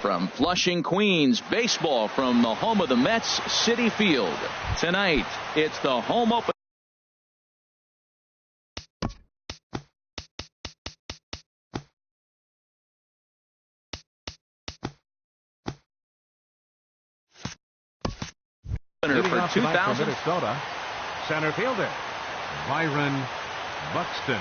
From Flushing, Queens, baseball from the home of the Mets, Citi Field. Tonight, it's the home opener. For 2000. Minnesota, center fielder Byron Buxton.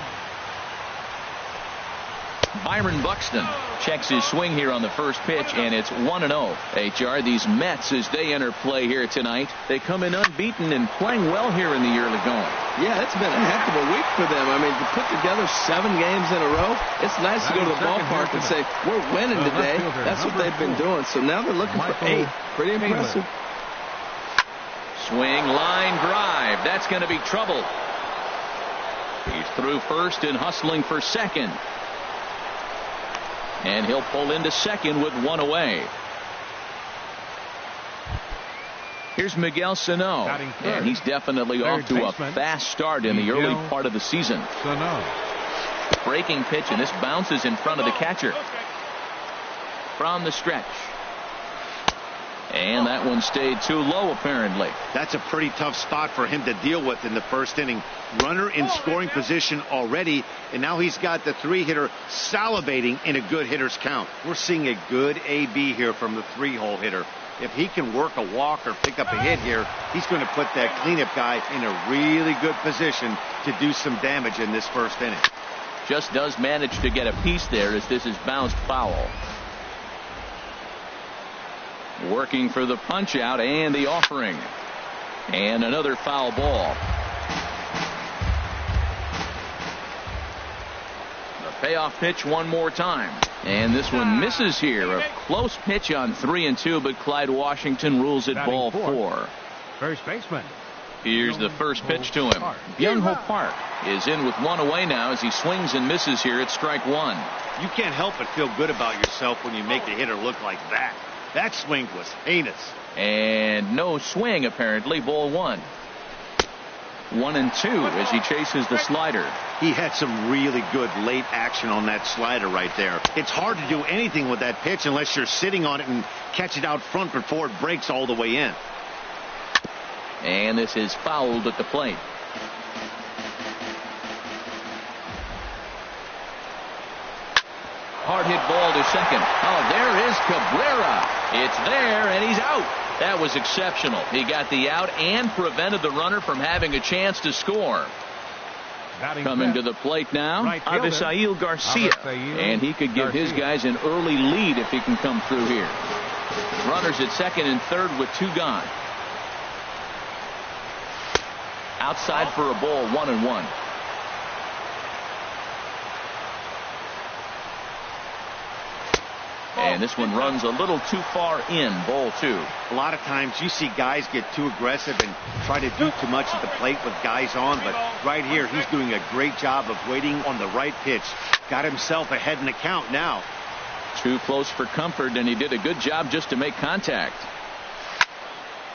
Byron Buxton checks his swing here on the first pitch, and it's 1-0. HR, these Mets, as they enter play here tonight, they come in unbeaten and playing well here in the early going. Yeah, it's been a heck of a week for them. I mean, to put together 7 games in a row, it's nice to go to the ballpark and say, we're winning today. That's what they've been doing. So now they're looking for 8. Pretty impressive. Swing, line drive. That's going to be trouble. He's through first and hustling for second. And he'll pull into second with 1 away. Here's Miguel Sano. And he's definitely off to a fast start in the early part of the season. Breaking pitch, and this bounces in front of the catcher. From the stretch. And that one stayed too low, apparently. That's a pretty tough spot for him to deal with in the first inning. Runner in scoring position already, and now he's got the 3-hitter salivating in a good hitter's count. We're seeing a good AB here from the 3-hole hitter. If he can work a walk or pick up a hit here, he's going to put that cleanup guy in a really good position to do some damage in this first inning. Just does manage to get a piece there as this is bounced foul. Working for the punch out and the offering. And another foul ball. The payoff pitch one more time. And this one misses here. A close pitch on 3-2, but Clyde Washington rules it ball 4. First baseman. Here's the first pitch to him. Byung-Ho Park is in with 1 away now as he swings and misses here at strike 1. You can't help but feel good about yourself when you make a hitter look like that. That swing was heinous. And no swing, apparently. Ball 1. 1-2 as he chases the slider. He had some really good late action on that slider right there. It's hard to do anything with that pitch unless you're sitting on it and catch it out front before it breaks all the way in. And this is fouled at the plate. Hard hit ball to second. Oh, there is Cabrera. It's there, and he's out. That was exceptional. He got the out and prevented the runner from having a chance to score. Coming to the plate now, Avisail Garcia. And he could give his guys an early lead if he can come through here. Runners at second and third with 2 gone. Outside for a ball, 1-1. And this one runs a little too far in, ball 2. A lot of times you see guys get too aggressive and try to do too much at the plate with guys on, but right here he's doing a great job of waiting on the right pitch. Got himself ahead in the count now. Too close for comfort, and he did a good job just to make contact.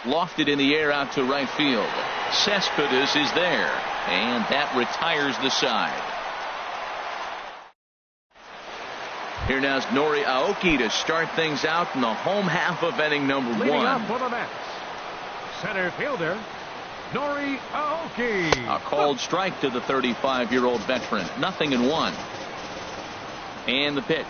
Lofted in the air out to right field. Cespedes is there, and that retires the side. Here now is Nori Aoki to start things out in the home half of inning number 1. Leading up for the Mets, center fielder Nori Aoki. A called strike to the 35-year-old veteran. 0-1. And the pitch.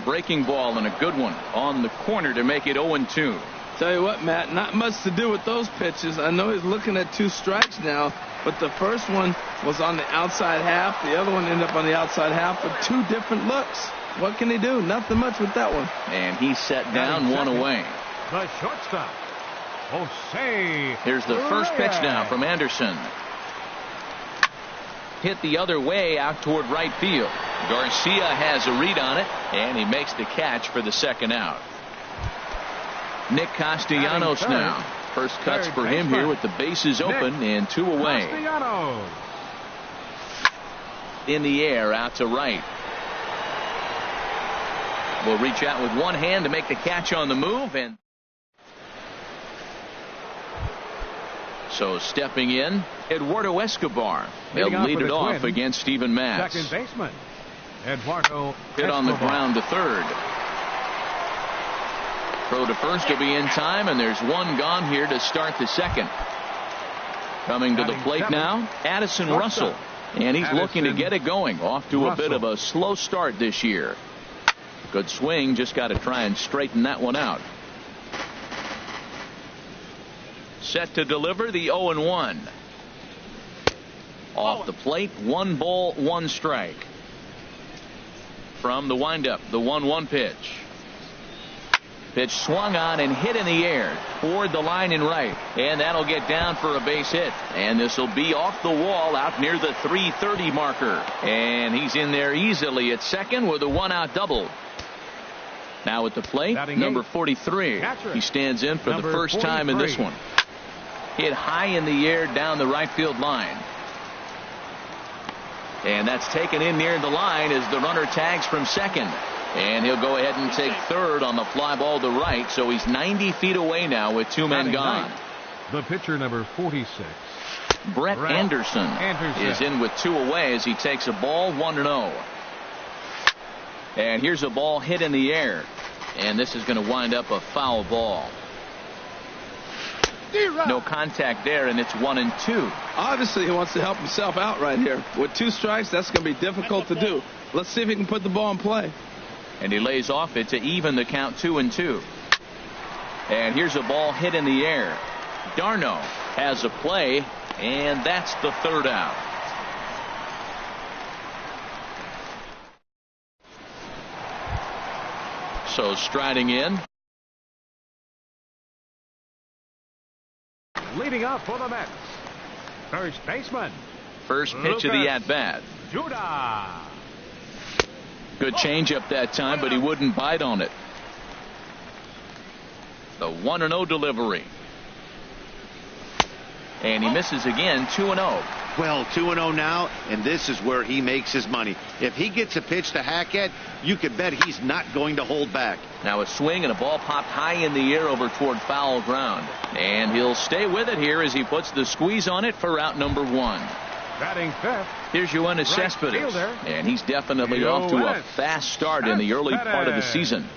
Breaking ball and a good one on the corner to make it 0-2. Tell you what, Matt, not much to do with those pitches. I know he's looking at 2 strikes now, but the first one was on the outside half. The other one ended up on the outside half with 2 different looks. What can he do? Nothing much with that one. And he set down 1 away. The shortstop, Jose. Here's the first pitch now from Anderson. Hit the other way out toward right field. Garcia has a read on it, and he makes the catch for the second out. Nick Castellanos now. First cuts for him here with the bases open and 2 away. Castellanos. In the air out to right. Will reach out with one hand to make the catch on the move, and so stepping in, Eduardo Escobar. They'll lead it off against Steven Matz. Second baseman Eduardo Hit on the Escobar. ground to third. Throw to first will be in time, and there's one gone here to start the second. Coming to the plate now, Addison Russell. And he's looking to get it going. Off to a bit of a slow start this year. Good swing, just got to try and straighten that one out. Set to deliver the 0-1. Off the plate, 1 ball, 1 strike. From the windup, the 1-1 pitch. Pitch swung on and hit in the air toward the line and right, and that'll get down for a base hit, and this will be off the wall out near the 330 marker, and he's in there easily at second with a 1-out double. Now at the plate, number 43. He stands in for the first time in this one. Hit high in the air down the right field line, and that's taken in near the line as the runner tags from second. And he'll go ahead and take third on the fly ball to right, so he's 90 feet away now with 2 men gone. The pitcher, number 46. Brett Anderson is in with 2 away as he takes a ball, 1-0. And here's a ball hit in the air, and this is going to wind up a foul ball. No contact there, and it's 1-2. Obviously, he wants to help himself out right here. With 2 strikes, that's going to be difficult to do. Let's see if he can put the ball in play. And he lays off it to even the count 2-2. And here's a ball hit in the air. Darno has a play, and that's the 3rd out. So striding in. Leading up for the Mets, first baseman. First pitch of the at-bat. Judah. Good changeup that time, but he wouldn't bite on it. The 1-0 delivery. And he misses again, 2-0. Well, 2-0 now, and this is where he makes his money. If he gets a pitch to hack at, you can bet he's not going to hold back. Now a swing and a ball popped high in the air over toward foul ground. And he'll stay with it here as he puts the squeeze on it for out number 1. Batting 5th. Here's Yoenis Cespedes, and he's definitely off to a fast start in the early part of the season.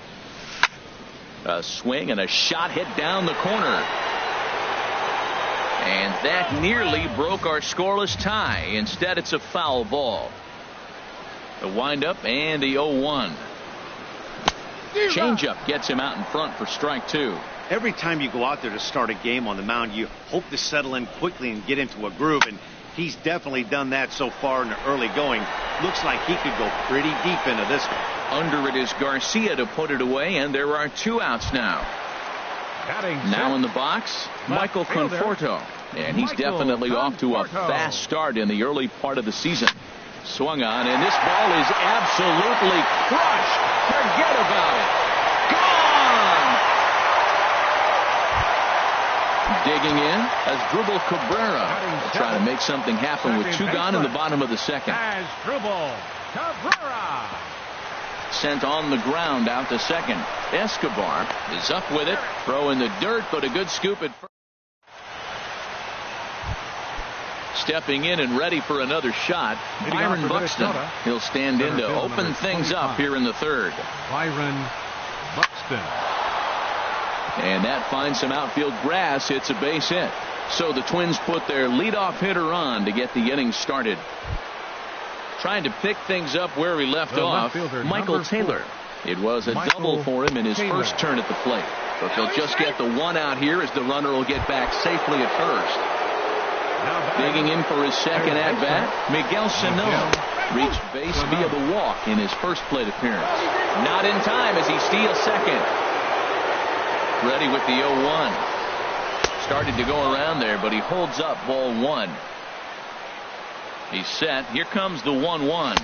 A swing and a shot hit down the corner. And that nearly broke our scoreless tie. Instead, it's a foul ball. The windup and the 0-1. Changeup gets him out in front for strike 2. Every time you go out there to start a game on the mound, you hope to settle in quickly and get into a groove, and he's definitely done that so far in the early going. Looks like he could go pretty deep into this one. Under it is Garcia to put it away, and there are 2 outs now. Now in the box, Michael Conforto, and he's definitely off to a fast start in the early part of the season. Swung on, and this ball is absolutely crushed. Forget about it. Gone! Digging in as Dribble Cabrera trying to make something happen with 2 gone in the bottom of the second. As Dribble Cabrera. Sent on the ground out to second. Escobar is up with it. Throw in the dirt, but a good scoop at first. Stepping in and ready for another shot, Byron Buxton. He'll stand in to open things up here in the 3rd. Byron Buxton. And that finds some outfield grass. It's a base hit. So the Twins put their leadoff hitter on to get the inning started. Trying to pick things up where he left off, Michael Taylor. It was a double for him in his first turn at the plate. But they'll just get the 1 out here as the runner will get back safely at first. Digging in for his second at-bat, Miguel Sano reached base via the walk in his first plate appearance. Not in time as he steals second. Ready with the 0-1. Started to go around there, but he holds up ball 1. He's set. Here comes the 1-1.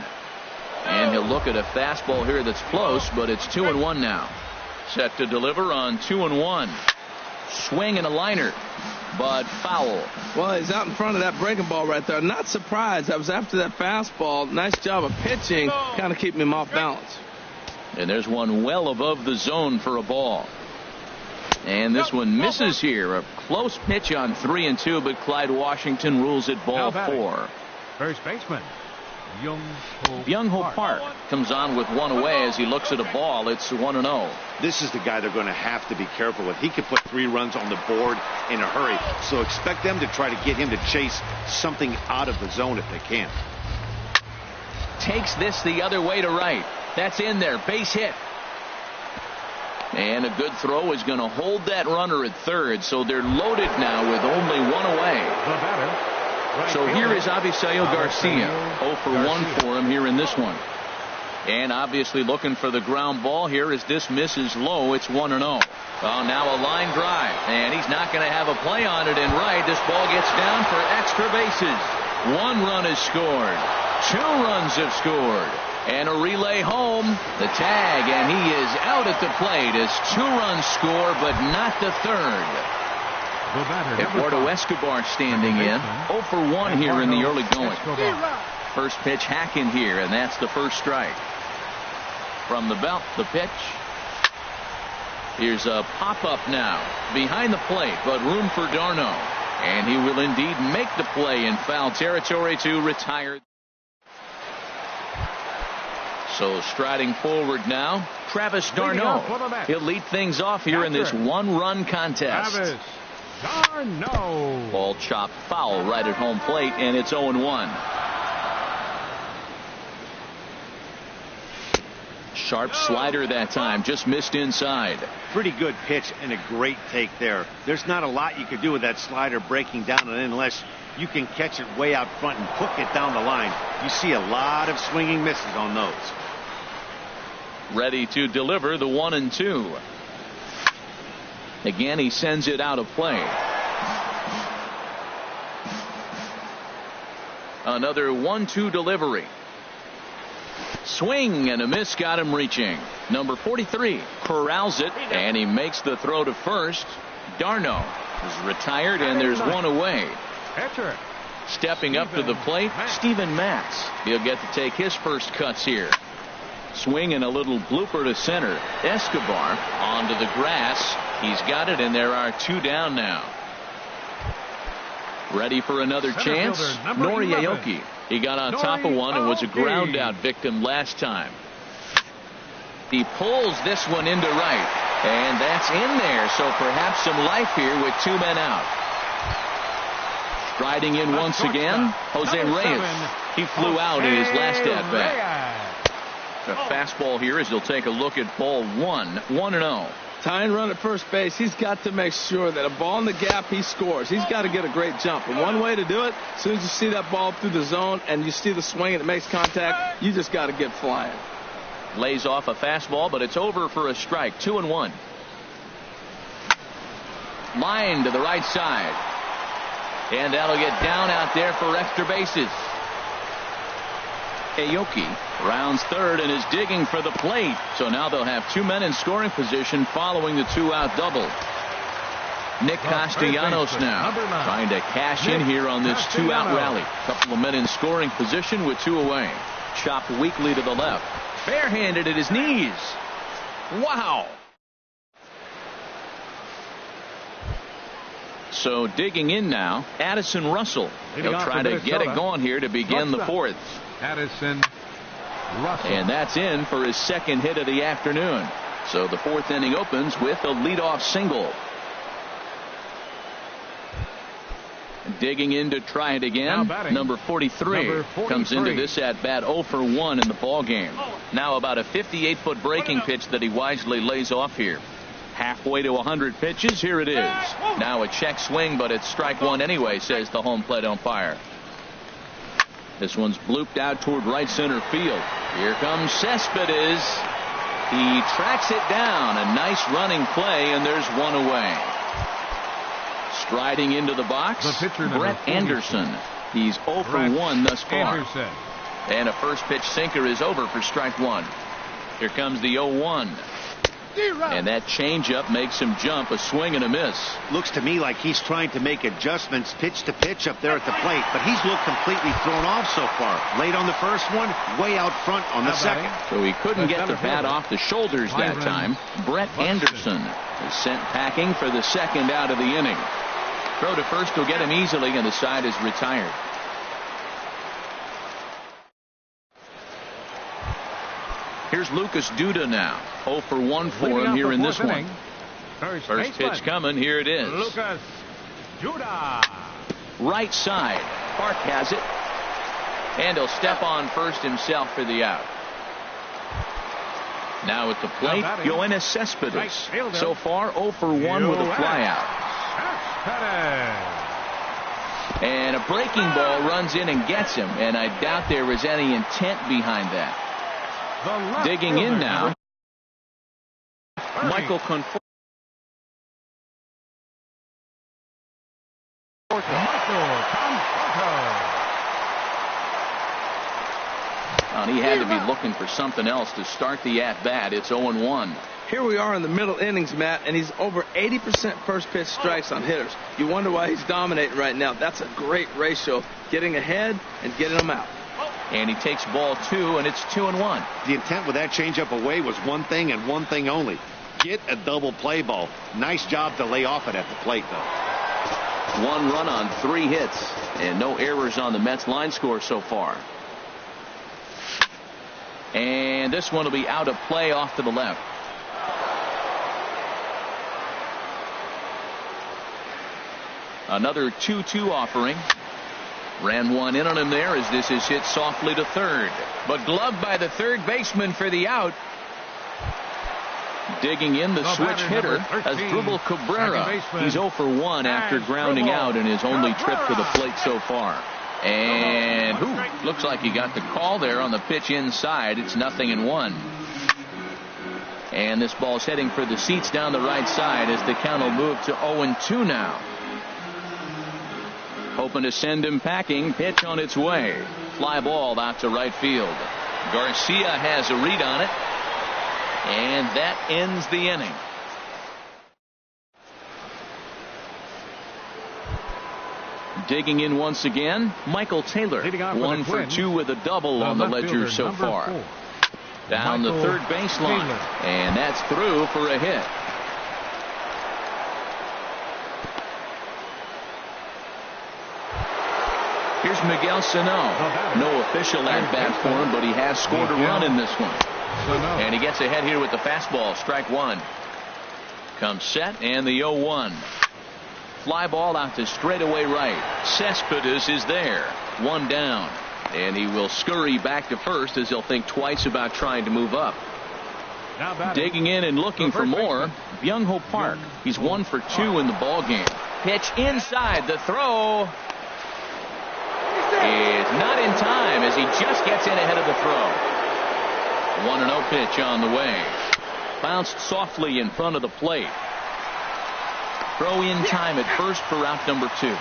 And he'll look at a fastball here that's close, but it's 2-1 now. Set to deliver on 2-1. Swing and a liner, but foul. Well, he's out in front of that breaking ball right there. Not surprised. I was after that fastball. Nice job of pitching, kind of keeping him off balance. And there's one well above the zone for a ball. And this one misses here. A close pitch on 3-2, but Clyde Washington rules it ball 4. First baseman, Byung-Ho Park comes on with one away as he looks at a ball. It's 1-0. This is the guy they're going to have to be careful with. He could put 3 runs on the board in a hurry. So expect them to try to get him to chase something out of the zone if they can. Takes this the other way to right. That's in there. Base hit. And a good throw is going to hold that runner at third. So they're loaded now with only one away. So here is Avisail Garcia. 0 for 1 for him here in this one. And obviously looking for the ground ball here as this misses low. It's 1-0. Well, now a line drive. And he's not going to have a play on it in right. This ball gets down for extra bases. 1 run is scored. 2 runs have scored. And a relay home. The tag, and he is out at the plate as 2 runs score, but not the third. Eduardo Escobar standing in. 0 for 1 here in the early going. First pitch hacking here, and that's the first strike. From the belt, the pitch. Here's a pop-up now behind the plate, but room for d'Arnaud. And he will indeed make the play in foul territory to retire. So striding forward now, Travis d'Arnaud. He'll lead things off here in this 1-run contest. Ball chopped foul right at home plate, and it's 0-1. Sharp slider that time, just missed inside. Pretty good pitch and a great take there. There's not a lot you could do with that slider breaking down, and unless you can catch it way out front and hook it down the line, you see a lot of swinging misses on those. Ready to deliver the 1-2. Again, he sends it out of play. Another 1-2 delivery. Swing and a miss, got him reaching. Number 43 corrals it, and he makes the throw to first. d'Arnaud is retired, and there's 1 away. Stepping up to the plate, Steven Matz. He'll get to take his first cuts here. Swing and a little blooper to center. Escobar onto the grass. He's got it, and there are 2 down now. Ready for another chance? Nori Aoki. He got on top of one and was a ground out victim last time. He pulls this one into right, and that's in there. So perhaps some life here with 2 men out. Striding in once again, Jose Reyes. He flew out in his last at bat. The fastball here as he'll take a look at ball 1. 1-0. Tying run at first base. He's got to make sure that a ball in the gap, he scores. He's got to get a great jump. And one way to do it, as soon as you see that ball through the zone and you see the swing and it makes contact, you just got to get flying. Lays off a fastball, but it's over for a strike. 2-1. Line to the right side. And that'll get down out there for extra bases. Aoki rounds third and is digging for the plate. So now they'll have 2 men in scoring position following the 2-out double. Nick Castellanos now trying to cash in here on this 2-out rally. Couple of men in scoring position with 2 away. Chopped weakly to the left. Barehanded at his knees. Wow. So digging in now, Addison Russell. He'll try to get it going here to begin the 4th. Addison Russell. And that's in for his 2nd hit of the afternoon. So the 4th inning opens with a leadoff single. Digging in to try it again. Number 43 comes into this at bat 0 for 1 in the ball game. Now about a 58-foot breaking pitch that he wisely lays off here. Halfway to 100 pitches. Here it is. Now a check swing, but it's strike 1 anyway, says the home plate umpire. This one's blooped out toward right center field. Here comes Cespedes. He tracks it down. A nice running play, and there's 1 away. Striding into the box, Brett Anderson. He's 0 for 1 thus far. And a first pitch sinker is over for strike 1. Here comes the 0-1. And that changeup makes him jump. A swing and a miss. Looks to me like he's trying to make adjustments pitch to pitch up there at the plate, but he's looked completely thrown off so far. Late on the first one, way out front on the second. So he couldn't get the bat off the shoulders that time. Brett Anderson is sent packing for the 2nd out of the inning. Throw to first will get him easily, and the side is retired. Here's Lucas Duda now. 0 for 1 for him here in this one. First pitch coming. Here it is. Lucas Duda. Right side. Park has it. And he'll step on first himself for the out. Now at the plate, Yoenis Cespedes. So far, 0 for 1 with a flyout. And a breaking ball runs in and gets him, and I doubt there was any intent behind that. Digging in now, Michael Conforto. And he had to be looking for something else to start the at-bat. It's 0-1. Here we are in the middle innings, Matt, and he's over 80% first pitch strikes on hitters. You wonder why he's dominating right now. That's a great ratio, getting ahead and getting them out. And he takes ball 2, and it's 2-1. The intent with that changeup away was one thing and one thing only. Get a double play ball. Nice job to lay off it at the plate, though. 1 run on 3 hits, and no errors on the Mets line score so far. And this one will be out of play off to the left. Another 2-2 offering. Ran 1 in on him there as this is hit softly to third. But gloved by the third baseman for the out. Digging in the switch hitter as Asdrubal Cabrera. He's 0 for 1 after grounding out in his only trip to the plate so far. And looks like he got the call there on the pitch inside. It's 0-1. And this ball's heading for the seats down the right side as the count will move to 0-2 now. Hoping to send him packing. Pitch on its way. Fly ball out to right field. Garcia has a read on it. And that ends the inning. Digging in once again, Michael Taylor. 1 for 2 with a double on the ledger so far. Down the third baseline. And that's through for a hit. Here's Miguel Sano. No official at-bat for him, but he has scored a run in this one. And he gets ahead here with the fastball. Strike 1. Comes set and the 0-1. Fly ball out to straightaway right. Cespedes is there. 1 down. And he will scurry back to first as he'll think twice about trying to move up. Digging in and looking for more, Byung-Ho Park. He's 1 for 2 in the ball game. Pitch inside. The throw is not in time as he just gets in ahead of the throw. 1-0 pitch on the way. Bounced softly in front of the plate. Throw in time at first for route number 2.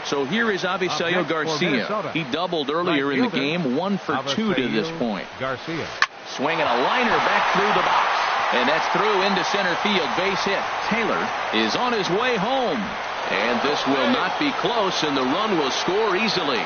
So here is Avisaíl Garcia. He doubled earlier in the game. 1 for 2 to this point. Garcia. Swinging a liner back through the box. And that's through into center field. Base hit. Taylor is on his way home. And this will not be close, and the run will score easily.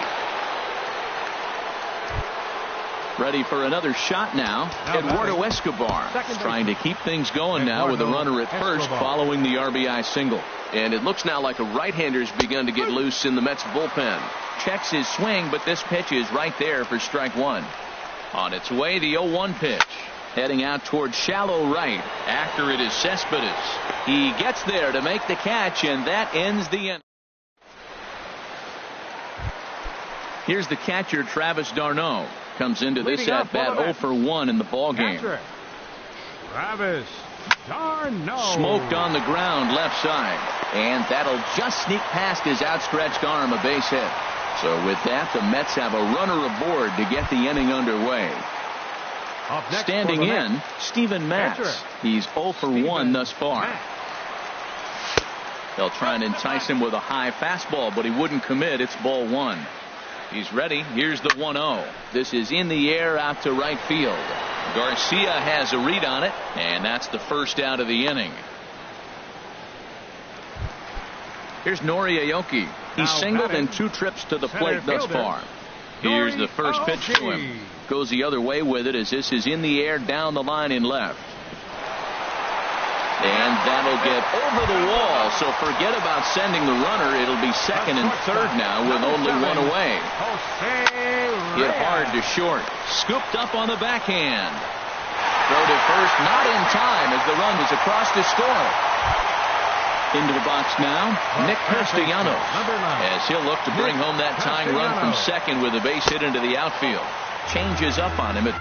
Ready for another shot now. Eduardo Escobar trying to keep things going now with a runner at first following the RBI single. And it looks now like a right-hander's begun to get loose in the Mets bullpen. Checks his swing, but this pitch is right there for strike 1. On its way, the 0-1 pitch. Heading out towards shallow right. After it is Cespedes. He gets there to make the catch, and that ends the inning. Here's the catcher, Travis d'Arnaud. Comes into this at-bat 0 for 1 in the ballgame. Travis d'Arnaud. Smoked on the ground left side. And that'll just sneak past his outstretched arm, a base hit. So with that, the Mets have a runner aboard to get the inning underway. Standing in, Steven Matz. He's 0 for 1 thus far. They'll try and entice him with a high fastball, but he wouldn't commit. It's ball 1. He's ready. Here's the 1-0. This is in the air out to right field. Garcia has a read on it, and that's the first out of the inning. Here's Nori Aoki. He's singled in 2 trips to the plate thus far. Here's the first pitch to him. Goes the other way with it as this is in the air down the line in left. And that'll get over the wall, so forget about sending the runner. It'll be second and third now with only one away. Hit hard to short. Scooped up on the backhand. Throw to first, not in time as the run was across to score. Into the box now, Nick Castellanos, as he'll look to bring home that tying run from second with a base hit into the outfield. Changes up on him.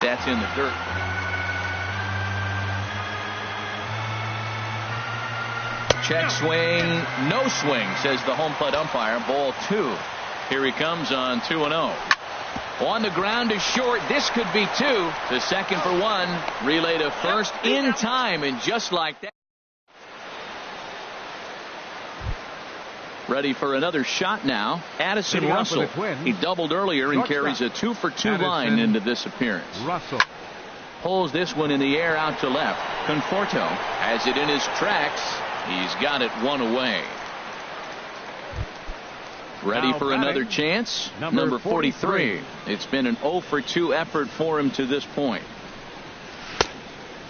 That's in the dirt. Check swing, no swing, says the home plate umpire. Ball 2. Here he comes on 2-0. On the ground to short. This could be 2. To second for 1. Relay to first in time, and just like that. Ready for another shot now. Addison Russell. He doubled earlier and carries a 2-for-2 line into this appearance. Russell pulls this one in the air out to left. Conforto has it in his tracks. He's got it one away. Ready for another chance? Number 43. It's been an 0-for-2 effort for him to this point.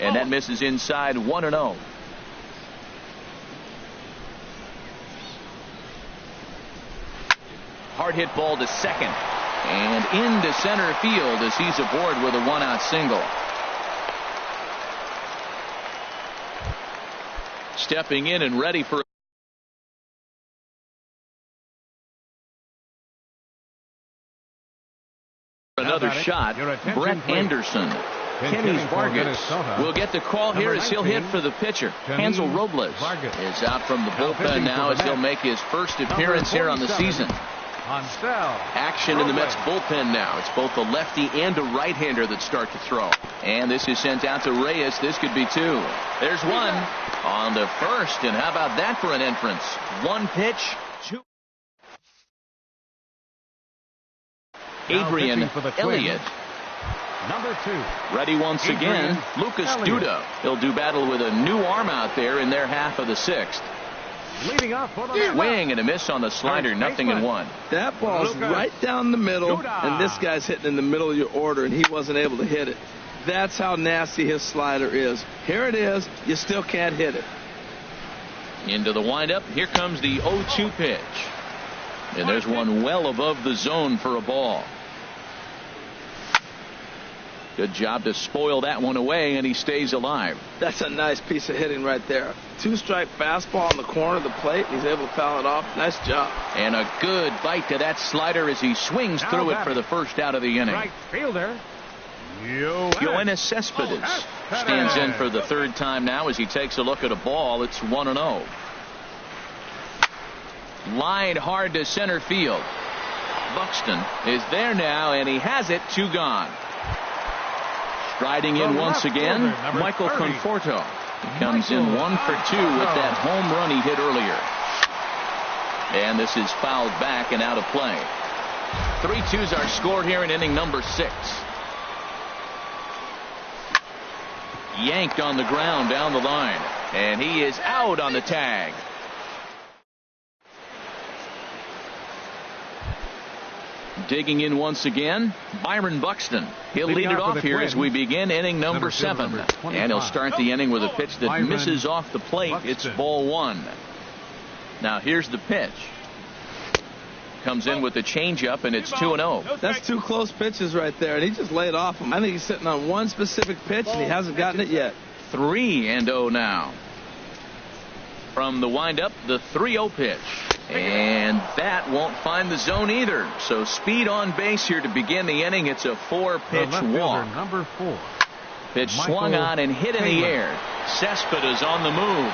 And that misses inside 1-0. Hard hit ball to second. And into center field as he's aboard with a one-out single. Stepping in and ready for another shot. Brett Anderson. Kenny Vargas will get the call here as he'll hit for the pitcher. Hansel Robles is out from the bullpen now as he'll make his first appearance here on the season. Action in the Mets bullpen now. It's both a lefty and a right-hander that start to throw. And this is sent out to Reyes. This could be 2. There's one on the first. And how about that for an entrance? 1 pitch, 2. Adrian Elliott. Number 2. Ready once again. Lucas Duda. He'll do battle with a new arm out there in their half of the 6th. Leading up for the swing and a miss on the slider. 0-1. That ball's right down the middle, and this guy's hitting in the middle of your order, and he wasn't able to hit it. That's how nasty his slider is. Here it is. You still can't hit it. Into the windup. Here comes the 0-2 pitch. And there's one well above the zone for a ball. Good job to spoil that one away, and he stays alive. That's a nice piece of hitting right there. 2-strike fastball on the corner of the plate. He's able to foul it off. Nice job. And a good bite to that slider as he swings through it for the first out of the inning. Right fielder, Yoenis Cespedes stands in for the 3rd time now as he takes a look at a ball. It's 1-0. Line hard to center field. Buxton is there now, and he has it. 2 gone. Striding in once again, Michael Conforto. He comes in 1 for 2 with that home run he hit earlier. And this is fouled back and out of play. 3-2s are scored here in inning number 6. Yanked on the ground down the line. And he is out on the tag. Digging in once again, Byron Buxton. He'll lead it off here as we begin inning number 7. And he'll start the inning with a pitch that misses off the plate. It's ball 1. Now here's the pitch. Comes in with a changeup, and it's 2-0. That's 2 close pitches right there, and he just laid off him. I think he's sitting on one specific pitch, and he hasn't gotten it yet. 3-0 now. From the windup, the 3-0 pitch. And that won't find the zone either. So speed on base here to begin the inning. It's a 4-pitch walk. Number 4. Pitch swung on and hit in the air. Cespedes on the move.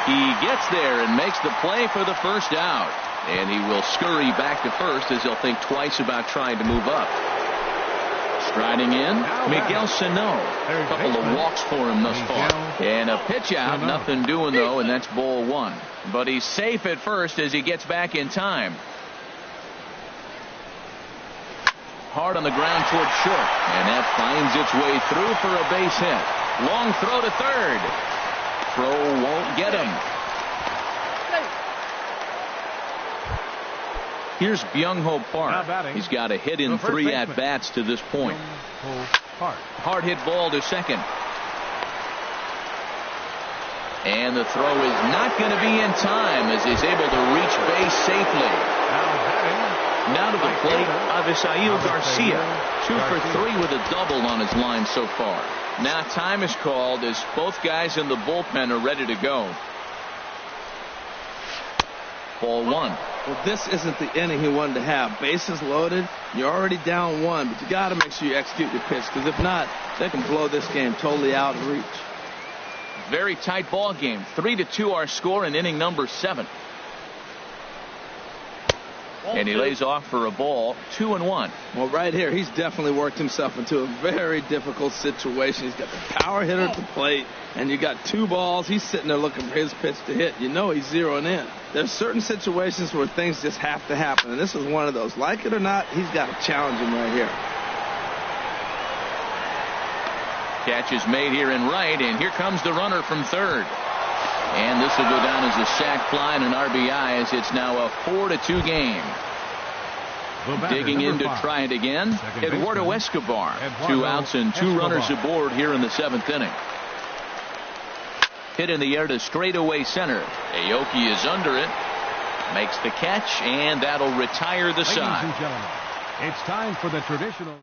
He gets there and makes the play for the first out. And he will scurry back to first as he'll think twice about trying to move up. Striding in, Miguel Sano. A couple of walks for him thus far. And a pitch out, nothing doing though, and that's ball 1. But he's safe at first as he gets back in time. Hard on the ground toward short, and that finds its way through for a base hit. Long throw to third. Throw won't get him. Here's Byung-Ho Park. He's got a hit in 3 at-bats to this point. Hard hit ball to second. And the throw is not going to be in time as he's able to reach base safely. Now to the plate, Avisail Garcia. 2 for 3 with a double on his line so far. Now time is called as both guys in the bullpen are ready to go. Ball 1. Well, this isn't the inning he wanted to have. Bases loaded. You're already down 1, but you got to make sure you execute your pitch, because if not, they can blow this game totally out of reach. Very tight ball game. 3-2 our score in inning number 7. And he lays off for a ball. 2-1. Well, right here, he's definitely worked himself into a very difficult situation. He's got the power hitter at the plate, and you got 2 balls. He's sitting there looking for his pitch to hit. You know he's zeroing in. There's certain situations where things just have to happen, and this is one of those. Like it or not, he's got to challenge him right here. Catch is made here in right, and here comes the runner from third. And this will go down as a sac fly and an RBI, as it's now a 4-2 game. Digging in to try it again, Eduardo Escobar. 2 outs and 2 runners aboard here in the 7th inning. Hit in the air to straightaway center. Aoki is under it, makes the catch, and that'll retire the side. Ladies and gentlemen, it's time for the traditional.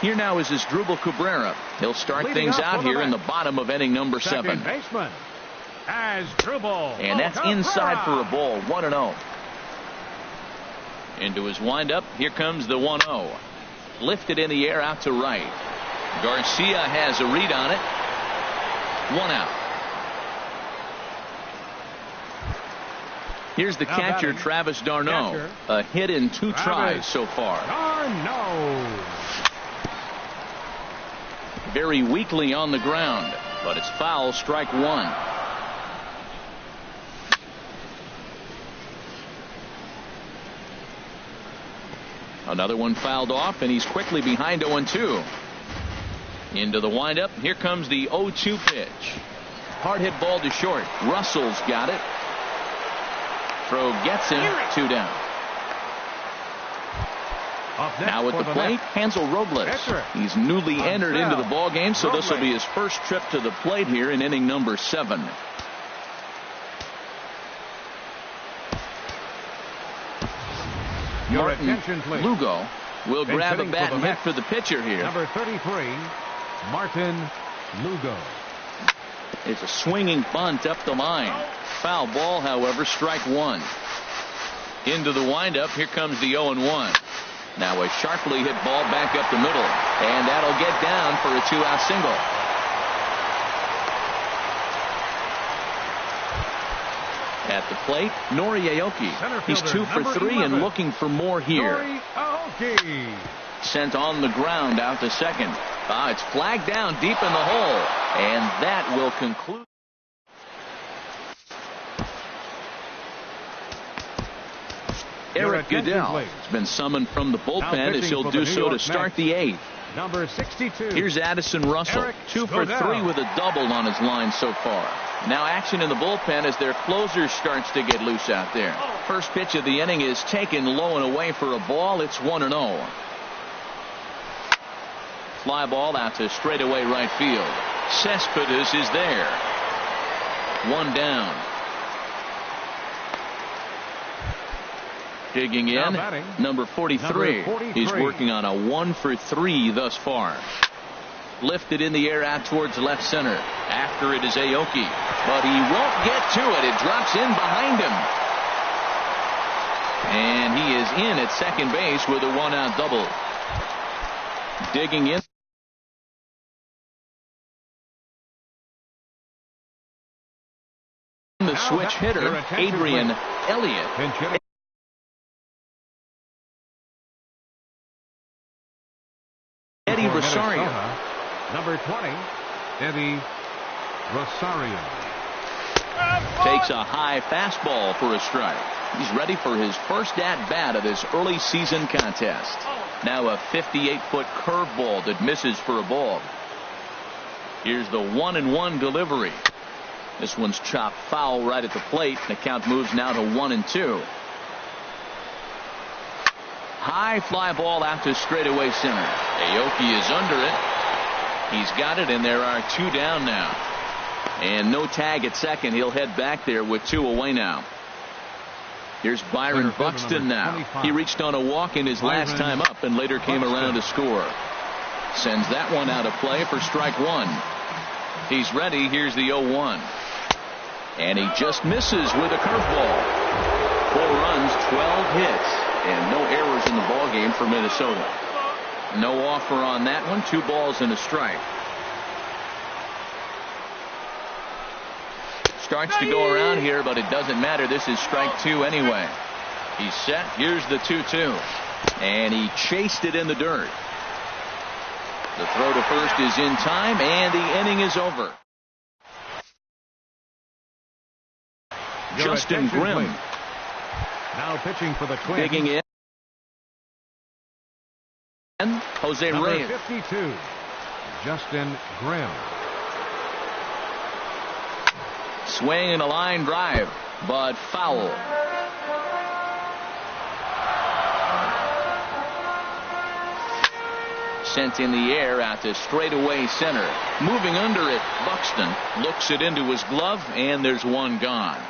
Here now is Asdrubal Cabrera. He'll start things out here in the bottom of inning number 7. Baseman, Asdrubal. And that's inside for a ball. 1-0. Into his windup. Here comes the 1-0. Lifted in the air out to right. Garcia has a read on it. 1 out. Here's the catcher, Travis d'Arnaud. A hit in 2 tries so far. d'Arnaud. Very weakly on the ground, but it's foul. Strike 1. Another one fouled off, and he's quickly behind 0-2. Into the windup. Here comes the 0-2 pitch. Hard hit ball to short. Russell's got it. Throw gets him. 2 down. Now at the plate, Hansel Robles. He's newly entered into the ball game, so this will be his first trip to the plate here in inning number 7. Martin Lugo will grab a bat and hit for the pitcher here. Number 33, Martin Lugo. It's a swinging bunt up the line. Foul ball, however, strike 1. Into the windup. Here comes the 0-1. Now a sharply hit ball back up the middle, and that'll get down for a 2-out single. At the plate, Nori Aoki. He's 2 for 3 and looking for more here. Sent on the ground out to second. It's flagged down deep in the hole, and that will conclude. Eric Goodell has been summoned from the bullpen, as he'll do so to start the 8th. Number 62. Here's Addison Russell. 2 for 3 with a double on his line so far. Now action in the bullpen as their closer starts to get loose out there. First pitch of the inning is taken low and away for a ball. It's 1-0. Fly ball out to straightaway right field. Cespedes is there. 1 down. Digging in, number 43. He's working on a 1 for 3 thus far. Lifted in the air out towards left center. After it is Aoki, but he won't get to it. It drops in behind him, and he is in at second base with a 1-out double. Digging in, the switch hitter, Adrian Elliott. Eddie Rosario. Number 20, Eddie Rosario. Takes a high fastball for a strike. He's ready for his first at-bat of this early season contest. Now a 58-foot curveball that misses for a ball. Here's the 1-1 delivery. This one's chopped foul right at the plate. The count moves now to 1-2. High fly ball out to straightaway center. Aoki is under it. He's got it, and there are 2 down now. And no tag at second. He'll head back there with 2 away now. Here's Byron Buxton now. He reached on a walk in his last time up and later came around to score. Sends that one out of play for strike 1. He's ready. Here's the 0-1. And he just misses with a curveball. 4 runs, 12 hits, and no errors in the ballgame for Minnesota. No offer on that one. 2 balls and a strike. Starts to go around here, but it doesn't matter. This is strike 2 anyway. He's set. Here's the 2-2. And he chased it in the dirt. The throw to first is in time, and the inning is over. Justin Grimm. Now pitching for the Twins. Digging in. Jose Reyes. 52. Justin Grimm. Swing and a line drive, but foul. Sent in the air out to straightaway center. Moving under it, Buxton looks it into his glove, and there's 1 gone.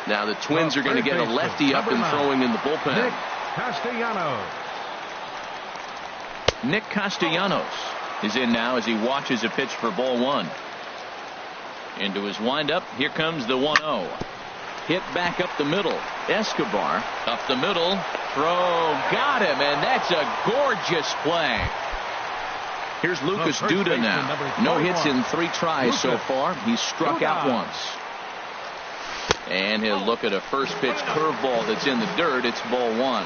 Now the Twins are going to get a lefty up and throwing in the bullpen. Nick Castellanos is in now as he watches a pitch for ball 1. Into his windup. Here comes the 1-0. Hit back up the middle. Escobar up the middle. Throw. Got him, and that's a gorgeous play. Here's Lucas Duda now. No hits in 3 tries so far. He's struck out once. And he'll look at a first pitch curveball that's in the dirt. It's ball 1.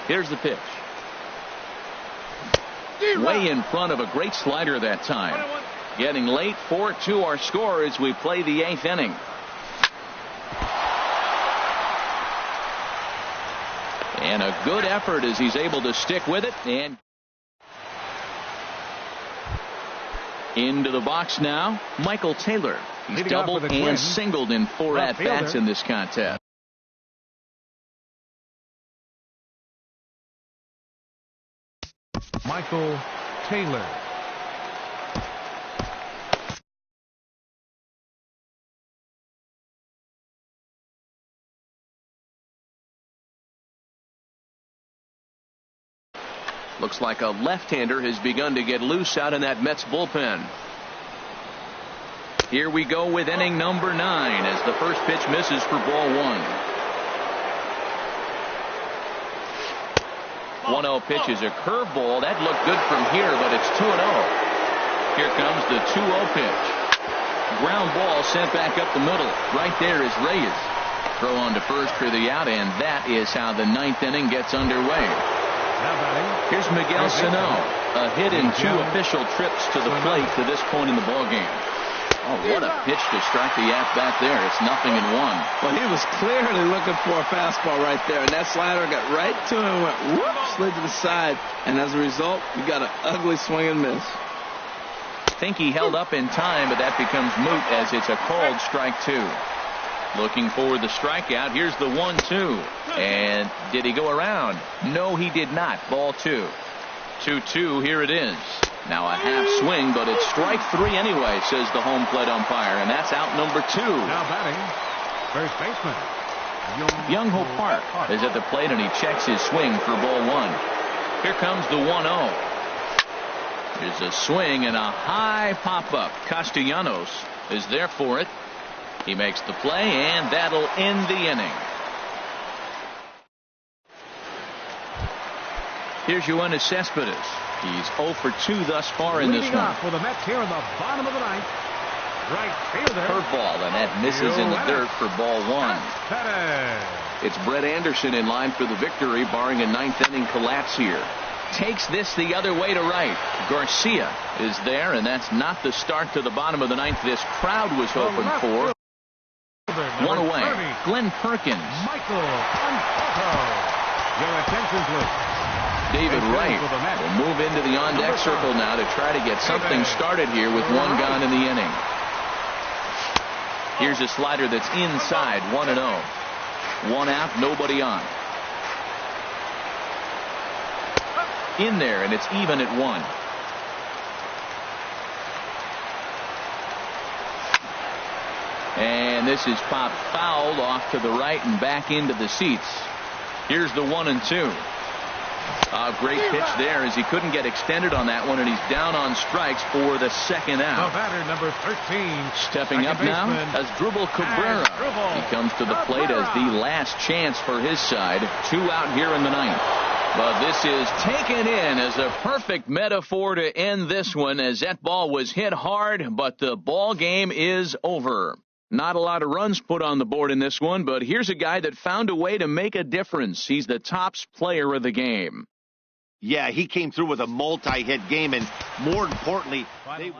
Here's the pitch. Way in front of a great slider that time. Getting late. 4-2 our score as we play the 8th inning. And a good effort as he's able to stick with it. And into the box now, Michael Taylor. He's doubled and singled in 4 at-bats in this contest. Michael Taylor. Looks like a left-hander has begun to get loose out in that Mets bullpen. Here we go with inning number 9 as the first pitch misses for ball 1. 1-0 pitch is a curveball. That looked good from here, but it's 2-0. Here comes the 2-0 pitch. Ground ball sent back up the middle. Right there is Reyes. Throw on to first for the out, and that is how the 9th inning gets underway. Here's Miguel Sano. A hit in 2 official trips to the plate to this point in the ballgame. Oh, what a pitch to strike the at-bat there. It's 0-1. Well, he was clearly looking for a fastball right there, and that slider got right to him and went whoop, slid to the side, and as a result, you got an ugly swing and miss. Think he held up in time, but that becomes moot as it's a called strike 2. Looking for the strikeout. Here's the 1-2. And did he go around? No, he did not. Ball 2. 2-2. Here it is. Now a half swing, but it's strike 3 anyway, says the home plate umpire, and that's out number 2. Now batting, first baseman Young-Ho Park is at the plate, and he checks his swing for ball 1. Here comes the 1-0. There's a swing and a high pop-up. Castellanos is there for it. He makes the play, and that'll end the inning. Here's Yoenis Cespedes. He's 0 for 2 thus far in this one. For the Mets here in the bottom of the 9th. Right fielder. Curveball, and that misses in the dirt for ball 1. It's Brett Anderson in line for the victory, barring a 9th inning collapse here. Takes this the other way to right. Garcia is there, and that's not the start to the bottom of the 9th this crowd was hoping for. 1 away. Glenn Perkins. Michael Conforto. Your attention, please. David Wright will move into the on-deck circle now to try to get something started here with 1 gone in the inning. Here's a slider that's inside, 1-0. 1 out, nobody on. In there, and it's even at 1. And this is popped fouled off to the right and back into the seats. Here's the 1-2. A great pitch there as he couldn't get extended on that one, and he's down on strikes for the second out. The batter, number 13. Stepping up now as Dribble Cabrera. He comes to the plate as the last chance for his side. 2 out here in the 9th. But this is taken in as a perfect metaphor to end this one, as that ball was hit hard, but the ball game is over. Not a lot of runs put on the board in this one, but here's a guy that found a way to make a difference. He's the tops player of the game. Yeah, he came through with a multi-hit game, and more importantly, they were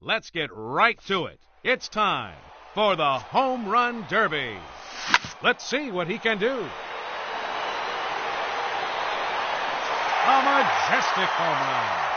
Let's get right to it. It's time for the Home Run Derby. Let's see what he can do. A majestic home run.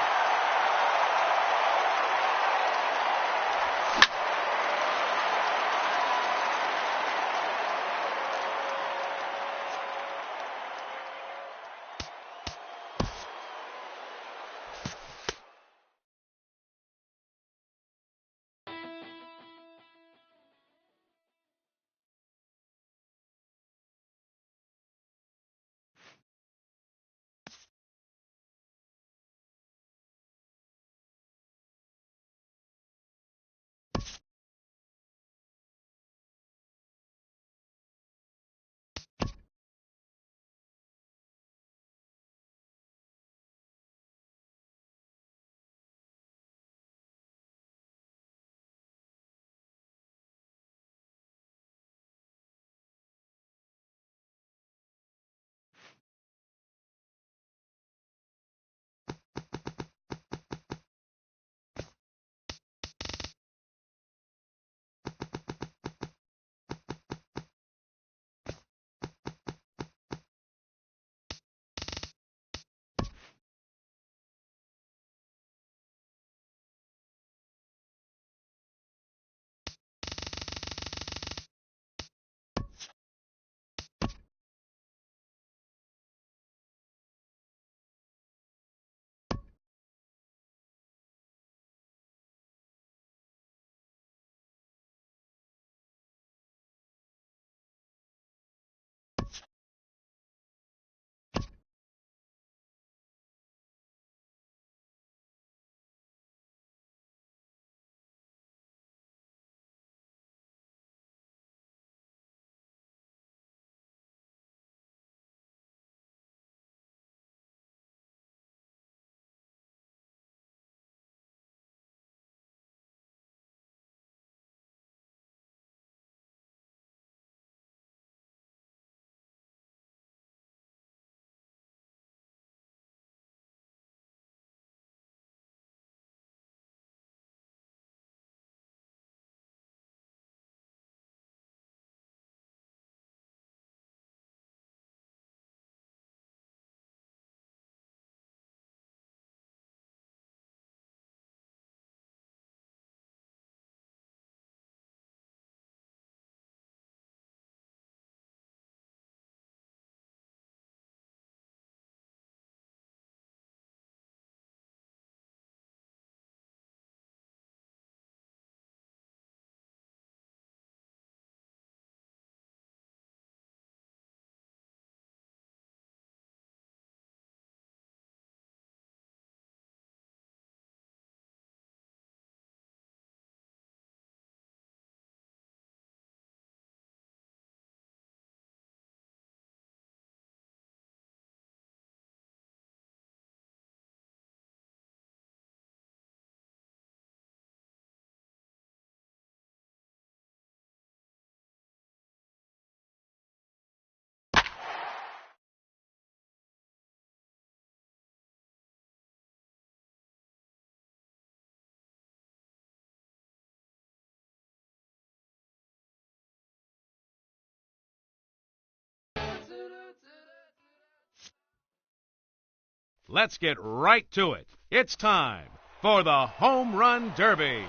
Let's get right to it. It's time for the Home Run Derby.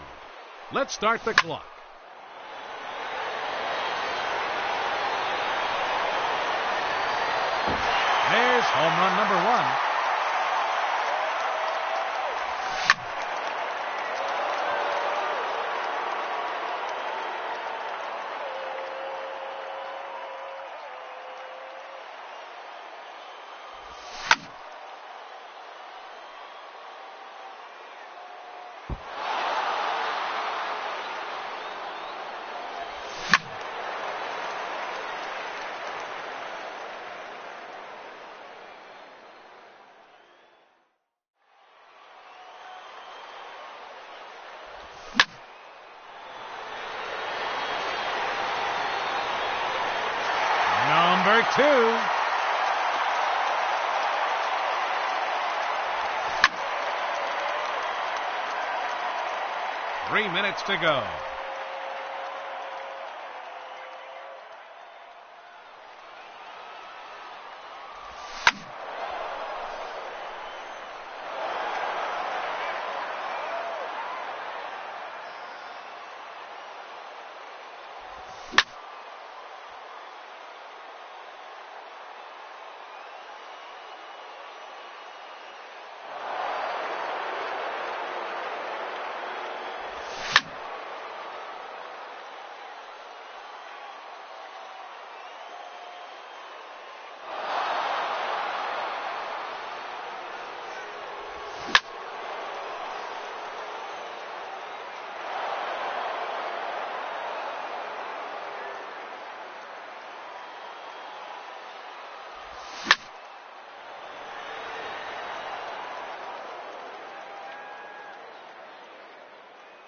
Let's start the clock. There's home run number one. Number two. 3 minutes to go.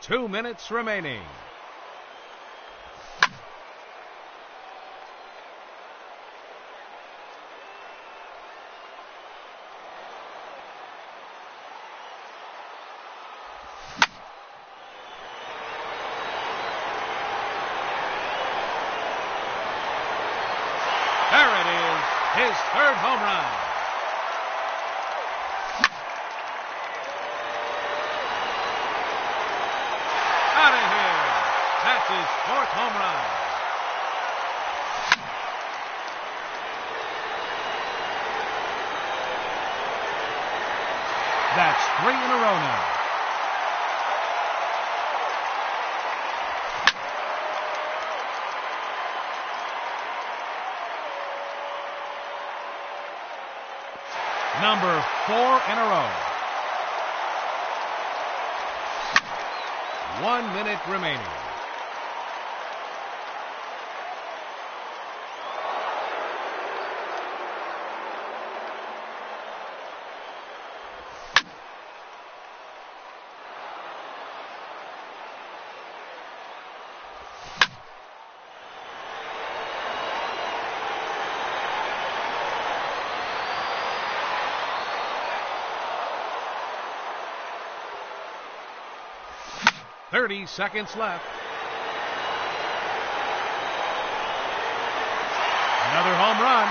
Two minutes remaining. There it is, his third home run. Out of here. That's his fourth home run. That's 3 in a row now. Number 4 in a row. 1 minute remaining. Thirty seconds left. Another home run.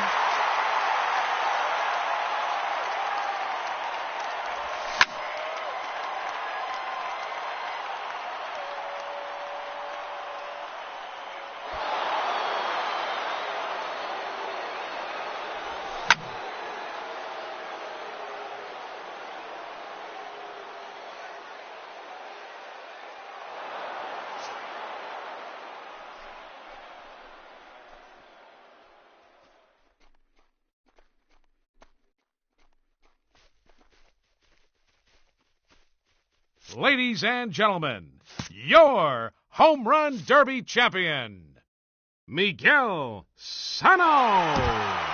Ladies and gentlemen, your Home Run Derby champion, Miguel Sano.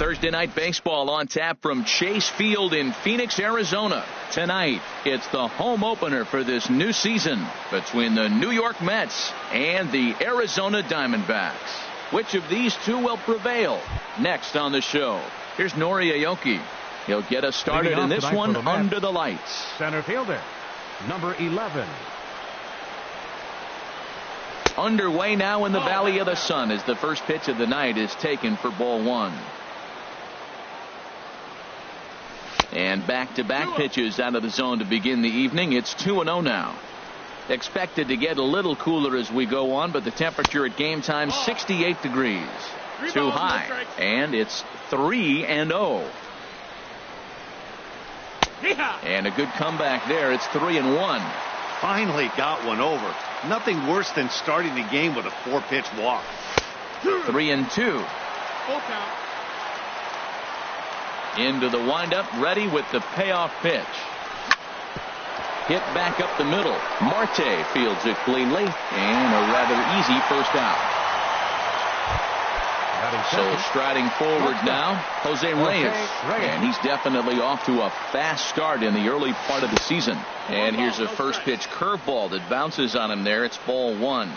Thursday night baseball on tap from Chase Field in Phoenix, Arizona. Tonight, it's the home opener for this new season between the New York Mets and the Arizona Diamondbacks. Which of these two will prevail? Next on the show, here's Nori Aoki. He'll get us started in this one under the lights. Center fielder, number 11. Underway now in the Valley of the Sun as the first pitch of the night is taken for ball one. And back-to-back pitches out of the zone to begin the evening. It's 2-0 now. Expected to get a little cooler as we go on, but the temperature at game time 68 degrees. Too high. And it's 3-0. And a good comeback there. It's 3-1. Finally got one over. Nothing worse than starting the game with a 4-pitch walk. 3-2. Into the windup, ready with the payoff pitch. Hit back up the middle. Marte fields it cleanly, and a rather easy first out. So striding forward now, Jose Reyes. And he's definitely off to a fast start in the early part of the season. And here's a first pitch curveball that bounces on him there. It's ball one.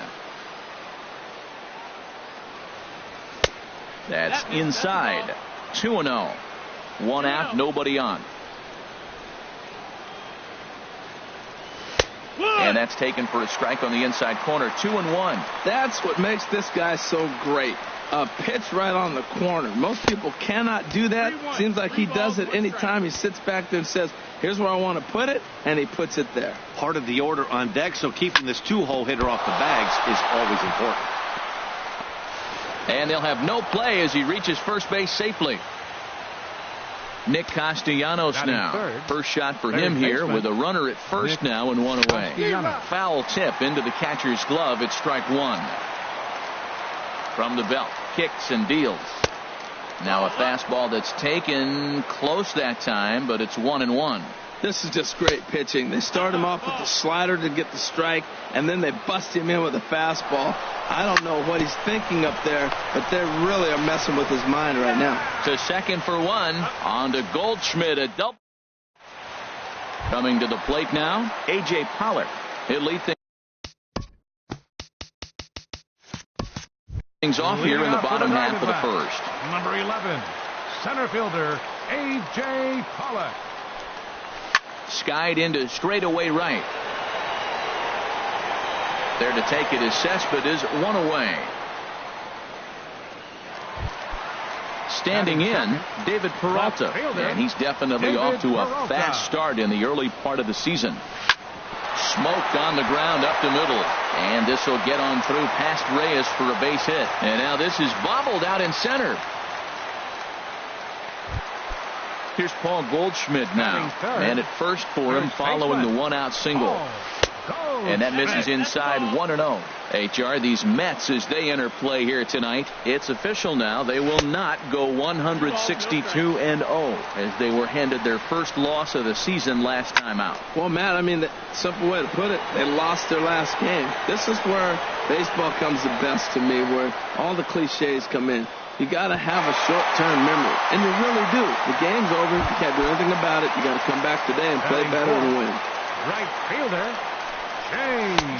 That's inside. 2-0. One out, nobody on. And that's taken for a strike on the inside corner. 2-1. That's what makes this guy so great. A pitch right on the corner. Most people cannot do that. Seems like he does it anytime he sits back there and says, here's where I want to put it, and he puts it there. Part of the order on deck, so keeping this two-hole hitter off the bags is always important. And they'll have no play as he reaches first base safely. Nick Castellanos now. First shot for him here with a runner at first now and one away. Foul tip into the catcher's glove. It's strike one. From the belt, kicks and deals. Now a fastball that's taken close that time, but it's 1-1. This is just great pitching. They start him off with the slider to get the strike, and then they bust him in with a fastball. I don't know what he's thinking up there, but they really are messing with his mind right now. To second for one. On to Goldschmidt, a double. Coming to the plate now, A.J. Pollock. He'll lead things off here in the bottom half of the first. Number 11, center fielder A.J. Pollock. Skied into straightaway right. There to take it is Cespedes, one away. Standing in, David Peralta. And he's definitely off to a fast start in the early part of the season. Smoked on the ground up the middle. And this will get on through past Reyes for a base hit. And now this is bobbled out in center. Here's Paul Goldschmidt now. And at first for him following the one-out single. And that misses inside 1-0. HR, these Mets, as they enter play here tonight, it's official now. They will not go 162-0 as they were handed their first loss of the season last time out. Well, Matt, I mean, the simple way to put it, they lost their last game. This is where baseball comes the best to me, where all the cliches come in. You got to have a short-term memory, and you really do. The game's over. You can't do anything about it. You got to come back today and play better and win. Right fielder,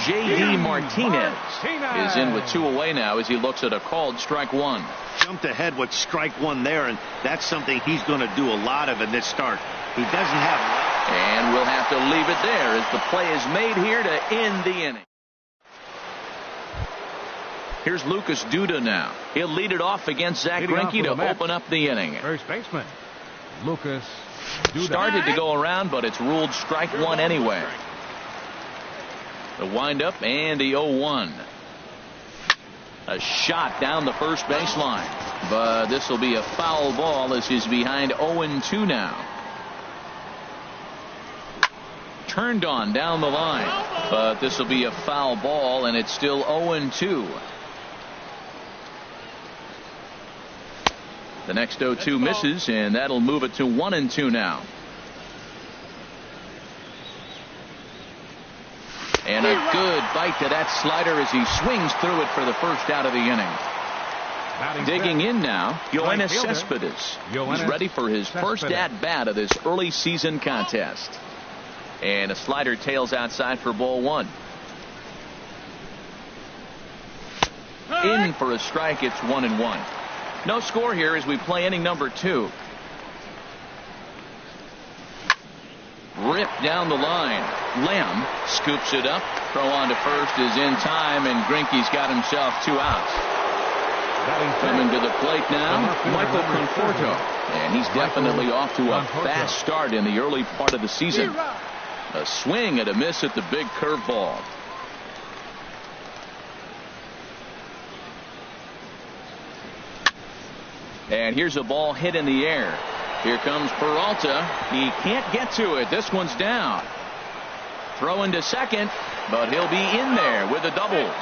J.D. Martinez is in with two away now as he looks at a called strike one. Jumped ahead with strike one there, and that's something he's going to do a lot of in this start. He doesn't have. And we'll have to leave it there as the play is made here to end the inning. Here's Lucas Duda now. He'll lead it off against Zach Greinke to open up the inning. First baseman, Lucas Duda. Started to go around, but it's ruled strike one anyway. The windup and the 0-1. A shot down the first baseline. But this will be a foul ball as he's behind 0-2 now. Turned on down the line. But this will be a foul ball, and it's still 0-2. The next 0-2 misses, and that'll move it to 1-2 now. And a good bite to that slider as he swings through it for the first out of the inning. Digging in now, Yoenis Cespedes. He's ready for his first at-bat of this early season contest. And a slider tails outside for ball one. In for a strike. It's 1-1. No score here as we play inning number 2. Ripped down the line. Lamb scoops it up. Throw on to first is in time, and Greinke's got himself 2 outs. Coming to the plate now, Michael Conforto. And he's definitely off to a fast start in the early part of the season. A swing and a miss at the big curveball. And here's a ball hit in the air. Here comes Peralta. He can't get to it. This one's down. Throwing to second, but he'll be in there with a double.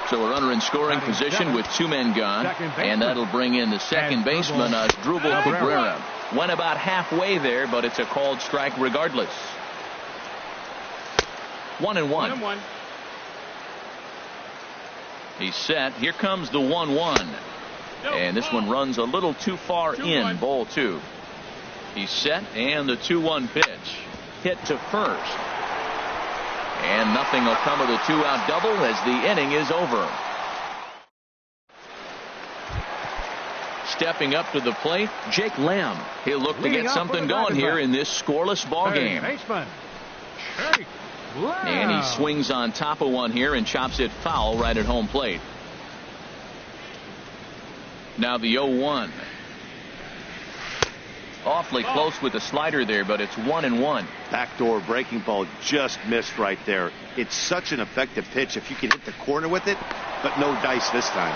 So a runner in scoring position with 2 men gone, and that'll bring in the second baseman, Asdrubal Cabrera. Went about halfway there, but it's a called strike regardless. 1-1. He's set. Here comes the 1-1. And this one runs a little too far in, ball 2. He's set, and the 2-1 pitch. Hit to first. And nothing will come of the 2-out double as the inning is over. Stepping up to the plate, Jake Lamb. He'll look to get something going here in this scoreless ball game. And he swings on top of one here and chops it foul right at home plate. Now the 0-1. Awfully close with the slider there, but it's 1-1. Backdoor breaking ball just missed right there. It's such an effective pitch if you can hit the corner with it, but no dice this time.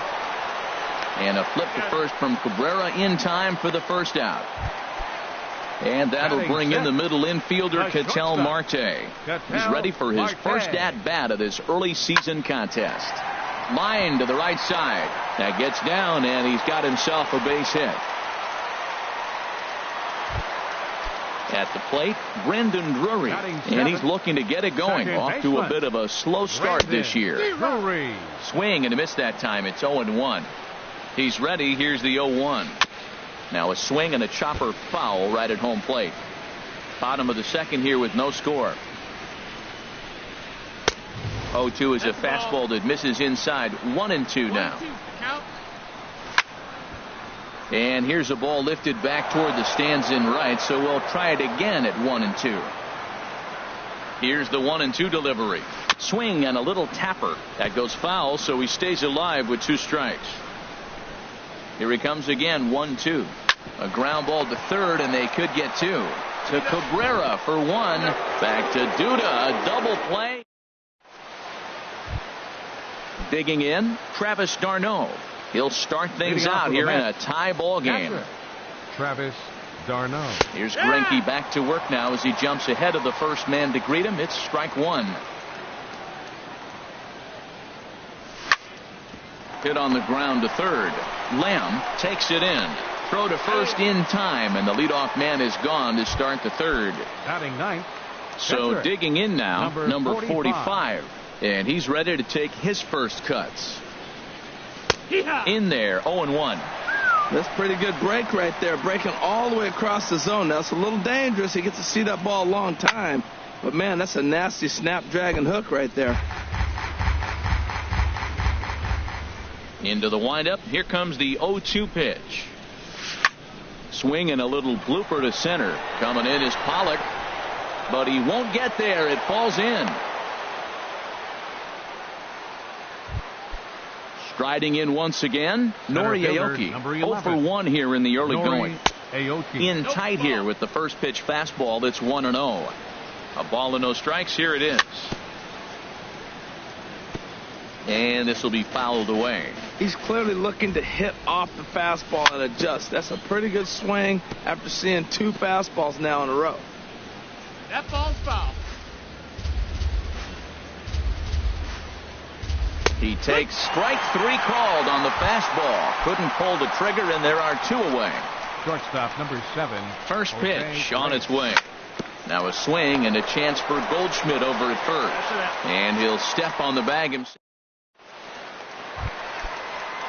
And a flip to first from Cabrera in time for the first out. And that'll bring in the middle infielder, Ketel Marte. He's ready for his first at-bat of this early season contest. Line to the right side. That gets down, and he's got himself a base hit. At the plate, Brendan Drury, and he's looking to get it going. Off to a bit of a slow start this year. Swing and a miss that time. It's 0-1. He's ready. Here's the 0-1. Now a swing and a chopper foul right at home plate. Bottom of the second here with no score. 0-2 is a fastball that misses inside. 1-2 now. And here's a ball lifted back toward the stands in right, so we'll try it again at 1-2. Here's the 1-2 delivery. Swing and a little tapper. That goes foul, so he stays alive with 2 strikes. Here he comes again, 1-2. A ground ball to third, and they could get 2. To Cabrera for 1. Back to Duda, a double play. Digging in, Travis d'Arnaud. He'll start things out here in a tie ball game. Travis d'Arnaud. Here's Greinke back to work now as he jumps ahead of the first man to greet him. It's strike 1. Hit on the ground to third. Lamb takes it in. Throw to first in time, and the leadoff man is gone to start the third. Batting ninth. So digging in now, number 45. And he's ready to take his first cuts. In there, 0-1. That's pretty good break right there, breaking all the way across the zone. Now it's a little dangerous. He gets to see that ball a long time, but man, that's a nasty snapdragon hook right there. Into the windup. Here comes the 0-2 pitch. Swing and a little blooper to center. Coming in is Pollock, but he won't get there. It falls in. Striding in once again, Nori Aoki. 0-for-1 here in the early going. In tight here with the first pitch fastball. That's 1-0. A ball and no strikes. Here it is. And this will be fouled away. He's clearly looking to hit off the fastball and adjust. That's a pretty good swing after seeing 2 fastballs now in a row. That ball's foul. He takes strike 3 called on the fastball. Couldn't pull the trigger, and there are 2 away. Shortstop number 7. First pitch on its way. Now a swing and a chance for Goldschmidt over at first. And he'll step on the bag himself.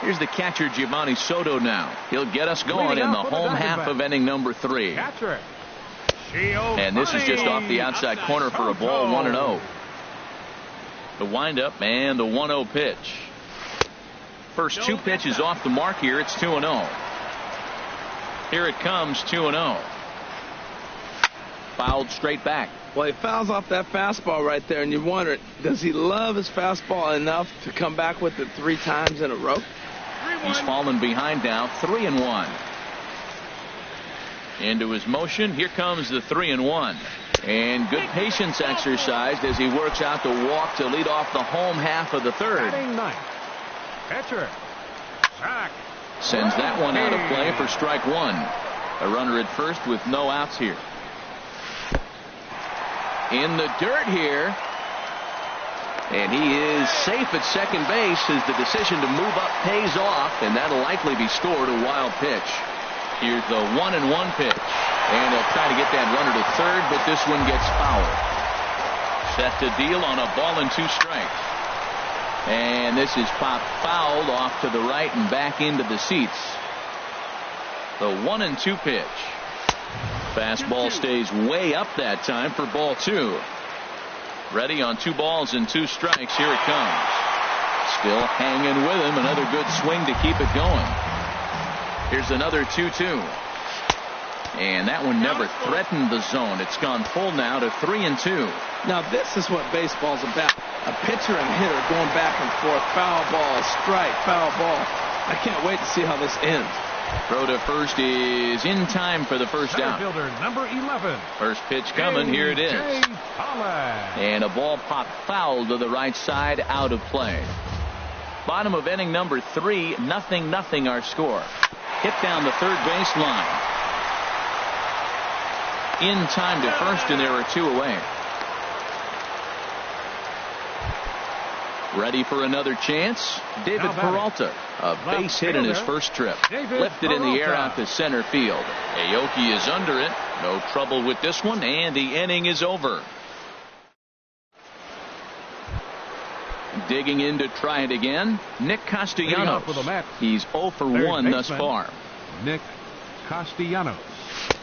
Here's the catcher, Giovanni Soto now. He'll get us going in the home half of inning number 3. Catcher. And this is just off the outside corner for a ball, 1-0. The windup and the 1-0 pitch. First 2 pitches off the mark here. It's 2-0. Here it comes, 2-0. Fouled straight back. Well, he fouls off that fastball right there, and you wonder, does he love his fastball enough to come back with it 3 times in a row? He's fallen behind now, 3-1. Into his motion, here comes the 3-1. And good patience exercised as he works out the walk to lead off the home half of the 3rd. Catcher. Zach. Sends that one out of play for strike 1. A runner at first with no outs here. In the dirt here. And he is safe at second base as the decision to move up pays off, and that'll likely be scored. A wild pitch. Here's the 1-1 pitch. And he'll try to get that runner to third, but this one gets fouled. Set to deal on a ball and 2 strikes. And this is popped fouled off to the right and back into the seats. The 1-2 pitch. Fastball stays way up that time for ball 2. Ready on 2 balls and 2 strikes. Here it comes. Still hanging with him. Another good swing to keep it going. Here's another 2-2. And that one never threatened the zone. It's gone full now to 3-2. Now this is what baseball's about. A pitcher and hitter going back and forth. Foul ball, strike, foul ball. I can't wait to see how this ends. Throw to first is in time for the first out. Fielder number 11. First pitch coming. Here it is. And a ball popped foul to the right side, out of play. Bottom of inning number 3, 0-0 our score. Hit down the third base line. In time to first, and there are 2 away. Ready for another chance. David Peralta, a base hit in his first trip. Lifted in the air out to center field. Aoki is under it. No trouble with this one, and the inning is over. Digging in to try it again, Nick Castellanos. He's 0 for 1 thus far. Nick Castellanos.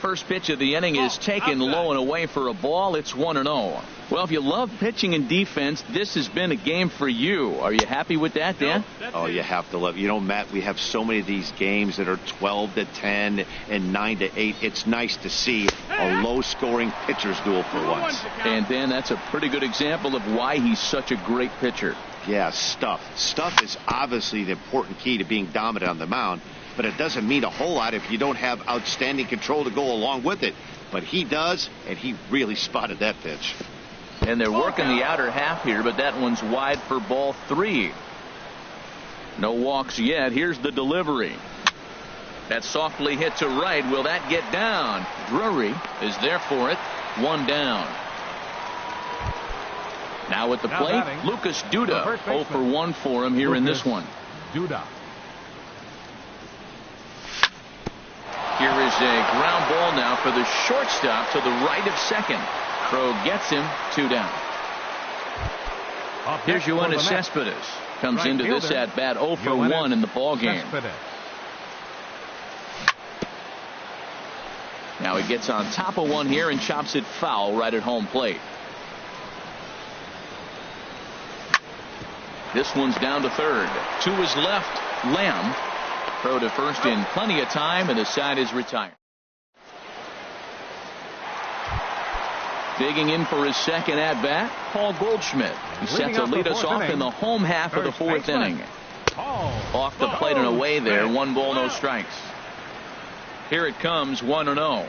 First pitch of the inning is taken low and away for a ball. It's 1-0. Well, if you love pitching and defense, this has been a game for you. Are you happy with that, Dan? Oh, you have to love it. You know, Matt, we have so many of these games that are 12-10 and 9-8. It's nice to see a low-scoring pitcher's duel for once. And Dan, that's a pretty good example of why he's such a great pitcher. Yeah, stuff. Stuff is obviously the important key to being dominant on the mound, but it doesn't mean a whole lot if you don't have outstanding control to go along with it. But he does, and he really spotted that pitch. And they're working the outer half here, but that one's wide for ball 3. No walks yet. Here's the delivery. That softly hit to right. Will that get down? Drury is there for it. 1 down. Now at the plate, Lucas Duda. 0 for 1 for him here in this one. Duda. Here is a ground ball now for the shortstop to the right of second. Throw gets him. 2 down. Here's Yoenis Cespedes. Comes into this at bat 0 for 1 in the ball game. Now he gets on top of one here and chops it foul right at home plate. This one's down to third. To his left, Lamb. Throw to first in plenty of time, and the side is retired. Digging in for his second at-bat, Paul Goldschmidt. He's set to lead us off in the home half of the 4th inning. Off the plate and away there, 1 ball, no strikes. Here it comes, 1-0.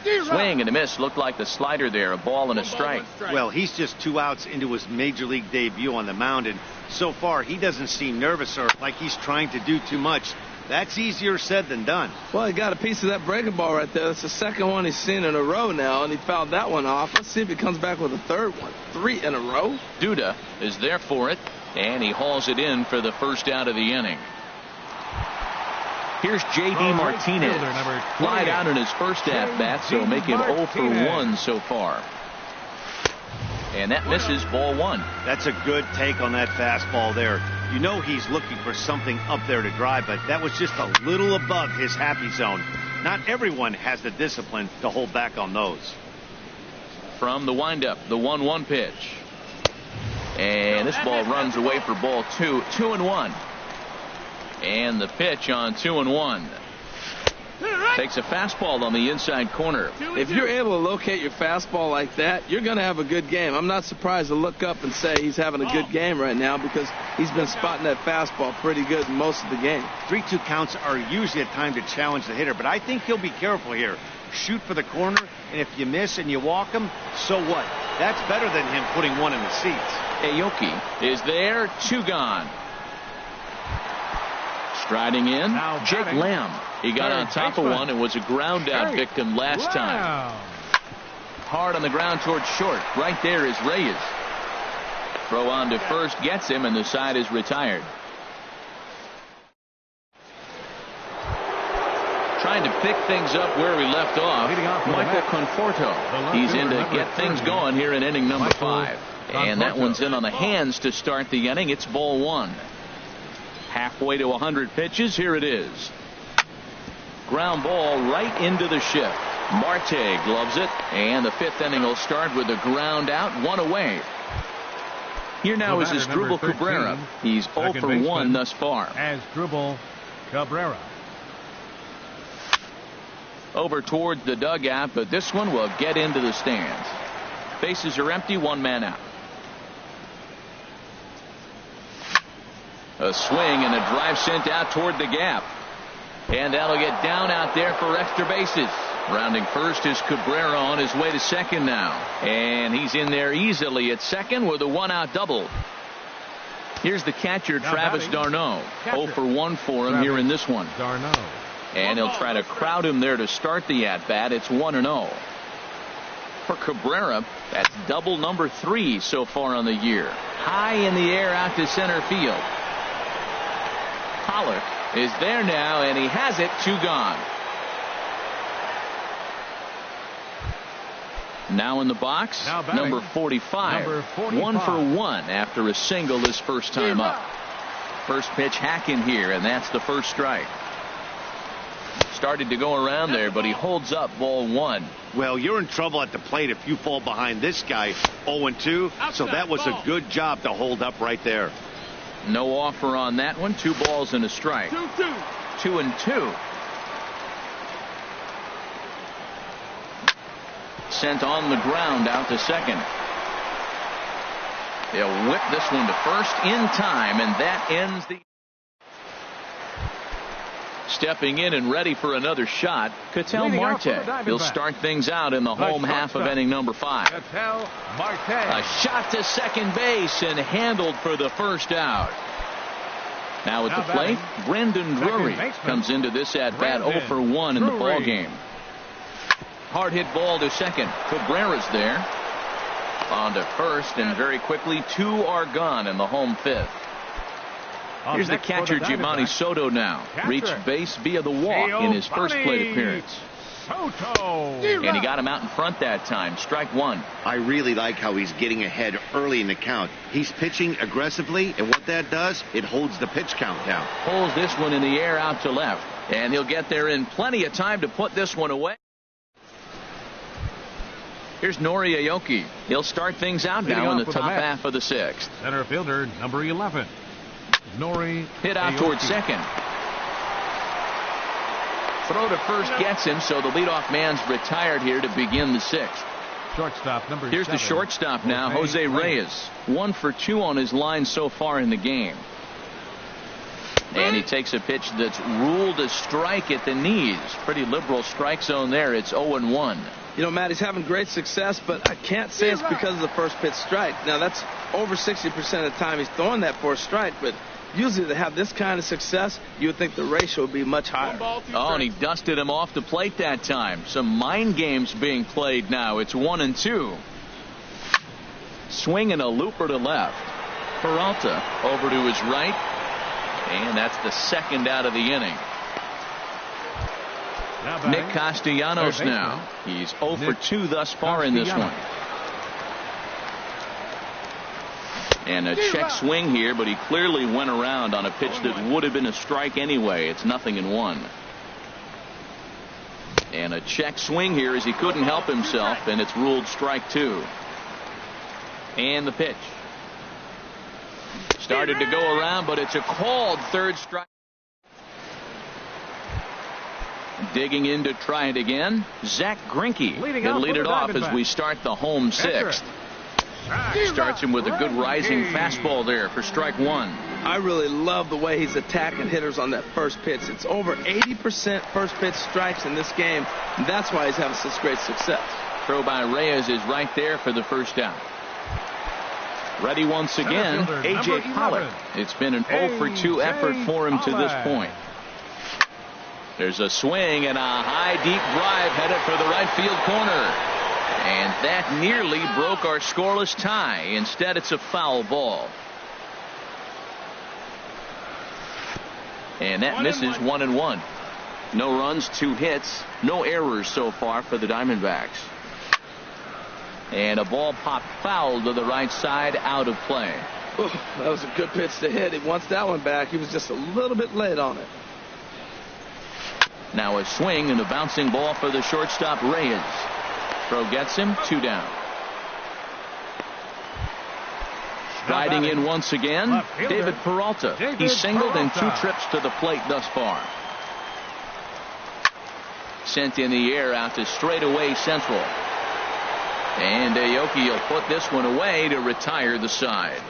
Swing and a miss. Looked like the slider there. A ball and a strike. Well, he's just 2 outs into his major league debut on the mound, and so far he doesn't seem nervous or like he's trying to do too much. That's easier said than done. Well, he got a piece of that breaking ball right there. That's the second one he's seen in a row now, and he fouled that one off. Let's see if he comes back with a third one. 3 in a row. Duda is there for it, and he hauls it in for the first out of the inning. Here's J.D. Martinez. Flied out in his first at-bat, so make him 0 for 1 so far. And that misses ball 1. That's a good take on that fastball there. You know he's looking for something up there to drive, but that was just a little above his happy zone. Not everyone has the discipline to hold back on those. From the windup, the 1-1 pitch. And this ball runs away for ball 2. 2-1. And the pitch on 2-1. Takes a fastball on the inside corner. If you're able to locate your fastball like that, you're going to have a good game. I'm not surprised to look up and say he's having a good game right now because he's been spotting that fastball pretty good in most of the game. 3-2 counts are usually a time to challenge the hitter, but I think he'll be careful here. Shoot for the corner, and if you miss and you walk him, so what? That's better than him putting one in the seats. Aoki is there, 2 gone. Striding in, Jake Lamb. He got on top of one and was a ground out victim last time. Hard on the ground towards short. Right there is Reyes. Throw on to first gets him, and the side is retired. Trying to pick things up where we left off, Michael Conforto. He's in to get things going here in inning number 5. And that one's in on the hands to start the inning. It's ball 1. Halfway to 100 pitches. Here it is. Ground ball right into the shift. Marte gloves it, and the 5th inning will start with a ground out, 1 away. Here now is Asdrubal Cabrera. He's 0 for 1 thus far. Asdrubal Cabrera. Over towards the dugout, but this one will get into the stands. Bases are empty, 1 man out. A swing and a drive sent out toward the gap. And that'll get down out there for extra bases. Rounding first is Cabrera on his way to second now. And he's in there easily at second with a 1-out double. Here's the catcher, Travis d'Arnaud. 0 for 1 for him here in this one. d'Arnaud. And he'll try to crowd him there to start the at-bat. It's 1-0. For Cabrera, that's double number 3 so far on the year. High in the air out to center field. Pollock is there now, and he has it. 2 gone. Now in the box, number 45. 1 for 1 after a single his first time up. First pitch hacking here, and that's the first strike. Started to go around there, but he holds up ball 1. Well, you're in trouble at the plate if you fall behind this guy 0-2, so that was a good job to hold up right there. No offer on that one. 2 balls and a strike. 2-2. Sent on the ground out to second. They'll whip this one to first in time, and that ends the. Stepping in and ready for another shot, Ketel Marte. He'll start things out in the home half of inning number 5. Ketel Marte. A shot to second base and handled for the first out. Now at the plate, Brendan Drury comes into this at bat 0 for 1 in the ball game. Hard hit ball to second. Cabrera's there. On to first, and very quickly 2 are gone in the home 5th. Here's the catcher, Giovanni Soto now. Reached base via the walk in his first plate appearance. Soto. And he got him out in front that time. Strike 1. I really like how he's getting ahead early in the count. He's pitching aggressively, and what that does, it holds the pitch count down. Pulls this one in the air out to left. And he'll get there in plenty of time to put this one away. Here's Nori Aoki. He'll start things out now in the top half of the 6th. Center fielder, number 11. Nori hit out Aoki. towards second. Throw to first gets him, so the leadoff man's retired here to begin the 6th. Shortstop number Here's 7. the shortstop now, Jose Reyes. 1 for 2 on his line so far in the game. And he takes a pitch that's ruled a strike at the knees. Pretty liberal strike zone there. It's 0-1. You know, Matt, he's having great success, but I can't say it's because of the first pitch strike. Now, that's over 60% of the time he's throwing that for a strike, but usually to have this kind of success, you would think the ratio would be much higher. Oh, and he dusted him off the plate that time. Some mind games being played now. It's 1-2. Swing and a looper to left. Peralta over to his right. And that's the second out of the inning. Nick Castellanos now. He's 0 for 2 thus far in this one. And a check swing here, but he clearly went around on a pitch that would have been a strike anyway. It's 0-1. And a check swing here as he couldn't help himself, and it's ruled strike 2. And the pitch. Started to go around, but it's a called third strike. Digging in to try it again, Zach Greinke. He'll lead it off as we start the home 6th. Starts him with a good rising fastball there for strike 1. I really love the way he's attacking hitters on that first pitch. It's over 80% first pitch strikes in this game, and that's why he's having such great success. Throw by Reyes is right there for the first out. Ready once again, A.J. Pollock. It's been an 0-for-2 effort for him to this point. There's a swing and a high deep drive headed for the right field corner. And that nearly broke our scoreless tie. Instead, it's a foul ball. And that misses 1-1. No runs, 2 hits, no errors so far for the Diamondbacks. And a ball popped foul to the right side, out of play. Ooh, that was a good pitch to hit. He wants that one back. He was just a little bit late on it. Now a swing and a bouncing ball for the shortstop Reyes. Throw gets him, 2 down. Striding in once again, David Peralta. He's singled in 2 trips to the plate thus far. Sent in the air out to straightaway central. And Aoki will put this one away to retire the side.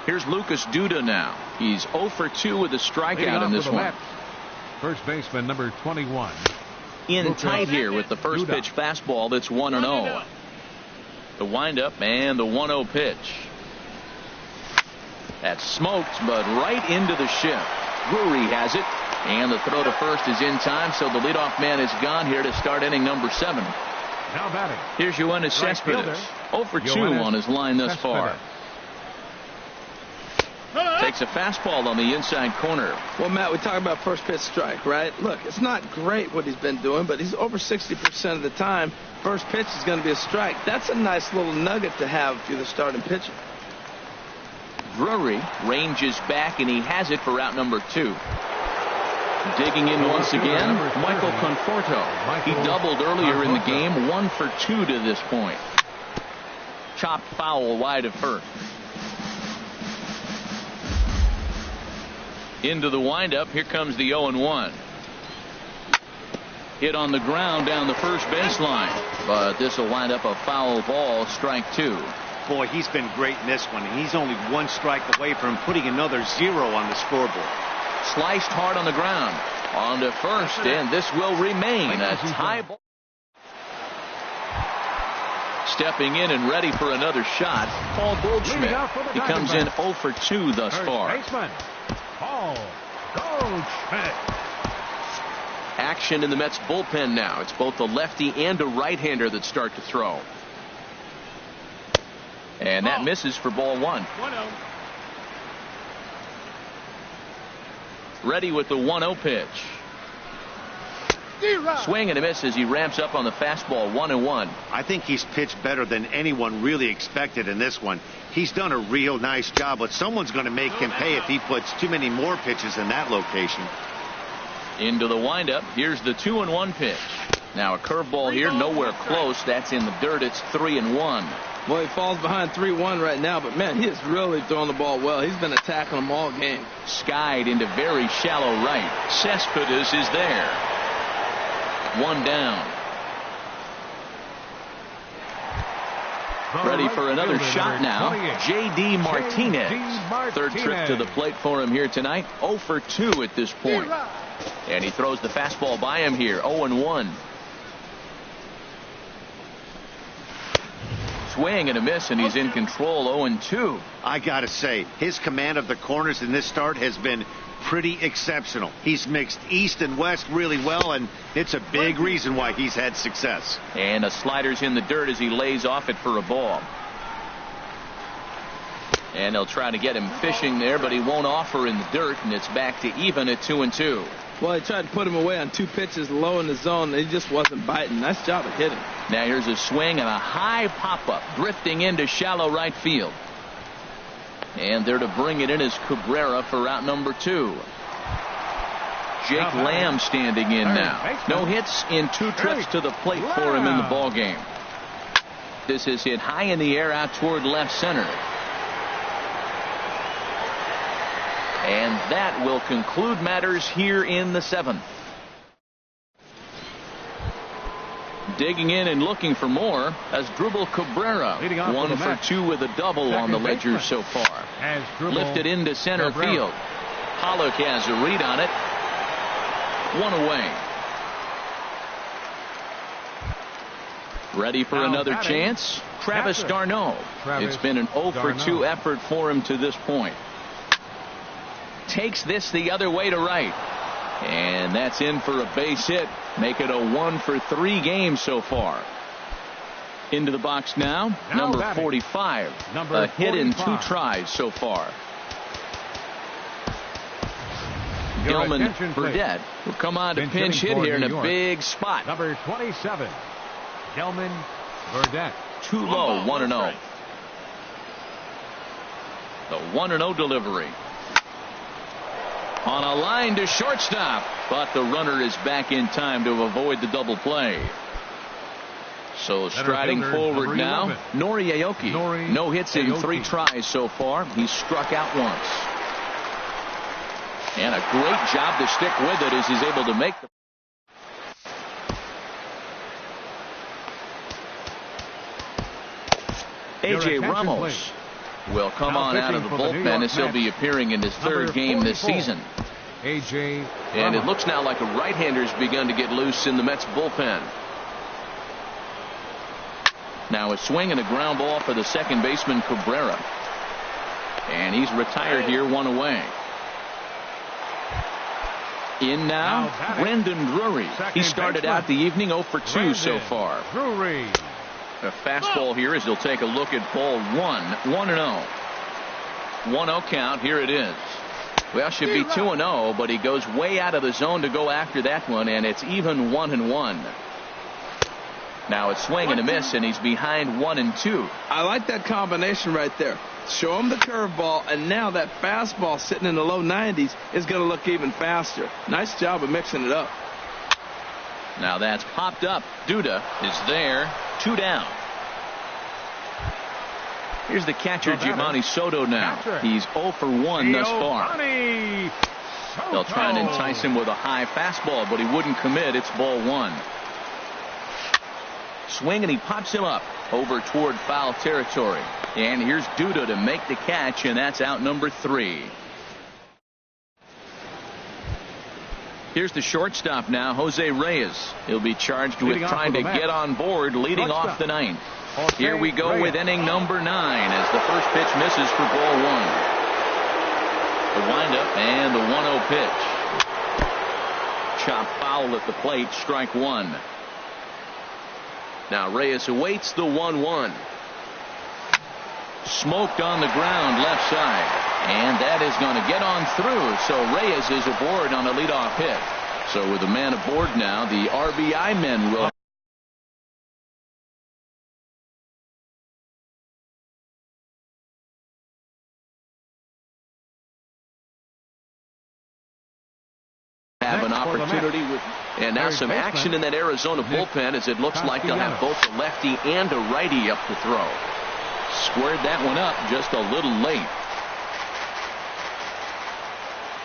Here's Lucas Duda now. He's 0-for-2 with a strikeout in this one. First baseman number 21. In tight here with the first pitch fastball that's 1-0. The windup and the 1-0 pitch. That's smoked, but right into the shift. Drury has it, and the throw to first is in time, so the leadoff man is gone here to start inning number 7. Now batting. Here's Yoenis Cespedes, 0-for-2 on his line thus far. Takes a fastball on the inside corner. Well, Matt, we talk about first pitch strike, right? Look, it's not great what he's been doing, but he's over 60% of the time. First pitch is going to be a strike. That's a nice little nugget to have if you're the starting pitcher. Drury ranges back, and he has it for out number 2. Digging in once again, Michael Conforto. He doubled earlier in the game, 1-for-2 to this point. Chopped foul wide of first. Into the windup. Here comes the 0-1. Hit on the ground down the first baseline, but this will wind up a foul ball, strike 2. Boy, he's been great in this one, and he's only 1 strike away from putting another 0 on the scoreboard. Sliced hard on the ground. On to first, and this will remain a tie ball. Stepping in and ready for another shot, Paul Goldschmidt. He comes in 0-for-2 thus far. Paul Goldschmidt. Action in the Mets bullpen now. It's both a lefty and a right-hander that start to throw. And that misses for ball 1. 1-0. Ready with the 1-0 pitch. Swing and a miss as he ramps up on the fastball, 1-1. I think he's pitched better than anyone really expected in this one. He's done a real nice job, but someone's going to make him pay if he puts too many more pitches in that location. Into the windup. Here's the 2-1 pitch. Now a curveball here, nowhere close. That's in the dirt. It's 3-1. Well, he falls behind 3-1 right now, but man, he is really throwing the ball well. He's been attacking them all game. Skied into very shallow right. Cespedes is there. 1 down. Ready for another shot now. J.D. Martinez. Third trip to the plate for him here tonight. 0-for-2 at this point. And he throws the fastball by him here. 0-1. Swing and a miss, and he's in control. 0-2. I gotta say, his command of the corners in this start has been pretty exceptional. He's mixed east and west really well, and it's a big reason why he's had success. And a slider's in the dirt as he lays off it for a ball. And they'll try to get him fishing there, but he won't offer in the dirt, and it's back to even at 2-2. Well, he tried to put him away on 2 pitches low in the zone. He just wasn't biting. Nice job of hitting. Now here's a swing and a high pop-up drifting into shallow right field. And there to bring it in is Cabrera for out number 2. Jake Lamb standing in now. No hits in 2 trips to the plate for him in the ball game. This is hit high in the air out toward left center. And that will conclude matters here in the 7th. Digging in and looking for more as Dribble Cabrera. 1 for 2 with a double on the ledger so far. Lifted into center field. Pollock has a read on it. 1 away. Ready for another chance? Travis d'Arnaud. It's been an 0 for 2 effort for him to this point. Takes this the other way to right. And that's in for a base hit. Make it a 1 for 3 game so far. Into the box now number 45. A hit in 2 tries so far. Gilman Burdett will come on to pinch hit here in a big spot. Number 27, Gilman Burdett. Too low, 1-0. The 1-0 delivery. On a line to shortstop, but the runner is back in time to avoid the double play. So striding forward now, Nori Aoki. No hits in 3 tries so far. He's struck out once. And a great job to stick with it as he's able to make the. A.J. Ramos will come on out of the bullpen as he'll be appearing in his 3rd game this season. A.J. And it looks now like a right-hander's begun to get loose in the Mets bullpen. Now a swing and a ground ball for the second baseman Cabrera. And he's retired here, 1 away. In now, Brandon Drury. He started out the evening 0 for 2 so far. Drury. A fastball here as he'll take a look at ball 1. 1-0. 1-0 count. Here it is. Well, should be 2-0, but he goes way out of the zone to go after that one, and it's even 1-1. Now it's swing and a miss, and he's behind 1-2. I like that combination right there. Show him the curveball, and now that fastball sitting in the low 90s is going to look even faster. Nice job of mixing it up. Now that's popped up. Duda is there. 2 down. Here's the catcher, Giovanni Soto now. He's 0 for 1 thus far. They'll try and entice him with a high fastball, but he wouldn't commit. It's ball 1. Swing, and he pops him up over toward foul territory. And here's Duda to make the catch, and that's out number 3. Here's the shortstop now, Jose Reyes. He'll be charged with trying to get on board leading off the 9th. Here we go with inning number 9 as the first pitch misses for ball 1. The windup and the 1-0 pitch. Chop foul at the plate, strike 1. Now Reyes awaits the 1-1. Smoked on the ground left side. And that is going to get on through. So Reyes is aboard on a leadoff hit. So with a man aboard now, the RBI men will have an opportunity with. And now some action in that Arizona bullpen as it looks like they'll have both a lefty and a righty up to throw. Squared that one up just a little late.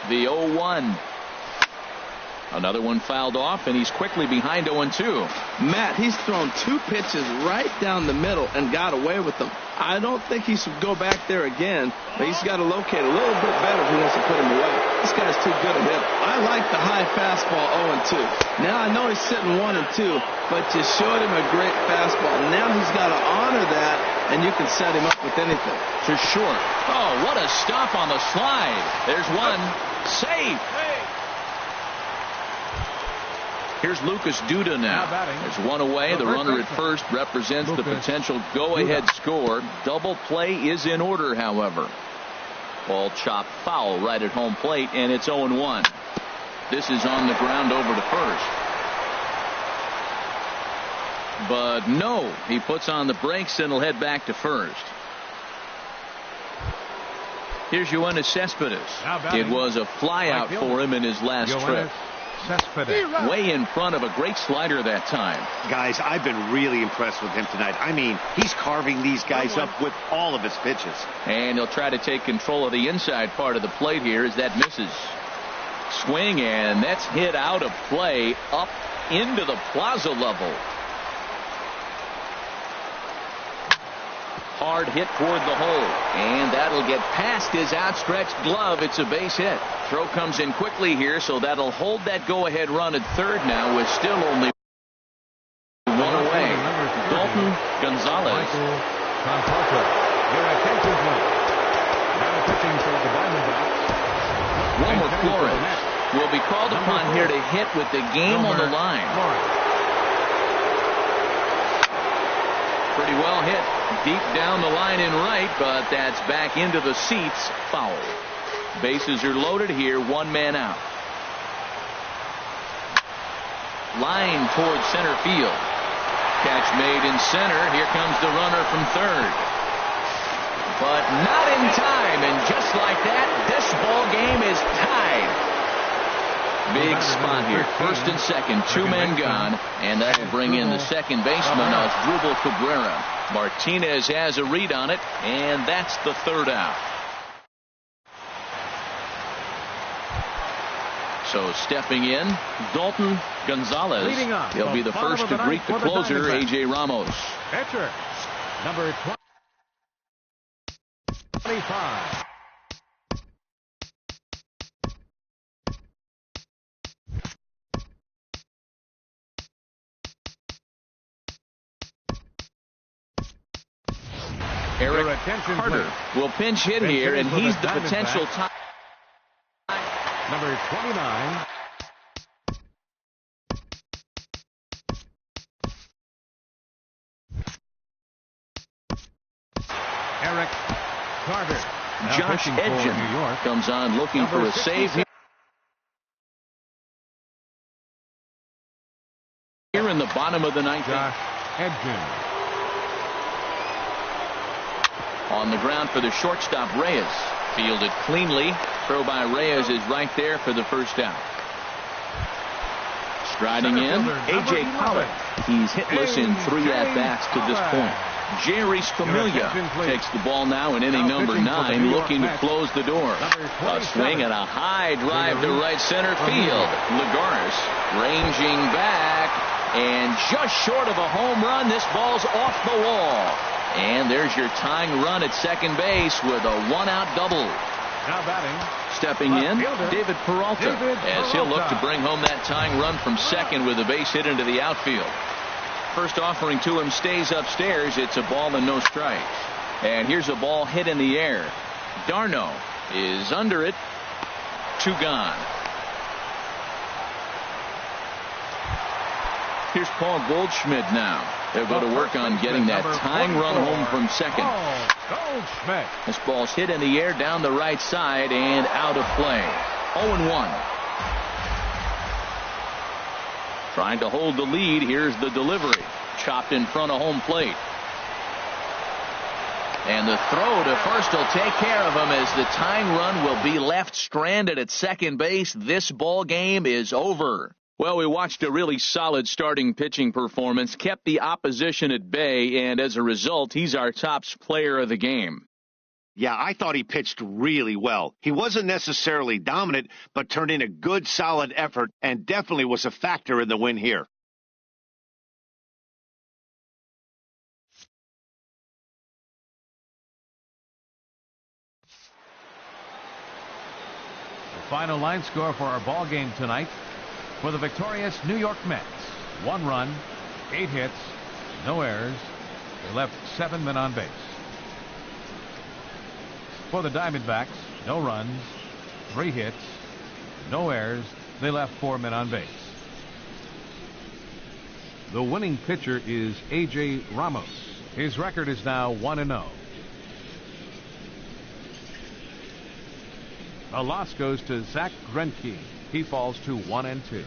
The 0-1. Another one fouled off, and he's quickly behind 0-2. Matt, he's thrown 2 pitches right down the middle and got away with them. I don't think he should go back there again, but he's got to locate a little bit better if he wants to put him away. This guy's too good a hitter. I like the high fastball 0-2. Now I know he's sitting 1-2, but you showed him a great fastball. Now he's got to honor that, and you can set him up with anything. To short. Oh, what a stop on the slide. There's one. Safe. Here's Lucas Duda now. There's 1 away. The runner at first represents the potential go-ahead score. Double play is in order, however. Ball chopped foul right at home plate, and it's 0-1. This is on the ground over to first. But no, he puts on the brakes and will head back to first. Here's Yoenis Cespedes. It was a flyout for him in his last trip. Way in front of a great slider that time. Guys, I've been really impressed with him tonight. I mean, he's carving these guys up with all of his pitches. And he'll try to take control of the inside part of the plate here as that misses. Swing, and that's hit out of play up into the plaza level. Hard hit toward the hole, and that'll get past his outstretched glove. It's a base hit. Throw comes in quickly here, so that'll hold that go-ahead run at third now with still only one away. Dalton Gonzalez. Wilmer Flores will be called upon here to hit with the game on the line. Pretty well hit deep down the line in right, but that's back into the seats. Foul. Bases are loaded here. One man out. Line towards center field. Catch made in center. Here comes the runner from third. But not in time, and just like that, this ball game is tied. Big spot here. First and second, two men gone, and that'll bring in the second baseman, Asdrubal Cabrera. Martinez has a read on it, and that's the third out. So stepping in, Dalton Gonzalez. He'll be the first to greet the closer, A.J. Ramos. Pitcher, number 25. Eric Carter will pinch hit here, and he's the potential top. Number 29. Eric Carter. Josh Edgen comes on looking for a save here. Here in the bottom of the ninth. Josh Edgen. On the ground for the shortstop, Reyes. Fielded cleanly. Throw by Reyes is right there for the first out. Striding in, A.J. Pollock. He's hitless in 3 at-bats to this point. Jerry Familia takes the ball now in inning number 9, looking to close the door. A swing and a high drive to right center field. Lagares ranging back, and just short of a home run, this ball's off the wall. And there's your tying run at second base with a one-out double. Now batting. Stepping in, David Peralta, as he'll look to bring home that tying run from second with a base hit into the outfield. First offering to him stays upstairs. It's a ball and no strikes. And here's a ball hit in the air. Darno is under it. 2 gone. Here's Paul Goldschmidt now. They'll go to work on getting that tying run home from second. Goldschmidt. This ball's hit in the air down the right side and out of play. 0-1. Trying to hold the lead. Here's the delivery. Chopped in front of home plate. And the throw to first will take care of him as the tying run will be left stranded at second base. This ball game is over. Well, we watched a really solid starting pitching performance, kept the opposition at bay, and as a result, he's our top player of the game. Yeah, I thought he pitched really well. He wasn't necessarily dominant, but turned in a good, solid effort and definitely was a factor in the win here. The final line score for our ball game tonight. For the victorious New York Mets, 1 run, 8 hits, no errors. They left 7 men on base. For the Diamondbacks, no runs, 3 hits, no errors. They left 4 men on base. The winning pitcher is A.J. Ramos. His record is now 1-0. A loss goes to Zach Greinke. He falls to 1-2.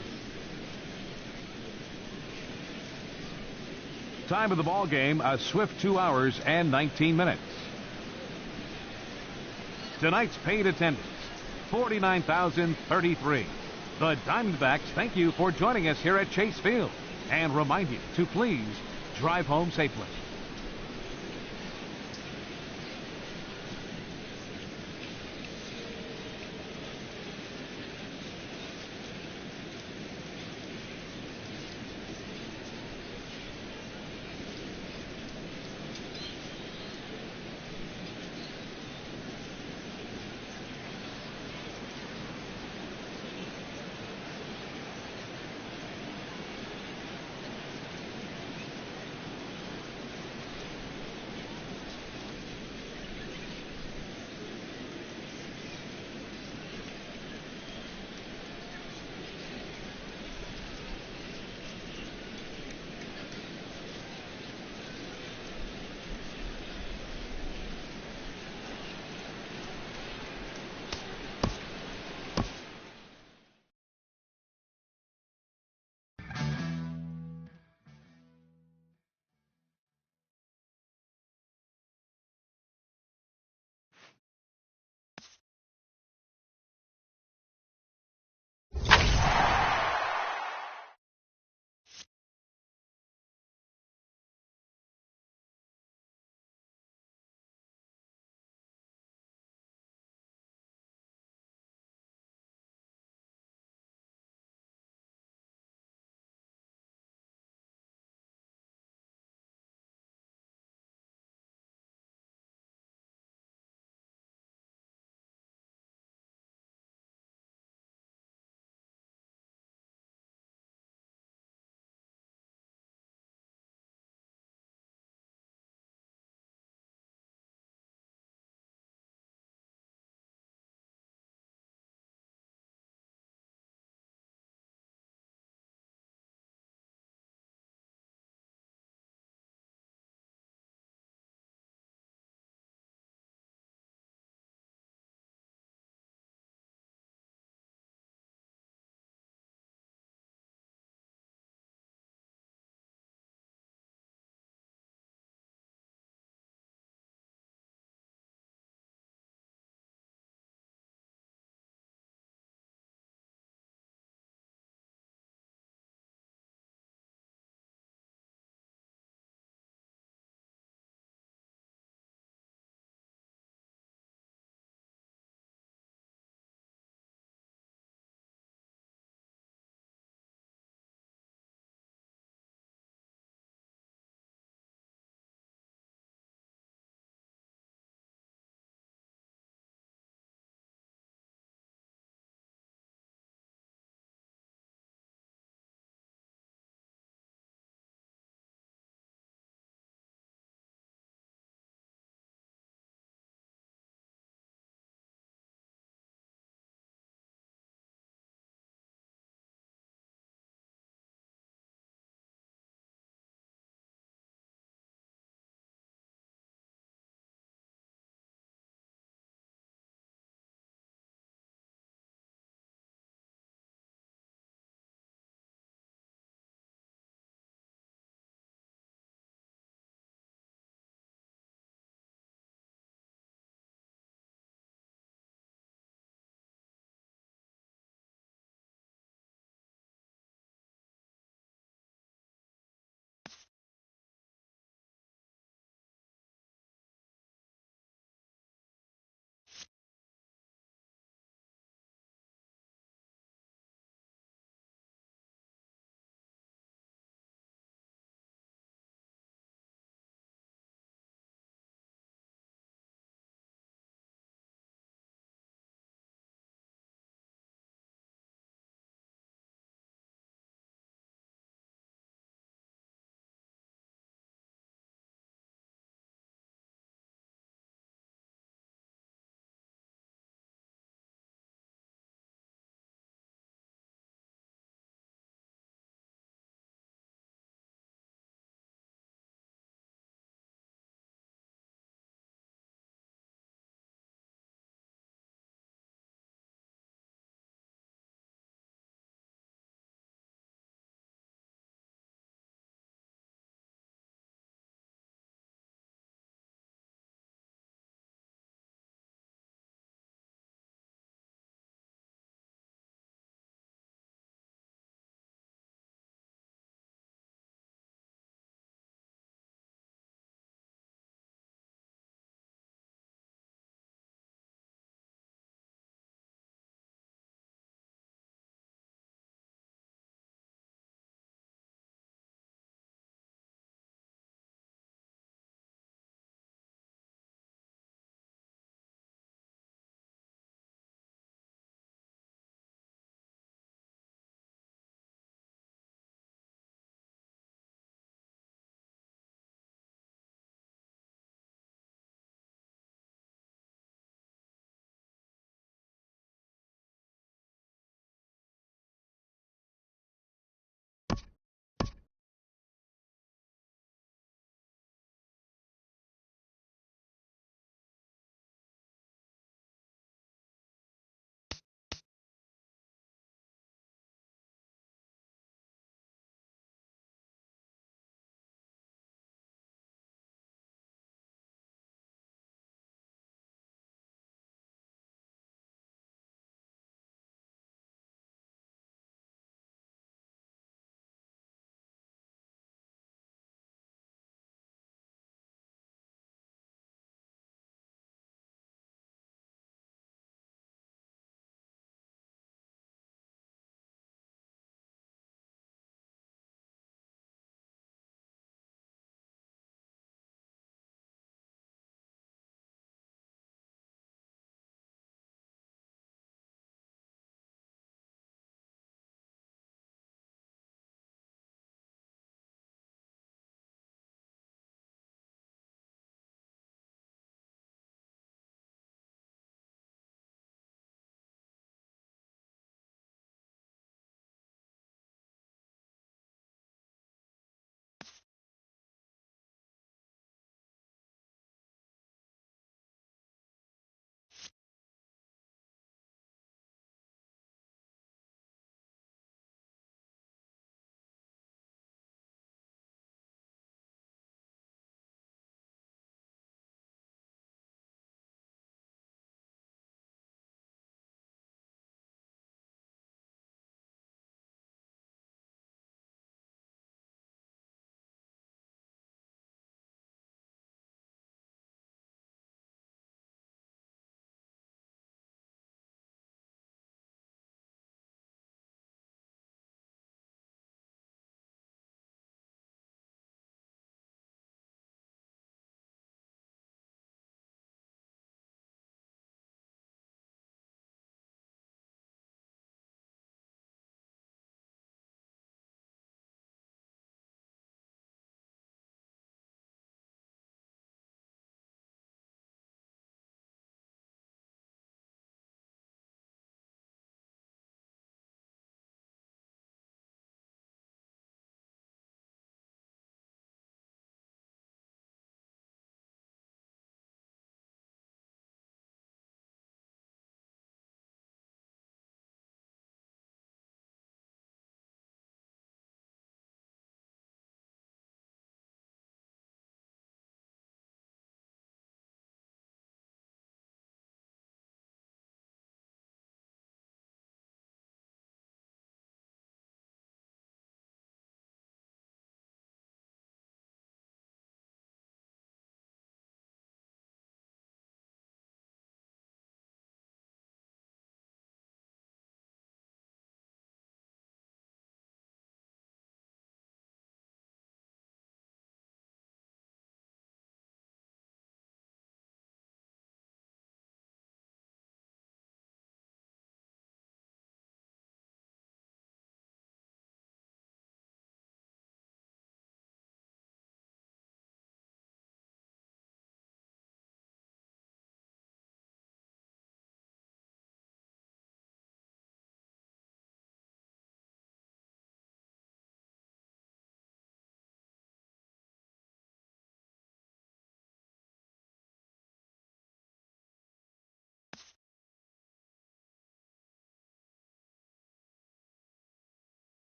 Time of the ball game, a swift 2 hours and 19 minutes. Tonight's paid attendance, 49,033. The Diamondbacks thank you for joining us here at Chase Field and remind you to please drive home safely.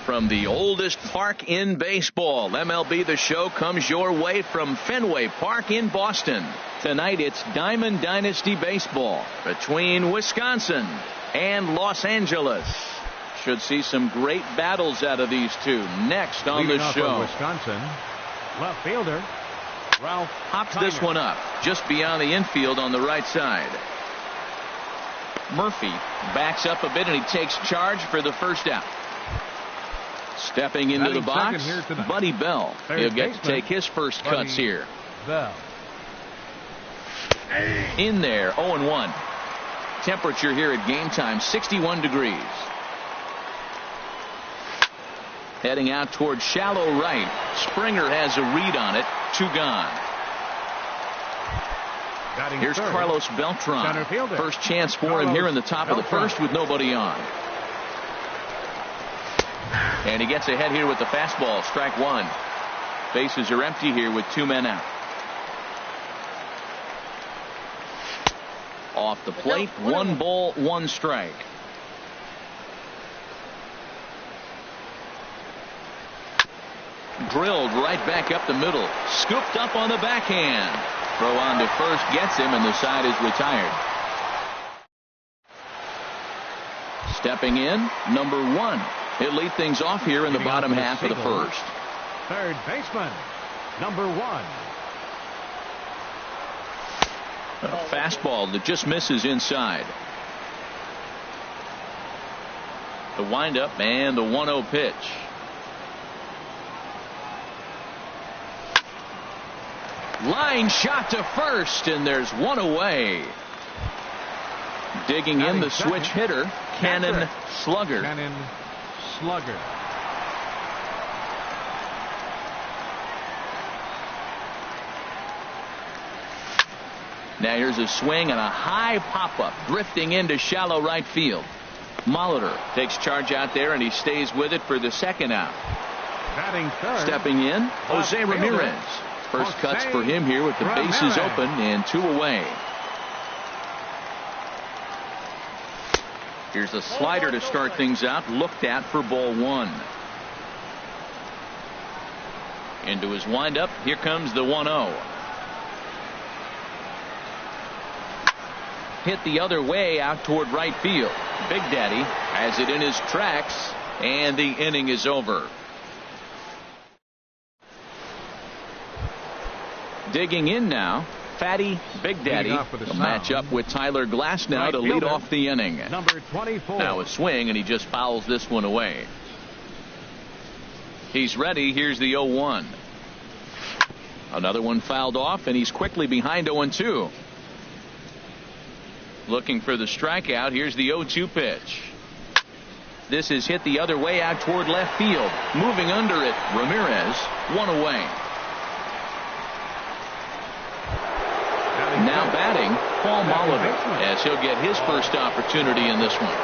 from the oldest park in baseball. MLB The Show comes your way from Fenway Park in Boston. Tonight it's Diamond Dynasty Baseball between Wisconsin and Los Angeles. Should see some great battles out of these two next on the show. Wisconsin, left fielder Ralph pops Tyner. This one up just beyond the infield on the right side. Murphy backs up a bit and he takes charge for the first out. Stepping into the box, Buddy Bell. He'll get to take his first cuts here. Bell. In there, 0-1. Temperature here at game time, 61 degrees. Heading out towards shallow right. Springer has a read on it. 2 gone. Here's Carlos Beltran. First chance for him here in the top of the first with nobody on. And he gets ahead here with the fastball. Strike 1. Bases are empty here with 2 men out. Off the plate, 1 ball, 1 strike. Drilled right back up the middle. Scooped up on the backhand. Throw on to first gets him, and the side is retired. Stepping in, number 1. He'll lead things off here in the bottom half of the first. Third baseman, number 1. A fastball that just misses inside. The windup and the 1-0 pitch. Line shot to first, and there's 1 away. Digging in the switch hitter, Cannon Slugger. Now here's a swing and a high pop-up, drifting into shallow right field. Molitor takes charge out there, and he stays with it for the second out. Batting third. Stepping in, Jose Ramirez. First cuts for him here with the bases open and 2 away. Here's a slider to start things out, looked at for ball 1. Into his windup, here comes the 1-0. Hit the other way out toward right field. Big Daddy has it in his tracks, and the inning is over. Digging in now, Fatty Big Daddy will match up with Tyler Glass now to lead off the inning. Number 24. Now a swing, and he just fouls this one away. He's ready. Here's the 0-1. Another one fouled off, and he's quickly behind 0-2. Looking for the strikeout. Here's the 0-2 pitch. This is hit the other way out toward left field. Moving under it, Ramirez, 1 away. Now batting, Paul Molitor, as he'll get his first opportunity in this one.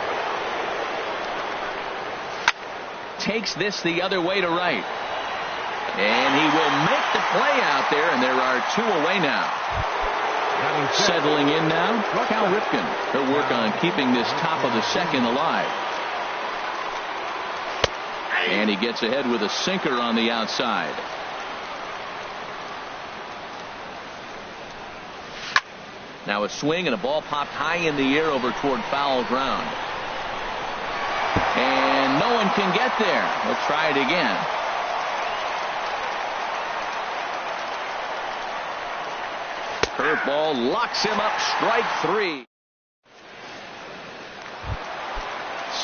Takes this the other way to right. And he will make the play out there, and there are 2 away now. Settling in now, Cal Ripken. He'll work on keeping this top of the second alive. And he gets ahead with a sinker on the outside. Now a swing and a ball popped high in the air over toward foul ground. And no one can get there. Let's try it again. Curveball locks him up. Strike 3.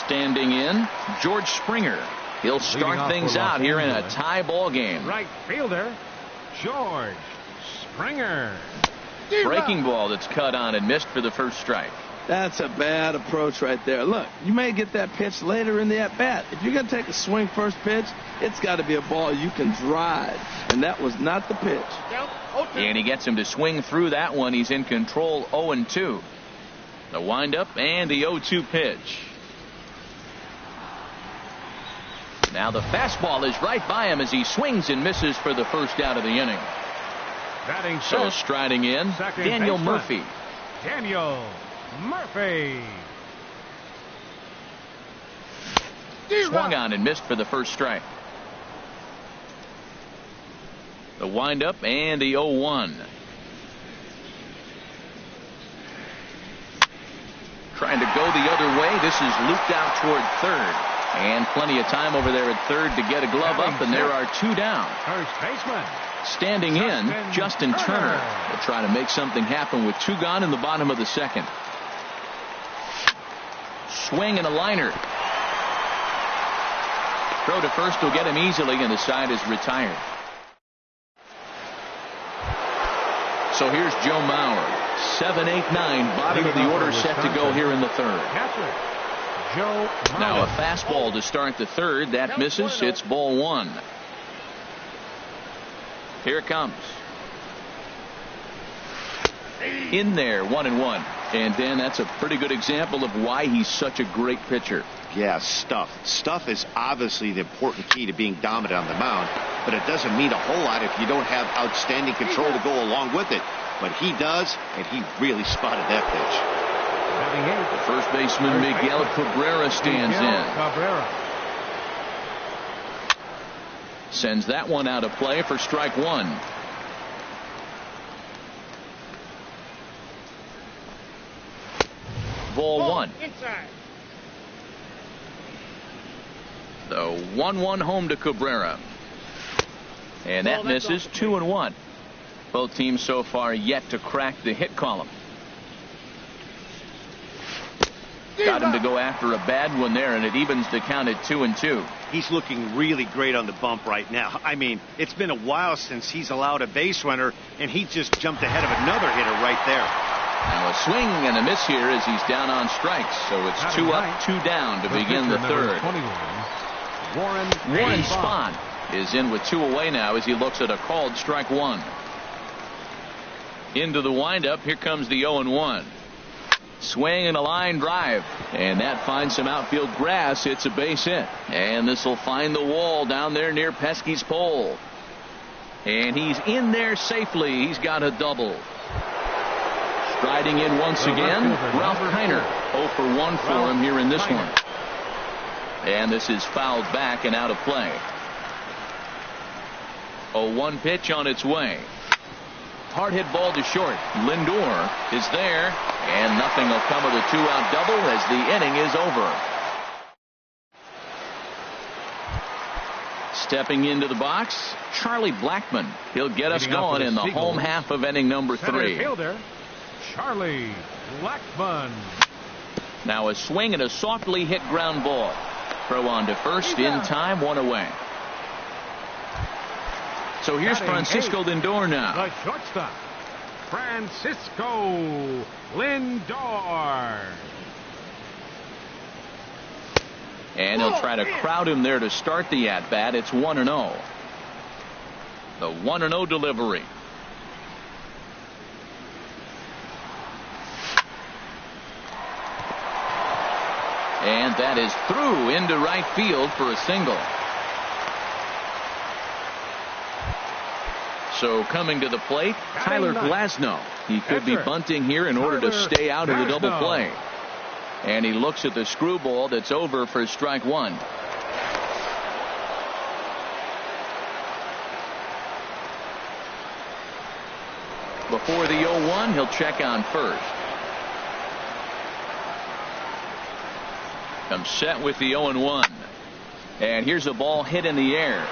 Standing in, George Springer. He'll start things out here in a tie ball game. Right fielder, George Springer. Breaking ball that's cut on and missed for the first strike. That's a bad approach right there. Look, you may get that pitch later in the at-bat. If you're going to take a swing first pitch, it's got to be a ball you can drive. And that was not the pitch. And he gets him to swing through that one. He's in control, 0-2. The windup and the 0-2 pitch. Now the fastball is right by him as he swings and misses for the first out of the inning. So striding in, Daniel Murphy. Daniel Murphy. Swung on and missed for the first strike. The windup and the 0-1. Trying to go the other way. This is looped out toward third. And plenty of time over there at third to get a glove up, and there are two down. First baseman. Standing in, Justin Turner will try to make something happen with two gone in the bottom of the second. Swing and a liner. Throw to first will get him easily, and the side is retired. So here's Joe Mauer. 7, 8, 9, bottom of the order set to go here in the third. Joe Mauer. Now a fastball to start the third. That misses. It's ball one. Here it comes. In there, 1-1. And Dan, that's a pretty good example of why he's such a great pitcher. Yeah, stuff. Stuff is obviously the important key to being dominant on the mound, but it doesn't mean a whole lot if you don't have outstanding control to go along with it. But he does, and he really spotted that pitch. The first baseman, Miguel Cabrera, stands in. Sends that one out of play for strike one. Ball one. The 1-1 home to Cabrera. And that misses. 2-1. Both teams so far yet to crack the hit column. Got him to go after a bad one there, and it evens the count at 2-2. He's looking really great on the bump right now. I mean, it's been a while since he's allowed a base runner, and he just jumped ahead of another hitter right there. Now a swing and a miss here as he's down on strikes. So it's 2 up, 2 down to begin the third. Warren Spahn is in with 2 away now as he looks at a called strike one. Into the windup. Here comes the 0-1. Swing and a line drive, and that finds some outfield grass. It's a base hit, and this will find the wall down there near Pesky's pole, and he's in there safely. He's got a double. Striding in once again, Ralph Kiner. 0 for 1 for him here in this one, and this is fouled back and out of play. 0-1 pitch on its way. Hard hit ball to short. Lindor is there, and nothing will come of the 2-out double as the inning is over. Stepping into the box, Charlie Blackmon. He'll get us going in the home half of inning number 3. Fielder, Charlie Blackmon. Now a swing and a softly hit ground ball. Throw on to first in time, 1 away. So here's Francisco Lindor now. The shortstop, Francisco Lindor. And he'll try to crowd him there to start the at-bat. It's 1-0. The 1-0 delivery. And that is through into right field for a single. So coming to the plate, Tyler Glasnow. He could be bunting here in order to stay out of the double play. And he looks at the screwball that's over for strike one. Before the 0-1, he'll check on first. Comes set with the 0-1. And here's a ball hit in the air.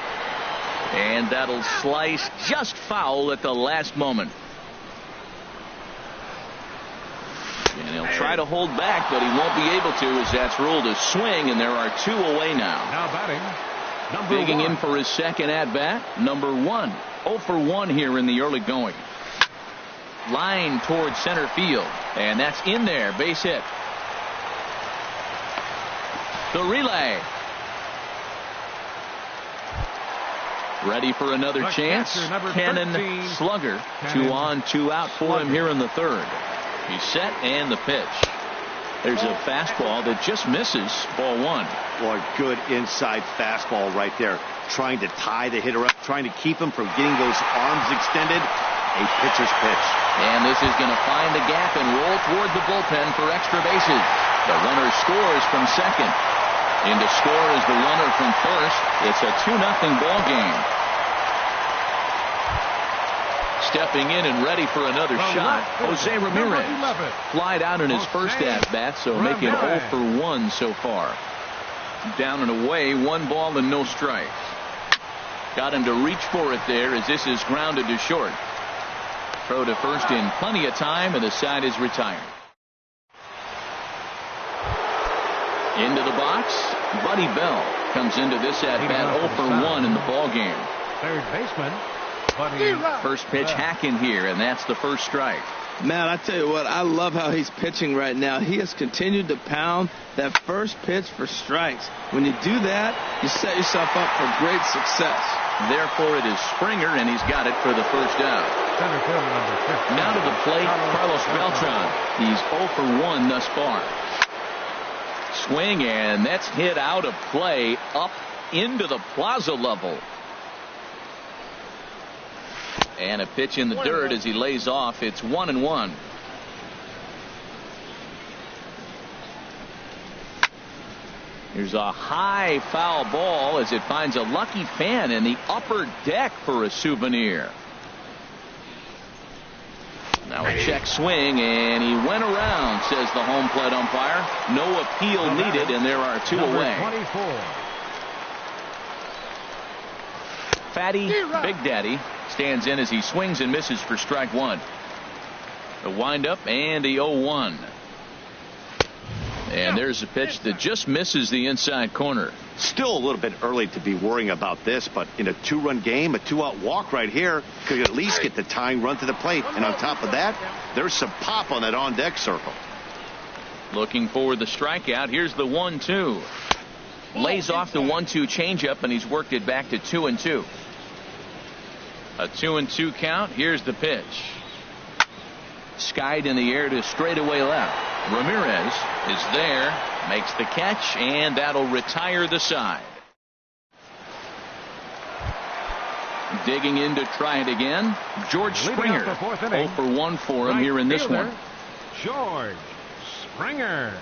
And that'll slice just foul at the last moment. And he'll try to hold back, but he won't be able to as that's ruled a swing, and there are 2 away now. Now batting, digging in for his second at-bat, number 1. 0 for 1 here in the early going. Line towards center field, and that's in there, base hit. The relay. Ready for another chance. Cannon Slugger. 2 on, 2 out for him here in the third. He's set and the pitch. There's a fastball that just misses. Ball 1. Boy, good inside fastball right there. Trying to tie the hitter up, trying to keep him from getting those arms extended. A pitcher's pitch. And this is going to find the gap and roll toward the bullpen for extra bases. The runner scores from second. In to score is the runner from first. It's a 2-0 ball game. Stepping in and ready for another shot, Jose Ramirez. Flied out in his first at-bat, so making 0 for 1 so far. Down and away, 1 ball and no strikes. Got him to reach for it there as this is grounded to short. Throw to first in plenty of time, and the side is retired. Into the box, Buddy Bell comes into this at-bat 0 for 1 in the ball game. Third baseman, Buddy. First pitch hacking here, and that's the first strike. Man, I tell you what, I love how he's pitching right now. He has continued to pound that first pitch for strikes. When you do that, you set yourself up for great success. Therefore, it is Springer, and he's got it for the first out. Center fielder number 15. Now to the plate, Carlos Beltran. He's 0 for 1 thus far. Swing, and that's hit out of play up into the plaza level. And a pitch in the dirt as he lays off. It's 1-1. Here's a high foul ball as it finds a lucky fan in the upper deck for a souvenir. Now a check swing, and he went around, says the home plate umpire. No appeal needed, and there are 2 away. 24. Fatty Big Daddy stands in as he swings and misses for strike 1. The windup and the 0-1. And there's a pitch that just misses the inside corner. Still a little bit early to be worrying about this, but in a 2-run game, a 2-out walk right here could at least get the tying run to the plate. And on top of that, there's some pop on that on-deck circle. Looking for the strikeout. Here's the 1-2. Lays off the 1-2 changeup, and he's worked it back to 2-2. A 2-2 count. Here's the pitch. Skied in the air to straightaway left. Ramirez is there, makes the catch, and that'll retire the side. Digging in to try it again, George Springer. 0 for 1 for him here in this one. George Springer.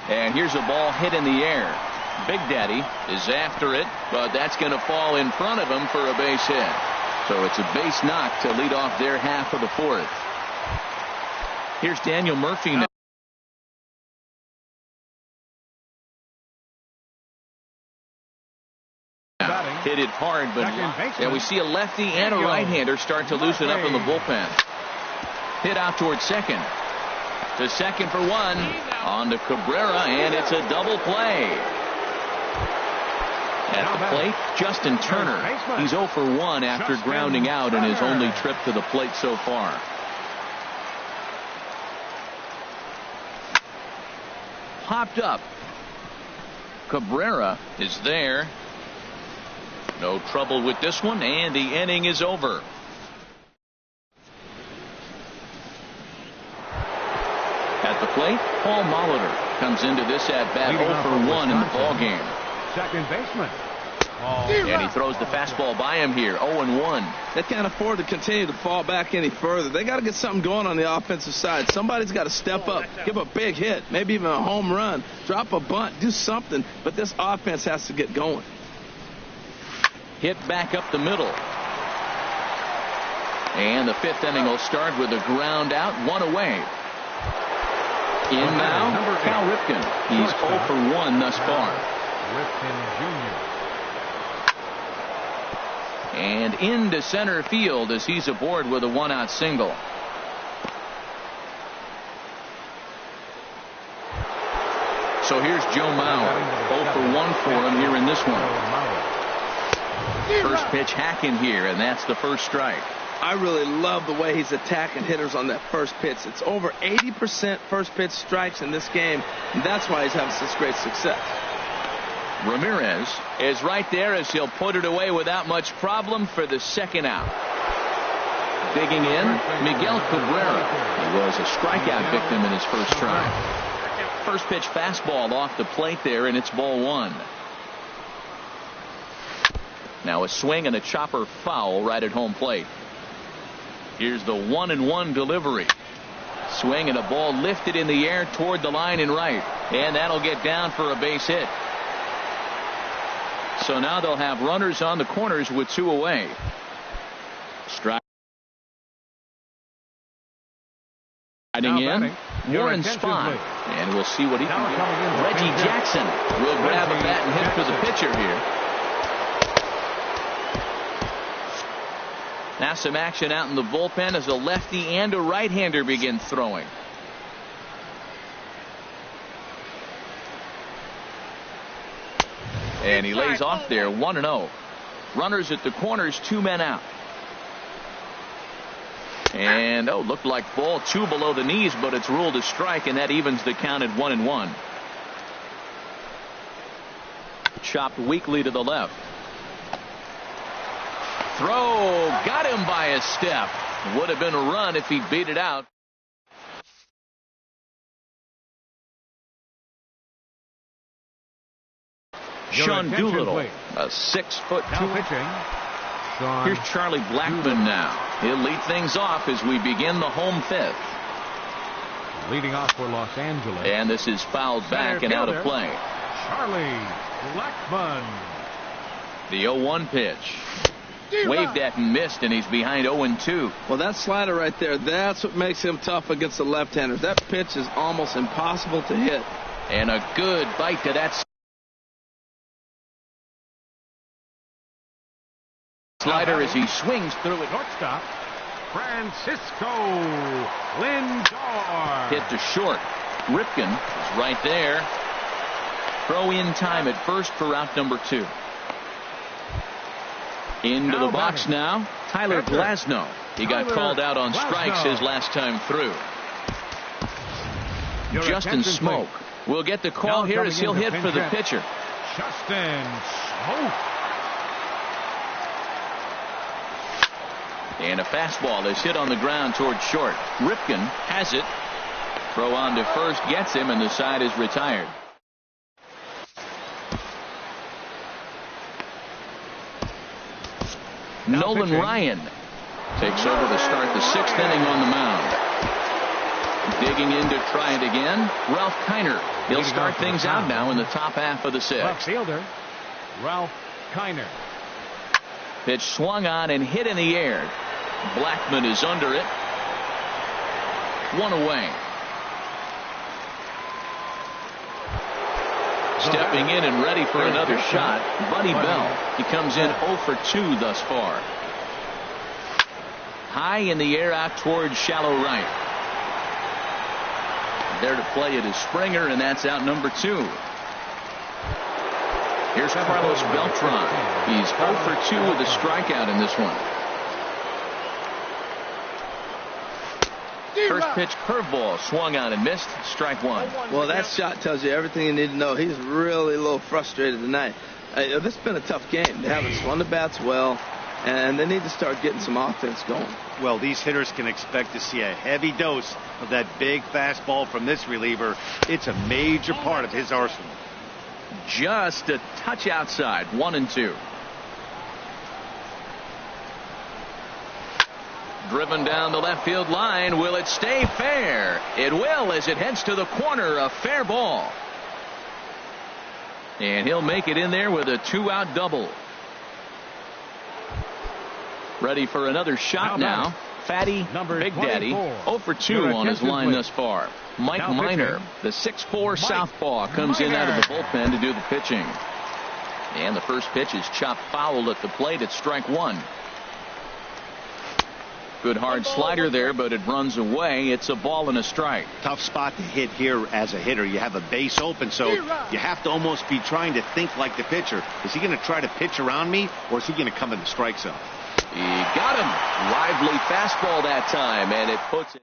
And here's a ball hit in the air. Big Daddy is after it, but that's going to fall in front of him for a base hit. So it's a base knock to lead off their half of the 4th. Here's Daniel Murphy now. Hit it hard, but yeah, we see a lefty and a right-hander start to loosen up in the bullpen. Hit out towards second. To second for 1. On to Cabrera, and it's a double play. At the plate, Justin Turner. He's 0 for 1 after grounding out in his only trip to the plate so far. Popped up. Cabrera is there. No trouble with this one, and the inning is over. At the plate, Paul Molitor comes into this at-bat 0 for 1 in the ballgame. Second baseman. And he throws the fastball by him here, 0-1. They can't afford to continue to fall back any further. They got to get something going on the offensive side. Somebody's got to step up, give a big hit, maybe even a home run, drop a bunt, do something. But this offense has to get going. Hit back up the middle. And the 5th inning will start with a ground out, 1 away. In now, Cal Ripken. He's 0 for 1 thus far. Ripken Jr. And into center field as he's aboard with a 1-out single. So here's Joe Mauer. 0 for 1 for him here in this one. First pitch hacking here, and that's the first strike. I really love the way he's attacking hitters on that first pitch. It's over 80% first pitch strikes in this game, and that's why he's having such great success. Ramirez is right there as he'll put it away without much problem for the second out. Digging in, Miguel Cabrera. He was a strikeout victim in his first try. First pitch fastball off the plate there, and it's ball 1. Now a swing and a chopper foul right at home plate. Here's the 1-1 delivery. Swing and a ball lifted in the air toward the line and right. And that'll get down for a base hit. So now they'll have runners on the corners with 2 away. Striding in, Warren Spahn. And we'll see what he can do. Reggie Jackson will grab a bat and hit for the pitcher here. Now some action out in the bullpen as a lefty and a right-hander begin throwing. And he lays off there, 1-0. Runners at the corners, 2 men out. And looked like ball 2 below the knees, but it's ruled a strike, and that evens the count at 1-1. Chopped weakly to the left. Throw, got him by a step. Would have been a run if he beat it out. Sean Doolittle, a 6'2" pitching. Here's Charlie Blackmon now. He'll lead things off as we begin the home 5th. Leading off for Los Angeles. And this is fouled back and out of play. Charlie Blackmon. The 0-1 pitch. Waved at and missed, and he's behind 0-2. Well, that slider right there, that's what makes him tough against the left-handers. That pitch is almost impossible to hit. And a good bite to that slider as he swings through it. Shortstop, Francisco Lindor. Hit to short. Ripken is right there. Throw in time at first for out number 2. Into the box now, Tyler Glasnow. He got called out on strikes his last time through. Justin Smoke will get the call here as he'll hit for the pitcher. Justin Smoke. And a fastball is hit on the ground toward short. Ripken has it. Throw on to first gets him, and the side is retired. Nolan Ryan takes over to start the 6th inning on the mound. Digging in to try it again, Ralph Kiner. He'll start things out now in the top half of the 6th. Left fielder, Ralph Kiner. Pitch swung on and hit in the air. Blackmon is under it. 1 away. Stepping in and ready for another shot, Buddy Bell. He comes in 0 for 2 thus far. High in the air out towards shallow right. There to play it is Springer, and that's out number 2. Here's Carlos Beltran. He's 0 for 2 with a strikeout in this one. First pitch curveball swung on and missed. Strike 1. Well, that shot tells you everything you need to know. He's really a little frustrated tonight. This has been a tough game. They haven't swung the bats well, and they need to start getting some offense going. Well, these hitters can expect to see a heavy dose of that big fastball from this reliever. It's a major part of his arsenal. Just a touch outside. 1-2. Driven down the left field line. Will it stay fair? It will, as it heads to the corner. A fair ball. And he'll make it in there with a 2-out double. Ready for another shot now. Fatty Big Daddy 0 for 2 on his line thus far. Mike Minor, the 6'4" southpaw, comes in out of the bullpen to do the pitching. And the first pitch is chopped foul at the plate at strike 1. Good hard slider there, but it runs away. It's a ball and a strike. Tough spot to hit here as a hitter. You have a base open, so you have to almost be trying to think like the pitcher. Is he going to try to pitch around me, or is he going to come in the strike zone? He got him. Lively fastball that time, and it puts it.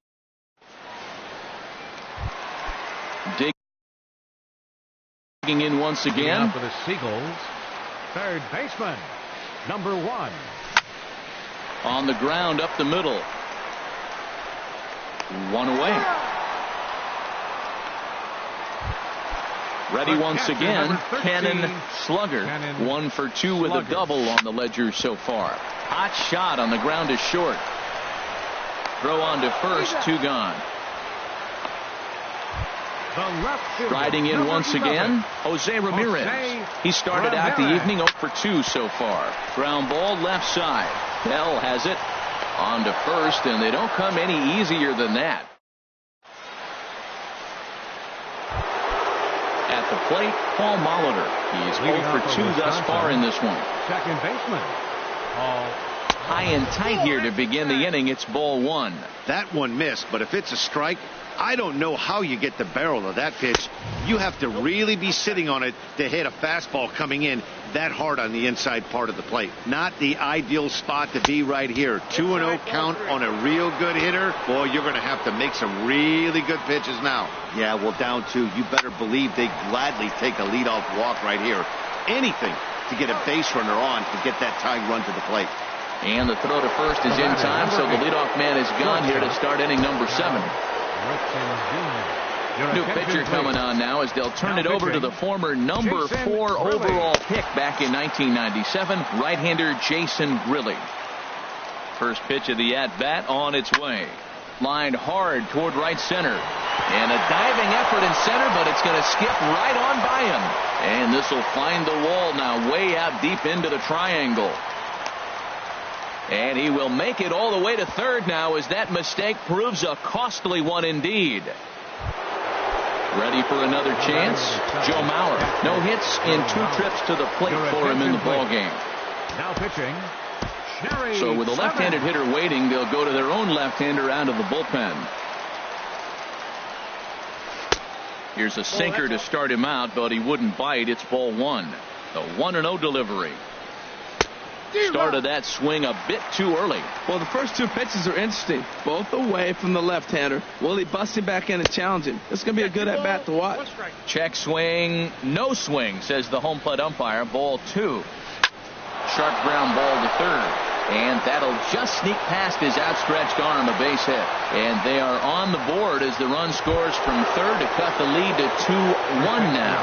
Digging in once again. For the Seagulls, third baseman, number 1. On the ground up the middle. 1 away. Ready once again. Cannon Slugger. 1 for 2 with a double on the ledger so far. Hot shot on the ground is short. Throw on to first, 2 gone. Riding in once again, Jose Ramirez. He started out the evening 0 for 2 so far. Ground ball left side. Bell has it on to first, and they don't come any easier than that. At the plate, Paul Molitor. He's 0 for 2 thus far in this one. Second baseman, Paul. High and tight here to begin the inning. It's ball 1. That one missed, but if it's a strike, I don't know how you get the barrel of that pitch. You have to really be sitting on it to hit a fastball coming in that hard on the inside part of the plate. Not the ideal spot to be right here. 2-0 count on a real good hitter. Boy, you're going to have to make some really good pitches now. Yeah, well, down 2. You better believe they gladly take a leadoff walk right here. Anything to get a base runner on to get that tying run to the plate. And the throw to first is in time, so the leadoff man is gone here to start inning number 7. New pitcher coming on now as they'll turn it over to the former number 4 overall pick back in 1997, right-hander Jason Grilli. First pitch of the at-bat on its way. Lined hard toward right center. And a diving effort in center, but it's going to skip right on by him. And this will find the wall now way out deep into the triangle. And he will make it all the way to third now as that mistake proves a costly one indeed. Ready for another chance? Joe Mauer. No hits in 2 trips to the plate for him in the ballgame. Now pitching. So with a left-handed hitter waiting, they'll go to their own left-hander out of the bullpen. Here's a sinker to start him out, but he wouldn't bite. It's ball 1. The 1-0 delivery. Started that swing a bit too early. Well, the first 2 pitches are interesting. Both away from the left-hander. Will he bust him back in and challenge him? It's going to be a good at-bat to watch. Check swing. No swing, says the home plate umpire. Ball 2. Sharp ground ball to third. And that'll just sneak past his outstretched arm, a base hit. And they are on the board as the run scores from third to cut the lead to 2-1 now.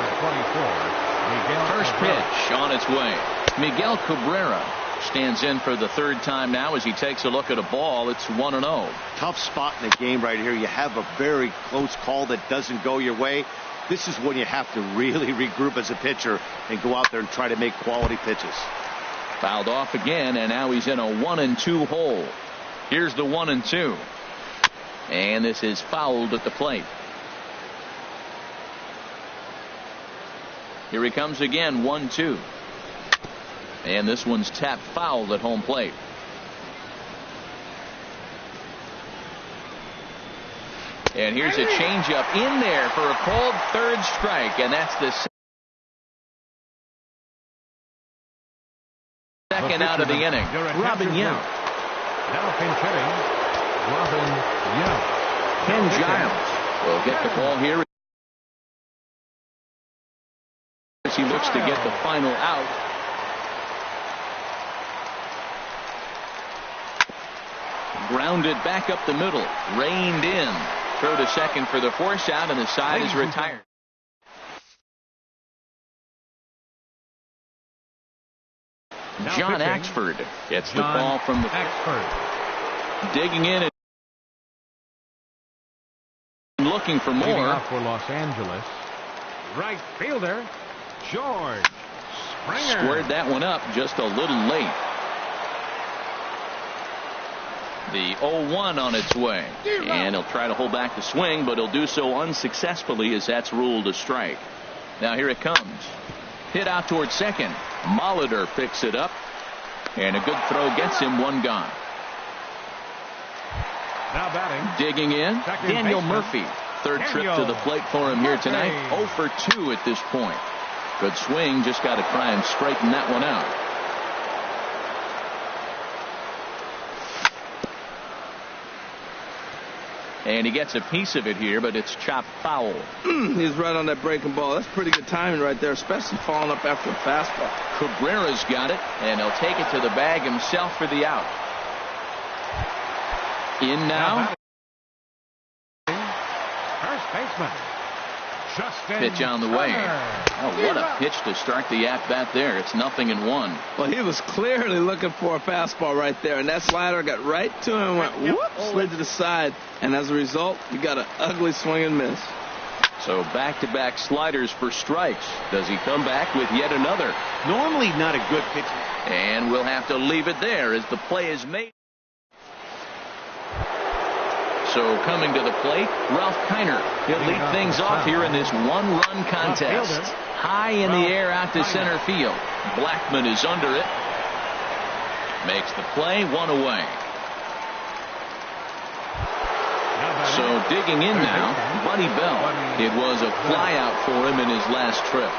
First pitch on its way. Miguel Cabrera stands in for the 3rd time now as he takes a look at a ball. It's 1-0. Tough spot in the game right here. You have a very close call that doesn't go your way. This is when you have to really regroup as a pitcher and go out there and try to make quality pitches. Fouled off again, and now he's in a 1-2 hole. Here's the 1-2. And this is fouled at the plate. Here he comes again, 1-2. And this one's tapped foul at home plate. And here's a changeup in there for a called 3rd strike, and that's the second out of the inning. Robin Yount. Now pinch hitting, Robin Yount. Ken Giles will get the ball here as he looks to get the final out. Grounded back up the middle. Reined in. Throw to second for the force out, and the side is retired. Now John pitching. Axford gets the ball from the Axford. digging in and looking for Leading more. off for Los Angeles. Right fielder George Springer. Squared that one up just a little late. The 0-1 on its way. And he'll try to hold back the swing, but he'll do so unsuccessfully as that's ruled a strike. Now here it comes. Hit out towards second. Molitor picks it up. And a good throw gets him, 1 gone. Now batting. Digging in, Second Daniel baseman. Murphy. 3rd trip to the plate for him here tonight. 0 for 2 at this point. Good swing. Just got to try and straighten that one out. And he gets a piece of it here, but it's chopped foul. He's right on that breaking ball. That's pretty good timing right there, especially following up after a fastball. Cabrera's got it, and he'll take it to the bag himself for the out. In now. First baseman. Justin Pitch on the way. Turner. Oh, what a pitch to start the at-bat there. It's 0-1. Well, he was clearly looking for a fastball right there, and that slider got right to him and went whoop, slid to the side, and as a result, you got an ugly swing and miss. So back-to-back sliders for strikes. Does he come back with yet another? Normally not a good pitch. And we'll have to leave it there as the play is made. So coming to the plate, Ralph Kiner. He'll lead things off here in this one-run contest. High in the air out to center field. Blackman is under it. Makes the play, one away. So digging in now, Buddy Bell. It was a flyout for him in his last trip.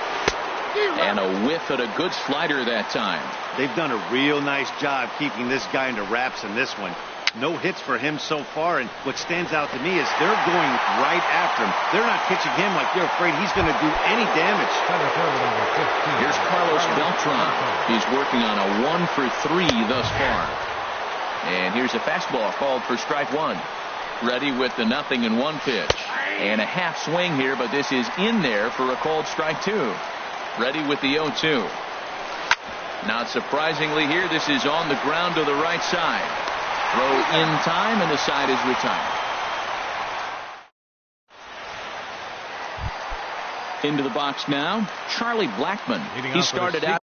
And a whiff at a good slider that time. They've done a real nice job keeping this guy into wraps in this one. No hits for him so far, and what stands out to me is they're going right after him. They're not pitching him like they're afraid he's going to do any damage. Here's Carlos Beltran. He's working on a 1 for 3 thus far. And here's a fastball called for strike one. Ready with the 0-1 pitch. And a half swing here, but this is in there for a called strike two. Ready with the 0-2. Not surprisingly here, this is on the ground to the right side. Throw in time, and the side is retired. Into the box now, Charlie Blackman. He started out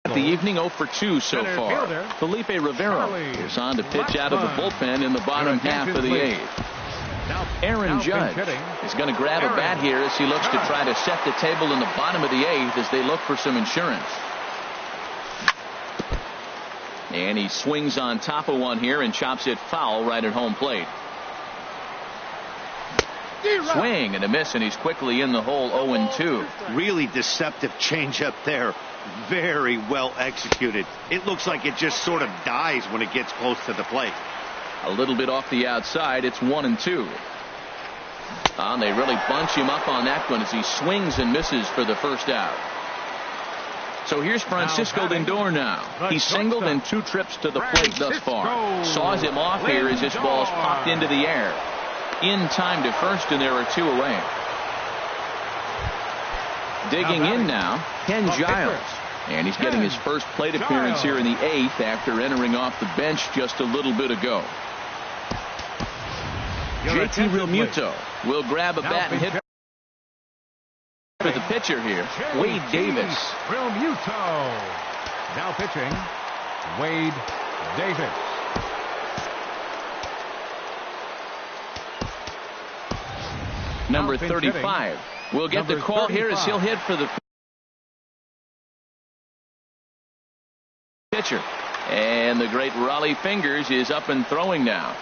the evening 0 for 2 so far. Felipe Rivero is on to pitch out of the bullpen in the bottom half of the 8th. Aaron Judge is going to grab a bat here as he looks to try to set the table in the bottom of the 8th as they look for some insurance. And he swings on top of one here and chops it foul right at home plate. Swing and a miss, and he's quickly in the hole. 0-2. Really deceptive changeup there. Very well executed. It looks like it just sort of dies when it gets close to the plate. A little bit off the outside. It's 1-2. And they really bunch him up on that one as he swings and misses for the first out. So here's Francisco Lindor now. He's singled in 2 trips to the plate thus far. Saws him off here as this ball's popped into the air. In time to first, and there are 2 away. Digging in now, Ken Giles. And he's getting his first plate appearance here in the 8th after entering off the bench just a little bit ago. JT Realmuto will grab a bat and hit for the pitcher here, Wade Davis. Realmuto. Now pitching, Wade Davis. Number 35 will get the call here as he'll hit for the pitcher. And the great Raleigh Fingers is up and throwing now.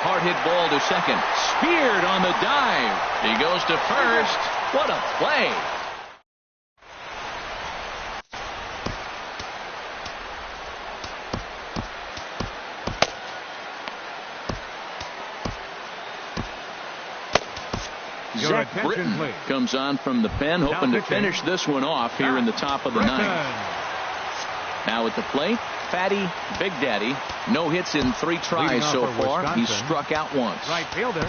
Hard hit ball to second. Speared on the dive. He goes to first. What a play. Zach Britton comes on from the pen, hoping to finish this one off here in the top of the 9th. Now at the plate, Fatty Big Daddy. No hits in 3 tries so far. He's struck out once. Right fielder,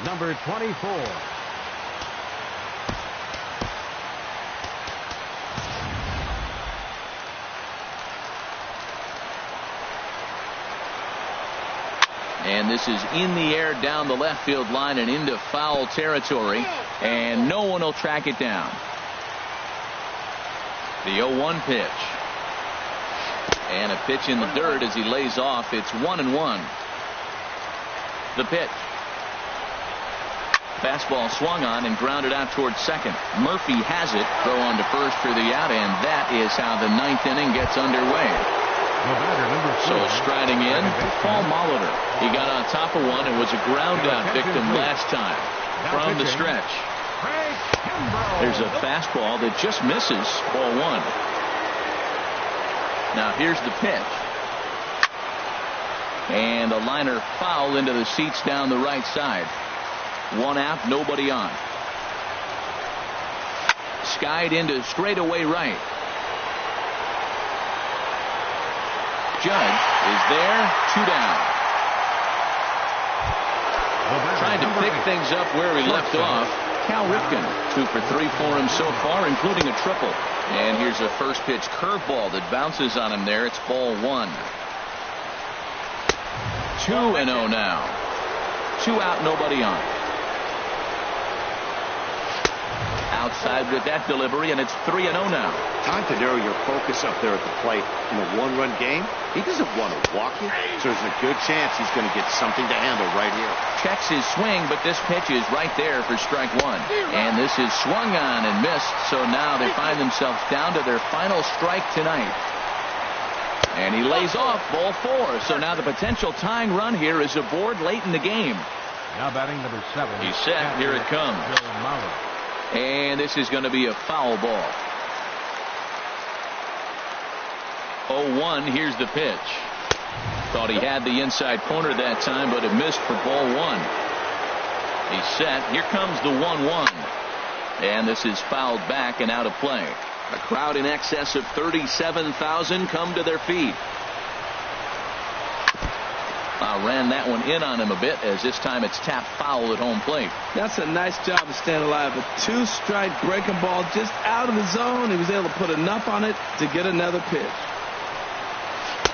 number 24. And this is in the air down the left field line and into foul territory. And no one will track it down. The 0-1 pitch. And a pitch in the dirt as he lays off. It's 1-1. The pitch. Fastball swung on and grounded out towards second. Murphy has it. Throw on to first for the out, and that is how the 9th inning gets underway. So striding in, Paul Molitor. He got on top of one and was a ground out victim last time. From the stretch. There's a fastball that just misses. Ball 1. Now here's the pitch. And a liner foul into the seats down the right side. 1 out, nobody on. Skied into straightaway right. Judge is there, 2 down. Trying to pick things up where he left off. Cal Ripken, 2 for 3 for him so far, including a triple. And here's a first pitch curveball that bounces on him there. It's ball 1. 2-0 now. 2 out, nobody on. Outside with that delivery, and it's 3-0 now. Time to narrow your focus up there at the plate. In a one-run game, he doesn't want to walk you, so there's a good chance he's going to get something to handle right here. Checks his swing, but this pitch is right there for strike one. And this is swung on and missed, so now they find themselves down to their final strike tonight. And he lays off ball 4, so now the potential tying run here is aboard late in the game. Now batting number 7. He's set. Here it comes. And this is going to be a foul ball. 0-1. Here's the pitch. Thought he had the inside corner that time, but it missed for ball 1. He's set. Here comes the 1-1. And this is fouled back and out of play. A crowd in excess of 37,000 come to their feet. Ran that one in on him a bit, as this time it's tapped foul at home plate. That's a nice job to stand alive. A 2-strike breaking ball just out of the zone. He was able to put enough on it to get another pitch.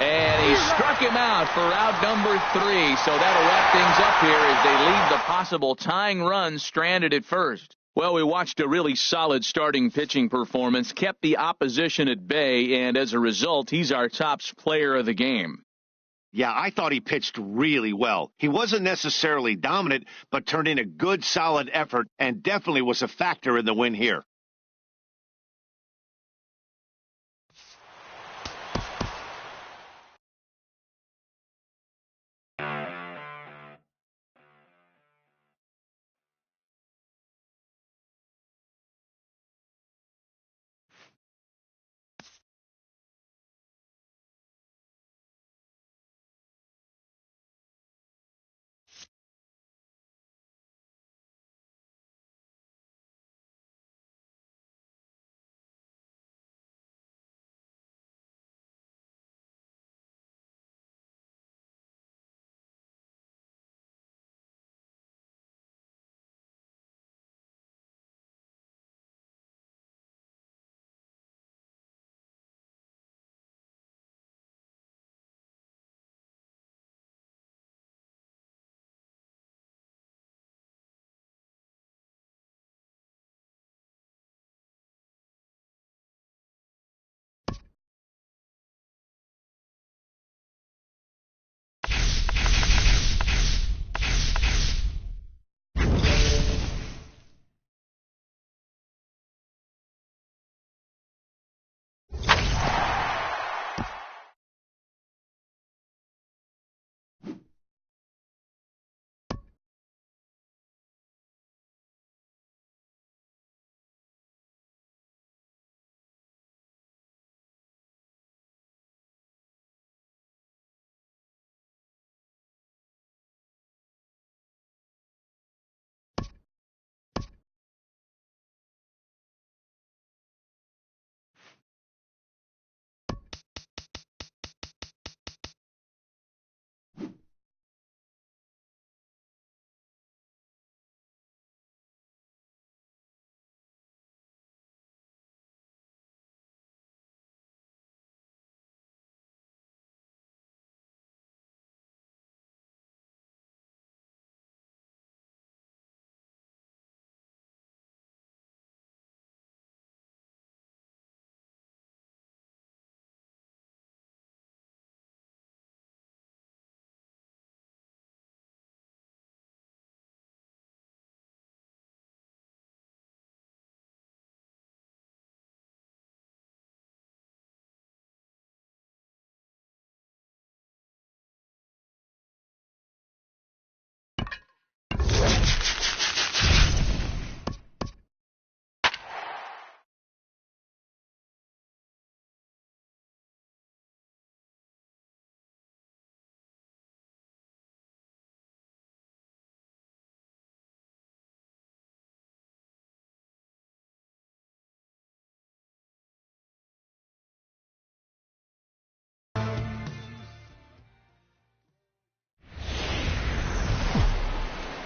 And he struck him out for out number 3. So that'll wrap things up here as they leave the possible tying run stranded at first. Well, we watched a really solid starting pitching performance, kept the opposition at bay, and as a result, he's our top player of the game. Yeah, I thought he pitched really well. He wasn't necessarily dominant, but turned in a good, solid effort and definitely was a factor in the win here.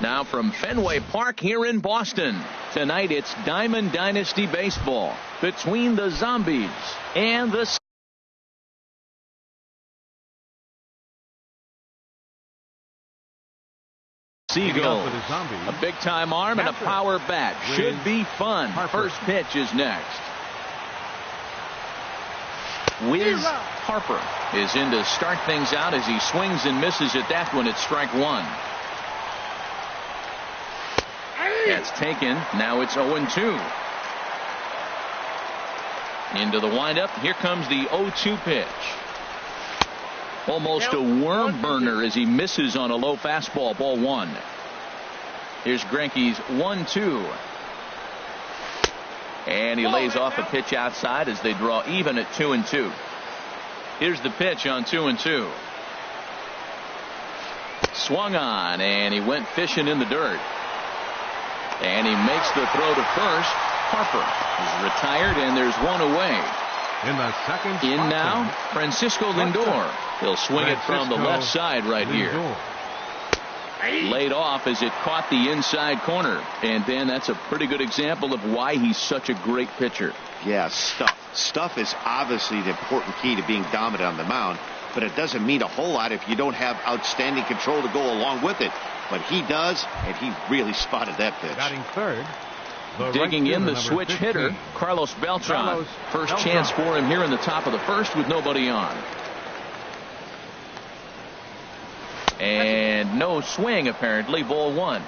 Now from Fenway Park here in Boston. Tonight it's Diamond Dynasty Baseball between the Zombies and the Seagulls. A big-time arm and a power bat. Should be fun. First pitch is next. Wiz Harper is in to start things out as he swings and misses at that one at strike one. That's taken. Now it's 0-2. Into the windup. Here comes the 0-2 pitch. Almost a worm burner as he misses on a low fastball. Ball one. Here's Greinke's 1-2. And he lays off a pitch outside as they draw even at 2-2. Here's the pitch on 2-2. Swung on and he went fishing in the dirt. And he makes the throw to first. Harper is retired and there's one away. In the second. In now, Francisco Lindor. He'll swing it from the left side right here. Laid off as it caught the inside corner. And then that's a pretty good example of why he's such a great pitcher. Yeah, stuff. Stuff is obviously the important key to being dominant on the mound, but it doesn't mean a whole lot if you don't have outstanding control to go along with it. But he does, and he really spotted that pitch. Batting third. Digging in the switch hitter, Carlos Beltran. First chance for him here in the top of the first with nobody on. And no swing apparently. Ball one.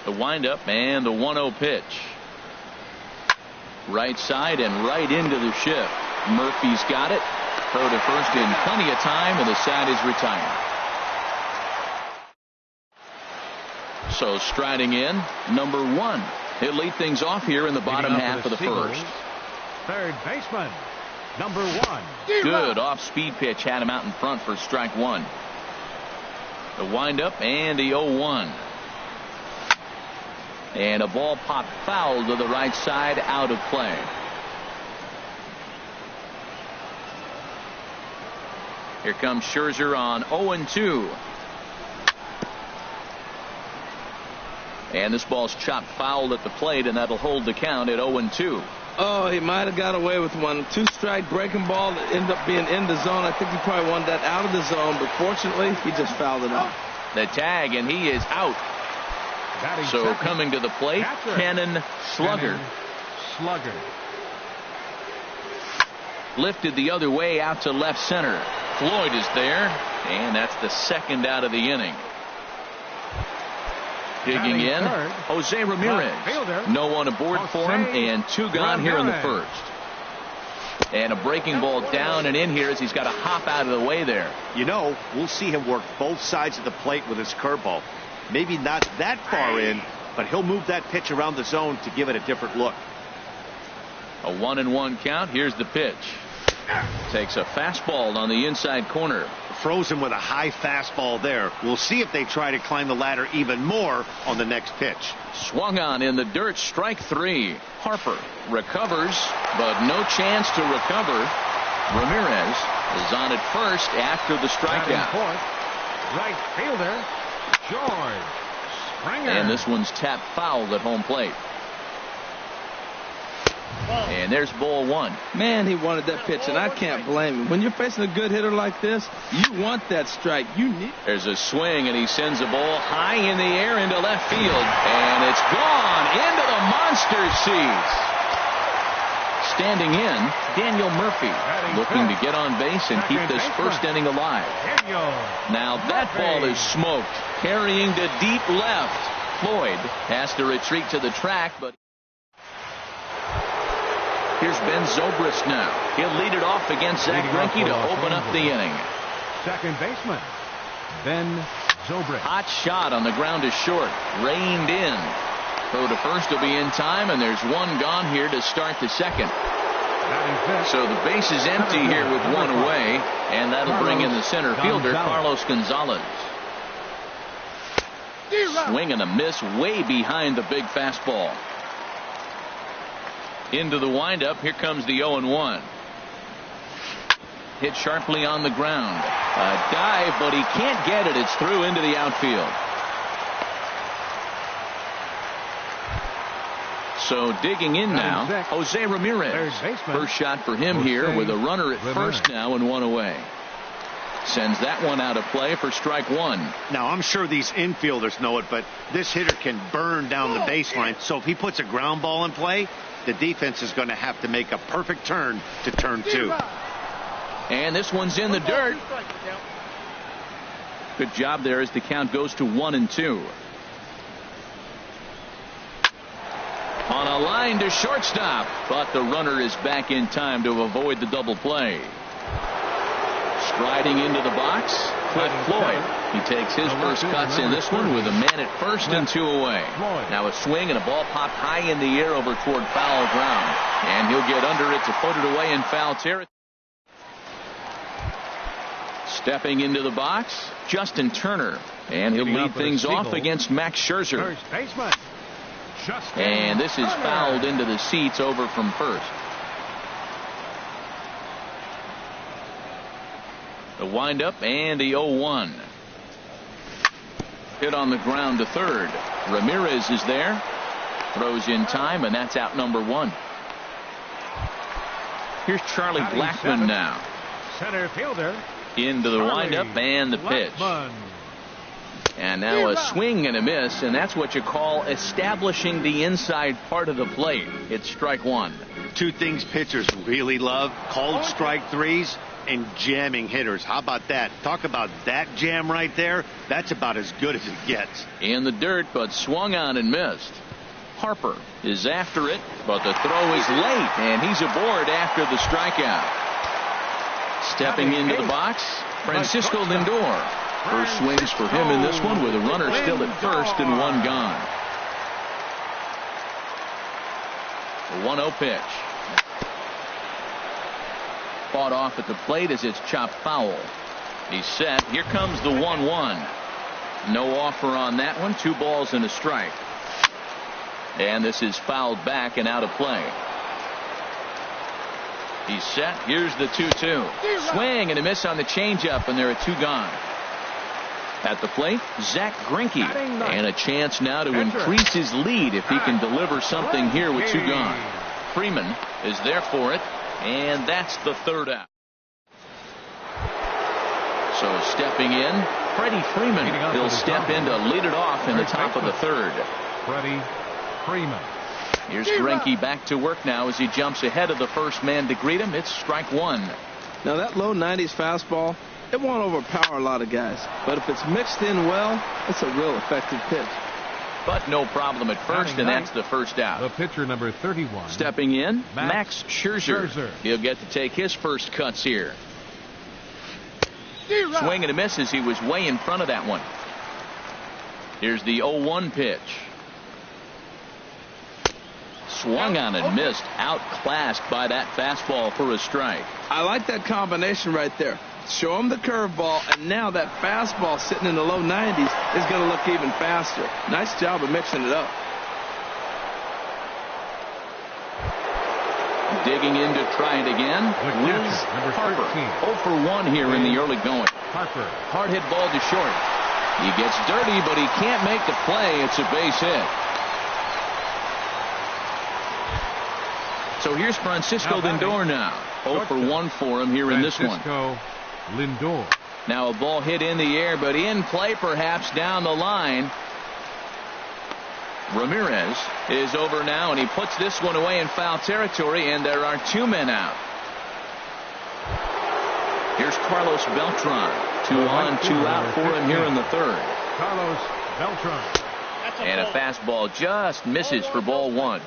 The windup and the 1-0 pitch. Right side and right into the shift. Murphy's got it. Throw to first in plenty of time and the side is retired. So striding in, number one. He'll lead things off here in the bottom half of the first. Third baseman, number one. Good off-speed pitch had him out in front for strike one. The windup and the 0-1. And a ball popped foul to the right side, out of play. Here comes Scherzer on 0-2. And this ball's chopped foul at the plate, and that'll hold the count at 0-2. Oh, he might have got away with one. Two-strike breaking ball that ended up being in the zone. I think he probably wanted that out of the zone, but fortunately, he just fouled it off. The tag, and he is out. So coming to the plate, Cannon Slugger. Lifted the other way out to left center. Floyd is there, and that's the second out of the inning. Digging in, Jose Ramirez. No one aboard for him, and two gone here in the first. And a breaking ball down and in here as he's got to hop out of the way there. You know, we'll see him work both sides of the plate with his curveball. Maybe not that far in, but he'll move that pitch around the zone to give it a different look. A 1-1 count. Here's the pitch. Takes a fastball on the inside corner. Froze him with a high fastball there. We'll see if they try to climb the ladder even more on the next pitch. Swung on in the dirt. Strike three. Harper recovers, but no chance to recover. Ramirez is on at first after the strikeout. Right fielder George Springer. And this one's tapped foul at home plate. And there's ball one. Man, he wanted that pitch, and I can't blame him. When you're facing a good hitter like this, you want that strike. There's a swing, and he sends a ball high in the air into left field. And it's gone into the monster seats. Standing in, Daniel Murphy, looking to get on base and keep this first inning alive. Now that ball is smoked, carrying to deep left. Floyd has to retreat to the track, but here's Ben Zobrist now. He'll lead it off against Zach Greinke to open up the inning. Second baseman, Ben Zobrist. Hot shot on the ground is short. Reined in. Throw to first will be in time, and there's one gone here to start the second. So the base is empty here with one away, and that'll bring in the center fielder, Carlos Gonzalez. Swing and a miss way behind the big fastball. Into the windup. Here comes the 0-1. Hit sharply on the ground. A dive, but he can't get it. It's through into the outfield. So digging in now, Jose Ramirez. First shot for him here with a runner at first now and one away. Sends that one out of play for strike one. Now, I'm sure these infielders know it, but this hitter can burn down the baseline. So if he puts a ground ball in play, the defense is going to have to make a perfect turn to turn two. And this one's in the dirt. Good job there as the count goes to 1-2. On a line to shortstop, but the runner is back in time to avoid the double play. Striding into the box, Cliff Floyd. He takes his first cuts in this one with a man at first and 2 away. Now a swing and a ball popped high in the air over toward foul ground. And he'll get under it to put it away in foul territory. Stepping into the box, Justin Turner. And he'll lead things off against Max Scherzer. And this is fouled into the seats over from first. The windup and the 0-1. Hit on the ground to third. Ramirez is there. Throws in time, and that's out number 1. Here's Charlie Blackmon now. Center fielder. Into the windup and the pitch. And now a swing and a miss, and that's what you call establishing the inside part of the plate. It's strike one. Two things pitchers really love: called strike threes and jamming hitters. How about that? Talk about that jam right there. That's about as good as it gets. In the dirt, but swung on and missed. Harper is after it, but the throw is late, and he's aboard after the strikeout. Stepping into the box, Francisco Lindor. First swings for him in this one with a runner still at first and one gone. The 1-0 pitch. Fought off at the plate as it's chopped foul. He's set. Here comes the 1-1. No offer on that one. 2 balls and a strike. And this is fouled back and out of play. He's set. Here's the 2-2. Swing and a miss on the changeup, and there are 2 gone. At the plate, Zach Greinke, and a chance now to increase his lead if he can deliver something here with 2 gone. Freeman is there for it, and that's the 3rd out. So stepping in, Freddie Freeman. He'll step in to lead it off in the top of the 3rd. Freddie Freeman. Here's Greinke back to work now as he jumps ahead of the first man to greet him. It's strike 1. Now that low 90s fastball, it won't overpower a lot of guys, but if it's mixed in well, it's a real effective pitch. But no problem at first, and that's the 1st out. The pitcher number 31. Stepping in, Max Scherzer. He'll get to take his first cuts here. Swing and a miss as he was way in front of that one. Here's the 0-1 pitch. Swung on and missed, outclassed by that fastball for a strike. I like that combination right there. Show him the curveball, and now that fastball sitting in the low 90s is going to look even faster. Nice job of mixing it up. Digging in to try it again. Liz Harper. 0 for 1 here in the early going. Harper. Hard hit ball to short. He gets dirty, but he can't make the play. It's a base hit. So here's Francisco Lindor now. 0 for 1 for him here in this one. Lindor. Now a ball hit in the air, but in play perhaps down the line. Ramirez is over now, and he puts this one away in foul territory, and there are 2 men out. Here's Carlos Beltran. 2 on, 2 out for him here in the 3rd. Carlos Beltran. And a fastball just misses for ball 1.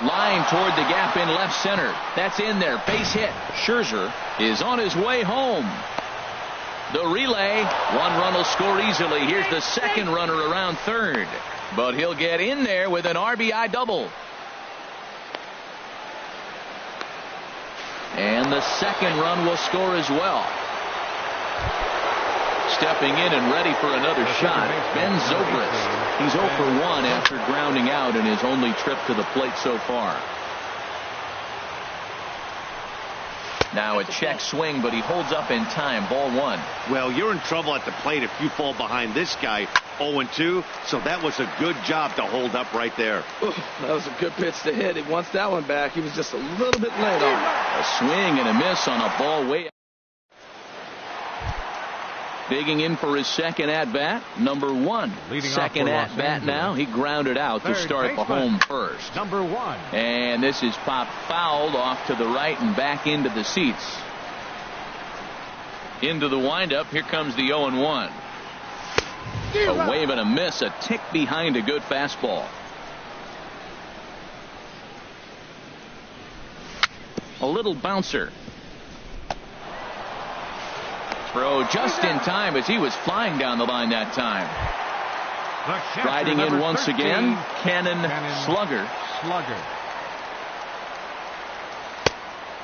Line toward the gap in left center. That's in there. Base hit. Scherzer is on his way home. The relay. 1 run will score easily. Here's the 2nd runner around 3rd. But he'll get in there with an RBI double. And the 2nd run will score as well. Stepping in and ready for another shot, Ben Zobrist. He's 0 for 1 after grounding out in his only trip to the plate so far. Now a check swing, but he holds up in time. Ball 1. Well, you're in trouble at the plate if you fall behind this guy. 0-2, so that was a good job to hold up right there. Ooh, that was a good pitch to hit. He wants that one back. He was just a little bit late on it. A swing and a miss on a ball way. Digging in for his second at-bat, number 1. Second at-bat now. He grounded out to start the home first. Number 1. And this is popped fouled off to the right and back into the seats. Into the windup. Here comes the 0-1. A wave and a miss, a tick behind a good fastball. A little bouncer. Throw just in time as he was flying down the line that time. Riding in once again, Cannon Slugger.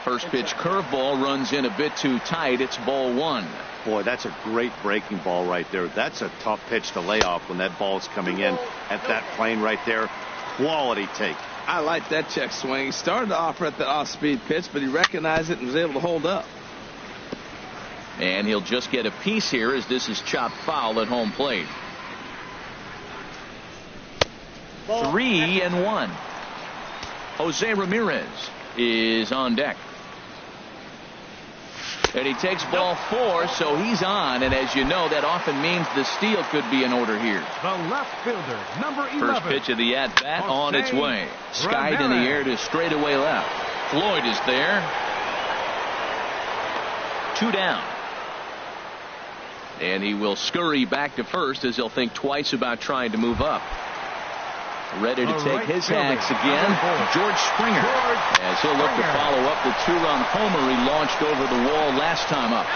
First pitch curveball runs in a bit too tight. It's ball 1. Boy, that's a great breaking ball right there. That's a tough pitch to lay off when that ball's coming in at that plane right there. Quality take. I like that check swing. He started to offer at the off-speed pitch, but he recognized it and was able to hold up. And he'll just get a piece here as this is chopped foul at home plate. 3-1. Jose Ramirez is on deck. And he takes ball 4, so he's on. And as you know, that often means the steal could be in order here. The left fielder, number 11. First pitch of the at-bat on its way. Skied in the air to straightaway left. Floyd is there. 2 down. And he will scurry back to first as he'll think twice about trying to move up. Ready to take his hacks again, George Springer, as he'll look to follow up the 2-run homer he launched over the wall last time up.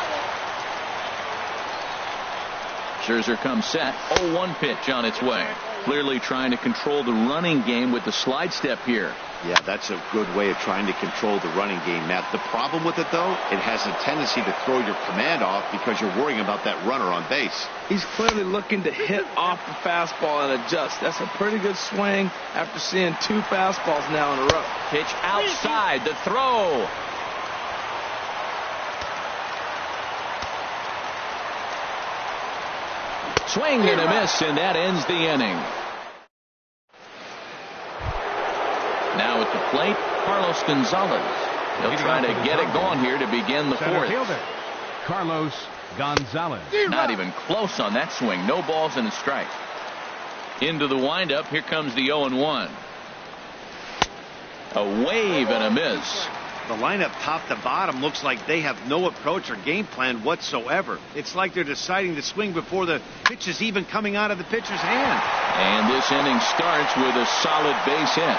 Scherzer comes set. 0-1 pitch on its way. Clearly trying to control the running game with the slide step here. Yeah, that's a good way of trying to control the running game, Matt. The problem with it, though, it has a tendency to throw your command off because you're worrying about that runner on base. He's clearly looking to hit off the fastball and adjust. That's a pretty good swing after seeing 2 fastballs now in a row. Pitch outside, the throw. Swing and a miss, and that ends the inning. Now at the plate, Carlos Gonzalez. He'll try to get it going here to begin the 4th. Carlos Gonzalez. Not even close on that swing. No balls and a strike. Into the windup. Here comes the 0-1. A wave and a miss. The lineup top to bottom looks like they have no approach or game plan whatsoever. It's like they're deciding to swing before the pitch is even coming out of the pitcher's hand. And this inning starts with a solid base hit.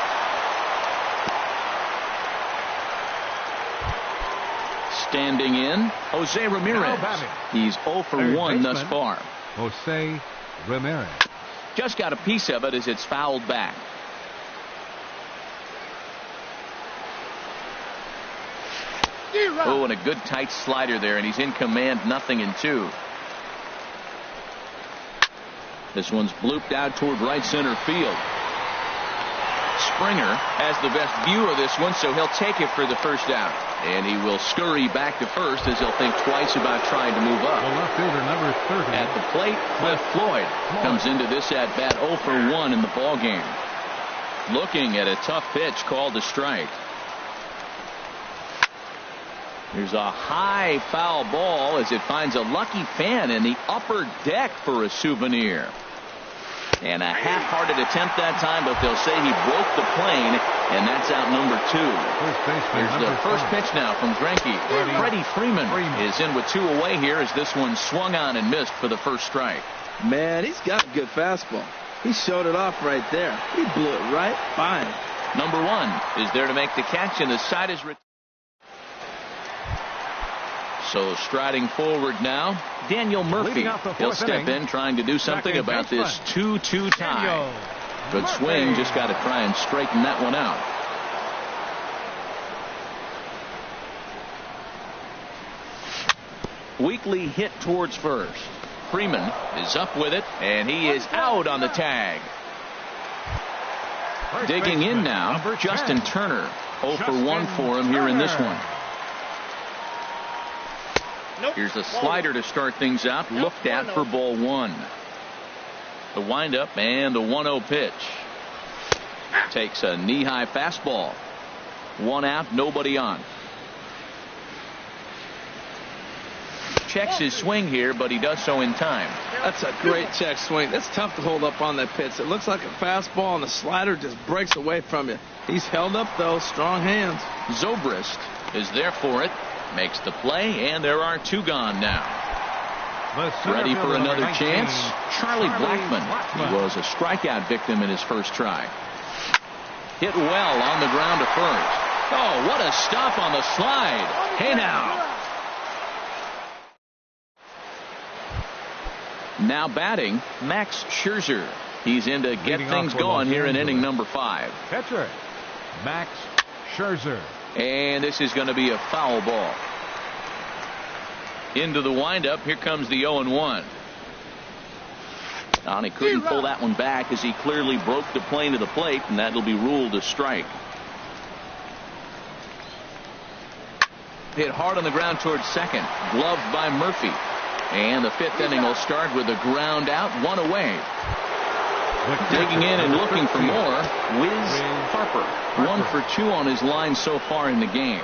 Standing in, Jose Ramirez. He's 0 for 1 thus far. Jose Ramirez. Just got a piece of it as it's fouled back. Oh, and a good tight slider there, and he's in command, 0-2. This one's blooped out toward right center field. Springer has the best view of this one, so he'll take it for the first out. And he will scurry back to first as he'll think twice about trying to move up. The left fielder, number 30. At the plate, Cliff Floyd comes into this at-bat 0 for 1 in the ball game. Looking at a tough pitch called a strike. There's a high foul ball as it finds a lucky fan in the upper deck for a souvenir. And a half-hearted attempt that time, but they'll say he broke the plane, and that's out number 2. Here's the first pitch now from Greinke. Freddie Freeman is in with 2 away here as this one swung on and missed for the first strike. Man, he's got a good fastball. He showed it off right there. He blew it right by him. Number 1 is there to make the catch, and the side is retired. So striding forward now, Daniel Murphy. He'll step in trying to do something about this 2-2 tie. Good swing, just got to try and straighten that one out. Weekly hit towards first. Freeman is up with it, and he is out on the tag. Digging in now, Justin Turner. 0 for 1 for him here in this one. Here's a slider to start things out. Looked at for ball one. The windup and the 1-0 pitch. Takes a knee-high fastball. One out, nobody on. Checks his swing here, but he does so in time. That's a great check swing. That's tough to hold up on that pitch. It looks like a fastball, and the slider just breaks away from you. He's held up, though. Strong hands. Zobrist is there for it. Makes the play, and there are two gone now. Ready for another chance? Charlie Blackmon. He was a strikeout victim in his first try. Hit well on the ground to first. Oh, what a stop on the slide. Hey now. Now batting, Max Scherzer. He's in to get things going here in inning number 5. Catcher, Max Scherzer. And this is going to be a foul ball. Into the windup. Here comes the 0-1. And he couldn't pull that one back as he clearly broke the plane to the plate, and that'll be ruled a strike. Hit hard on the ground towards second. Gloved by Murphy. And the 5th inning will start with a ground out, one away. Digging in and looking for more, Wiz Harper. 1 for 2 on his line so far in the game.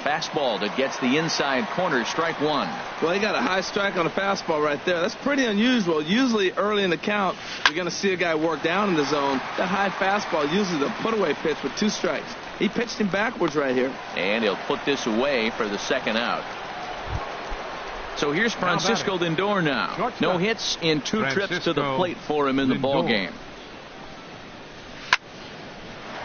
Fastball that gets the inside corner, strike one. Well, he got a high strike on a fastball right there. That's pretty unusual. Usually early in the count, you're going to see a guy work down in the zone. That high fastball usually the put-away pitch with 2 strikes. He pitched him backwards right here. And he'll put this away for the second out. So here's Francisco Lindor now. No hits in 2 trips to the plate for him in the ball game.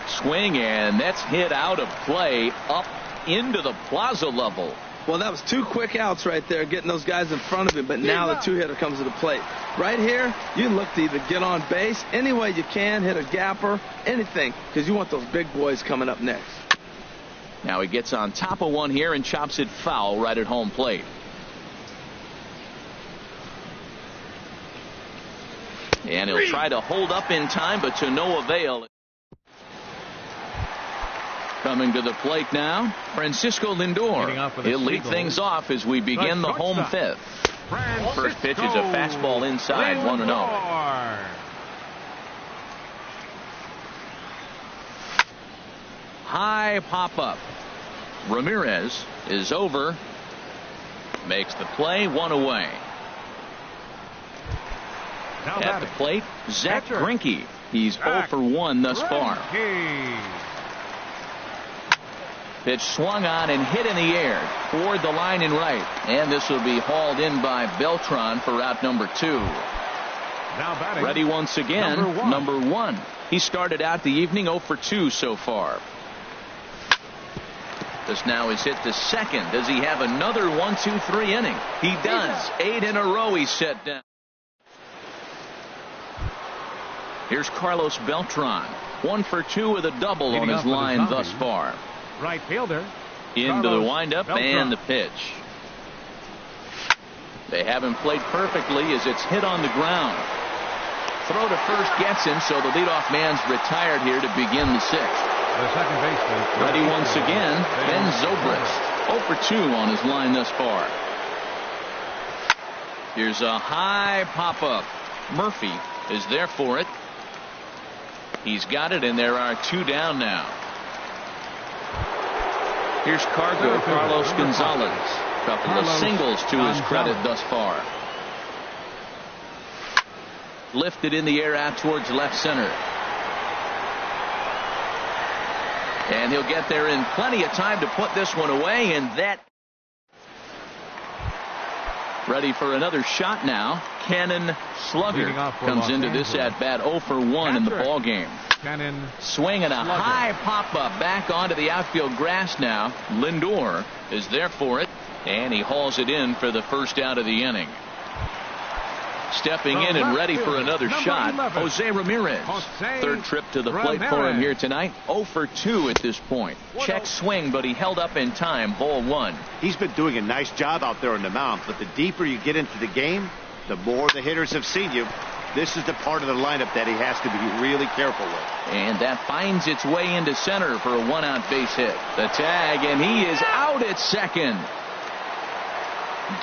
Swing, and that's hit out of play up into the plaza level. Well, that was 2 quick outs right there, getting those guys in front of him, but now the 2-hitter comes to the plate. Right here, you look to either get on base any way you can, hit a gapper, anything, because you want those big boys coming up next. Now he gets on top of one here and chops it foul right at home plate. And he'll try to hold up in time, but to no avail. Coming to the plate now, Francisco Lindor. He'll lead things off as we begin the home 5th. First pitch is a fastball inside, 1-0. High pop-up. Ramirez is over. Makes the play, 1 away. At the plate, Zach Greinke. He's 0 for 1 thus far. Pitch swung on and hit in the air toward the line and right. And this will be hauled in by Beltran for out number 2. Ready once again, number 1. He started out the evening 0 for 2 so far. This now is hit to second. Does he have another 1-2-3 inning? He does. 8 in a row he's set down. Here's Carlos Beltran. 1 for 2 with a double on his line thus far. Right fielder. Into the windup and the pitch. They have him played perfectly as it's hit on the ground. Throw to first gets him, so the leadoff man's retired here to begin the 6th. The second baseman. Ready once again, Ben Zobrist. 0 for 2 on his line thus far. Here's a high pop-up. Murphy is there for it. He's got it, and there are 2 down now. Here's Carlos Gonzalez. Couple of singles to his credit thus far. Lifted in the air out towards left center. And he'll get there in plenty of time to put this one away, and that. Ready for another shot now. Cannon Slugger comes into this at bat 0 for 1 in the ball game. Swinging a high pop-up back onto the outfield grass now. Lindor is there for it, and he hauls it in for the first out of the inning. Stepping in and ready for another shot, Jose Ramirez. Third trip to the plate for him here tonight. 0 for 2 at this point. Check swing, but he held up in time. Ball 1. He's been doing a nice job out there on the mound, but the deeper you get into the game, the more the hitters have seen you. This is the part of the lineup that he has to be really careful with. And that finds its way into center for a one-out base hit. The tag, and he is out at second.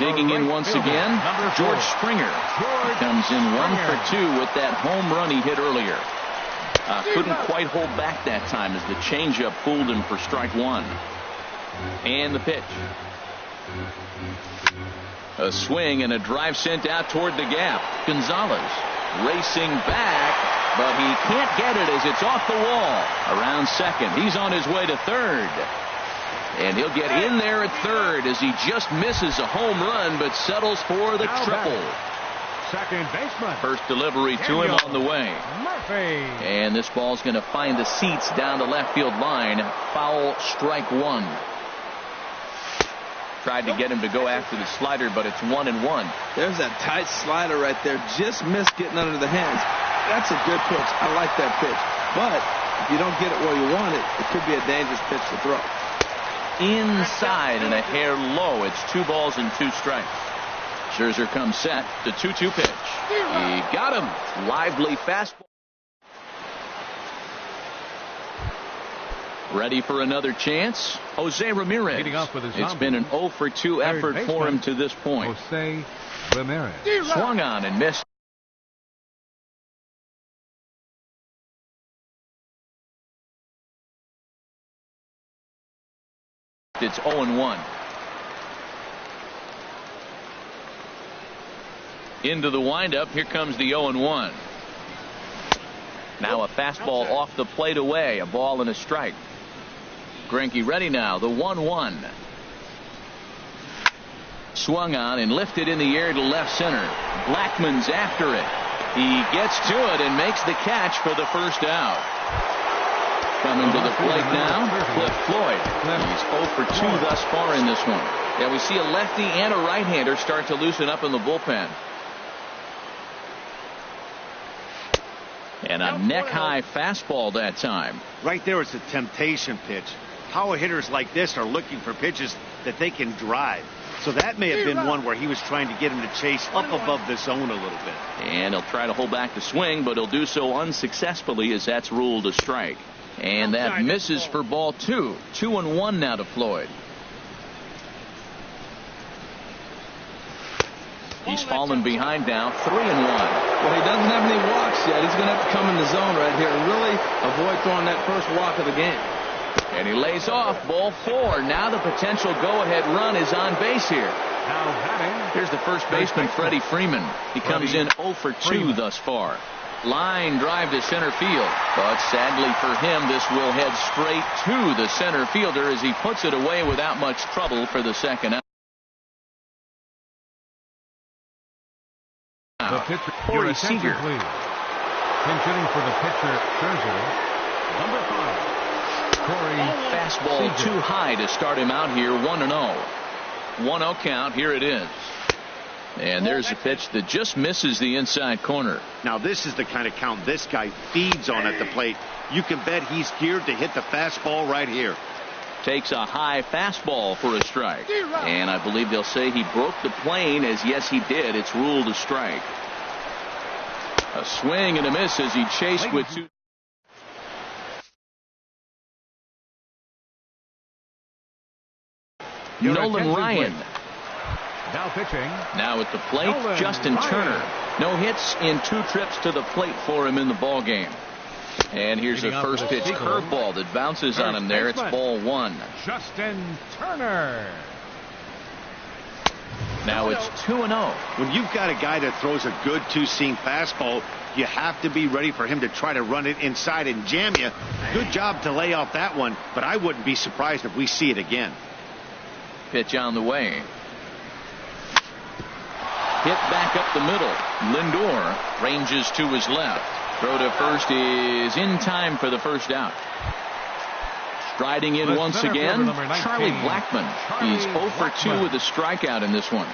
Digging in once again, George Springer. Comes in 1 for 2 with that home run he hit earlier. Couldn't quite hold back that time as the changeup fooled him for strike one. And the pitch. A swing and a drive sent out toward the gap. Gonzalez racing back, but he can't get it as it's off the wall. Around second. He's on his way to third. And he'll get in there at third as he just misses a home run but settles for the triple. Second baseman. First delivery to him on the way. Murphy. And this ball's going to find the seats down the left field line. Foul, strike one. Tried to get him to go after the slider, but it's 1-1. There's that tight slider right there. Just missed getting under the hands. That's a good pitch. I like that pitch. But if you don't get it where you want it, it could be a dangerous pitch to throw. Inside and a hair low. It's 2 balls and 2 strikes. Scherzer comes set. The 2-2 pitch. He got him. Lively fastball. Ready for another chance. Jose Ramirez. It's been an 0 for 2 effort for him to this point. Jose Ramirez. Swung on and missed. It's 0-1. Into the windup. Here comes the 0-1. Now a fastball off the plate away. A ball and a strike. Greinke ready now. The 1-1. Swung on and lifted in the air to left center. Blackmon's after it. He gets to it and makes the catch for the first out. Coming to the plate now, Cliff Floyd. He's 0 for 2 thus far in this one. Yeah, we see a lefty and a right-hander start to loosen up in the bullpen. And a neck-high fastball that time. Right there, it's a temptation pitch. Power hitters like this are looking for pitches that they can drive. So that may have been one where he was trying to get him to chase up above the zone a little bit. And he'll try to hold back the swing, but he'll do so unsuccessfully as that's ruled a strike. And that misses for ball 2. 2-1 now to Floyd. He's fallen behind now. 3-1. Well, he doesn't have any walks yet. He's going to have to come in the zone right here and really avoid throwing that first walk of the game. And he lays off. Ball 4. Now the potential go-ahead run is on base here. Here's the first baseman, Freddie Freeman. He comes in 0 for 2 thus far. Line drive to center field. But sadly for him, this will head straight to the center fielder as he puts it away without much trouble for the second out. The pitcher, Corey Seager. Pinch hitting for the pitcher, Scherzer. Number 5. Corey Fastball Seager. too high to start him out here. 1-0. 1-0 count. Here it is. And there's a pitch that just misses the inside corner. Now this is the kind of count this guy feeds on at the plate. You can bet he's geared to hit the fastball right here. Takes a high fastball for a strike. And I believe they'll say he broke the plane, as yes he did. It's ruled a strike. A swing and a miss as he chased with 2. Nolan Ryan. Now pitching. Now at the plate, Nolan Justin Ryan. Turner. No hits in 2 trips to the plate for him in the ball game. And here's a first pitch curveball that bounces on him there. It's ball 1. Justin Turner. Now it's 2-0. When you've got a guy that throws a good two-seam fastball, you have to be ready for him to try to run it inside and jam you. Good job to lay off that one, but I wouldn't be surprised if we see it again. Pitch on the way. Hit back up the middle. Lindor ranges to his left. Throw to first is in time for the first out. Striding in once again, Charlie Blackmon. He's 0 for 2 with a strikeout in this one.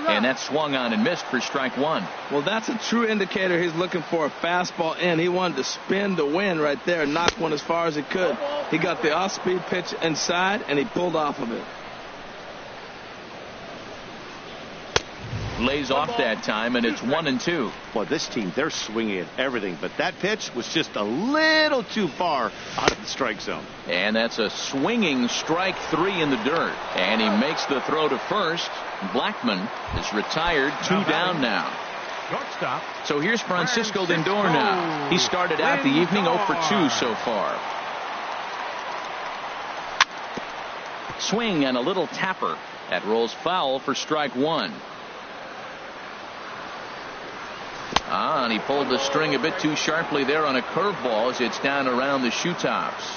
And that swung on and missed for strike 1. Well, that's a true indicator he's looking for a fastball in. He wanted to spin the wind right there, knock one as far as he could. He got the off-speed pitch inside, and he pulled off of it. Lays off that time, and it's 1-2. Well, this team, they're swinging at everything, but that pitch was just a little too far out of the strike zone. And that's a swinging strike 3 in the dirt. And he makes the throw to first. Blackman is retired, 2 down now. Shortstop. So here's Francisco Lindor now. He started out the evening 0 for 2 so far. Swing and a little tapper. That rolls foul for strike 1. And he pulled the string a bit too sharply there on a curveball as it's down around the shoe tops.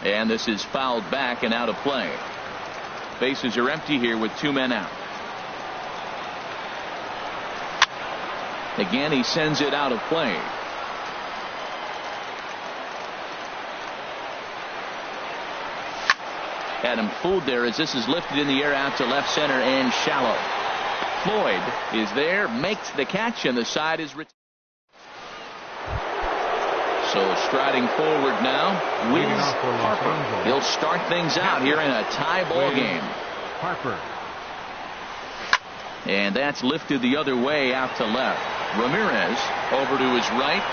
And this is fouled back and out of play. Bases are empty here with 2 men out. Again, he sends it out of play. Had him fooled there as this is lifted in the air out to left center and shallow. Floyd is there, makes the catch, and the side is retired. So striding forward now, Wiz Harper. He'll start things out here in a tie ball game. Harper. And that's lifted the other way out to left. Ramirez over to his right.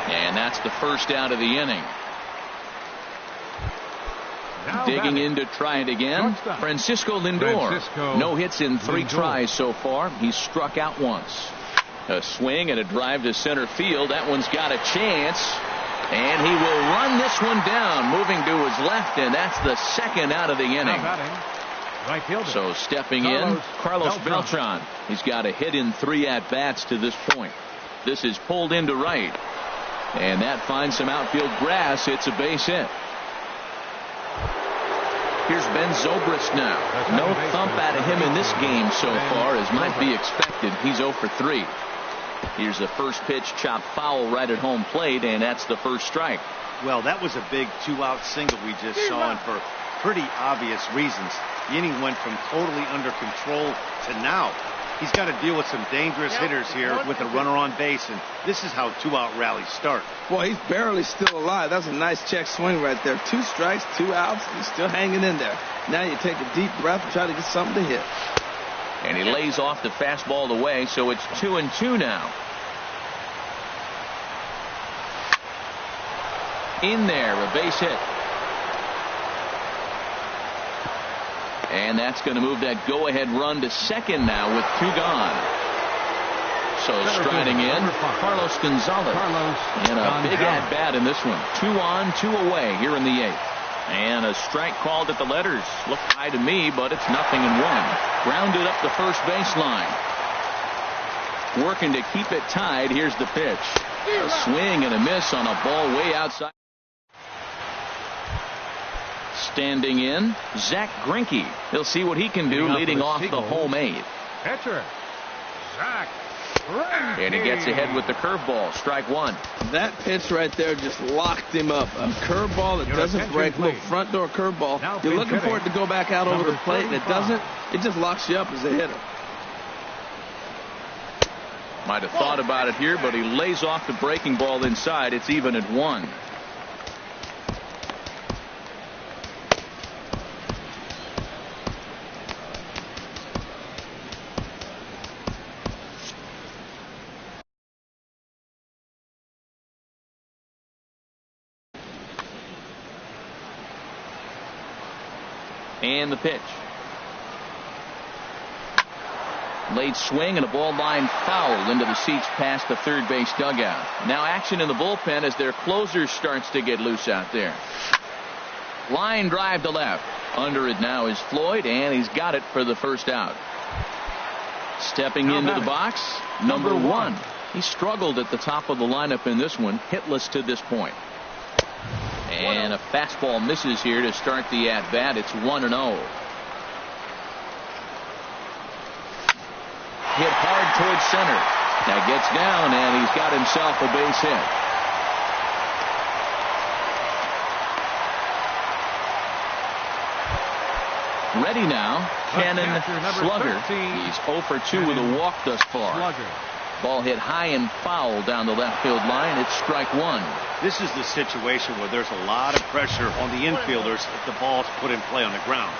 And that's the first out of the inning. Now digging in to try it again. Francisco Lindor. No hits in 3 tries so far. He's struck out once. A swing and a drive to center field. That one's got a chance. And he will run this one down, moving to his left, and that's the second out of the inning. Right fielder. So stepping in, Carlos Beltran. He's got a hit in 3 at-bats to this point. This is pulled into right. And that finds some outfield grass. It's a base hit. Here's Ben Zobrist now. No thump out of him in this game so far, as might be expected. He's 0 for 3. Here's the first pitch, chopped foul right at home plate, and that's the first strike. Well, that was a big 2-out single we just saw, and for pretty obvious reasons. The inning went from totally under control to now. He's got to deal with some dangerous hitters here with a runner on base, and this is how 2-out rallies start. Boy, he's barely still alive. That's a nice check swing right there. 2 strikes, 2 outs. He's still hanging in there. Now you take a deep breath and try to get something to hit. And he lays off the fastball away, so it's 2-2 now. In there, a base hit. And that's going to move that go-ahead run to second now with 2 gone. So striding in, Carlos Gonzalez. And a big at-bat in this one. 2 on, 2 away here in the 8th. And a strike called at the letters. Looked high to me, but it's 0-1. Grounded up the first baseline. Working to keep it tied. Here's the pitch. A swing and a miss on a ball way outside. Standing in, Zach Greinke. He'll see what he can do leading off the home 8th. Pitcher, Zach Greinke. And he gets ahead with the curveball. Strike 1. That pitch right there just locked him up. A curveball that doesn't break. Little front door curveball. You're looking for it to go back out over the plate, and it doesn't. It just locks you up as a hitter. Might have thought about it here, but he lays off the breaking ball inside. It's even at 1. And the pitch. Late swing and a ball line foul into the seats past the third base dugout. Now action in the bullpen as their closer starts to get loose out there. Line drive to left. Under it now is Floyd, and he's got it for the first out. Stepping into the box, number 1. He struggled at the top of the lineup in this one, hitless to this point. And a fastball misses here to start the at-bat. It's 1-0. Hit hard towards center. Now gets down, and he's got himself a base hit. Ready now, Cannon Slugger. He's 0 for 2 with a walk thus far. Ball hit high and foul down the left field line. It's strike 1. This is the situation where there's a lot of pressure on the infielders if the ball's put in play on the ground.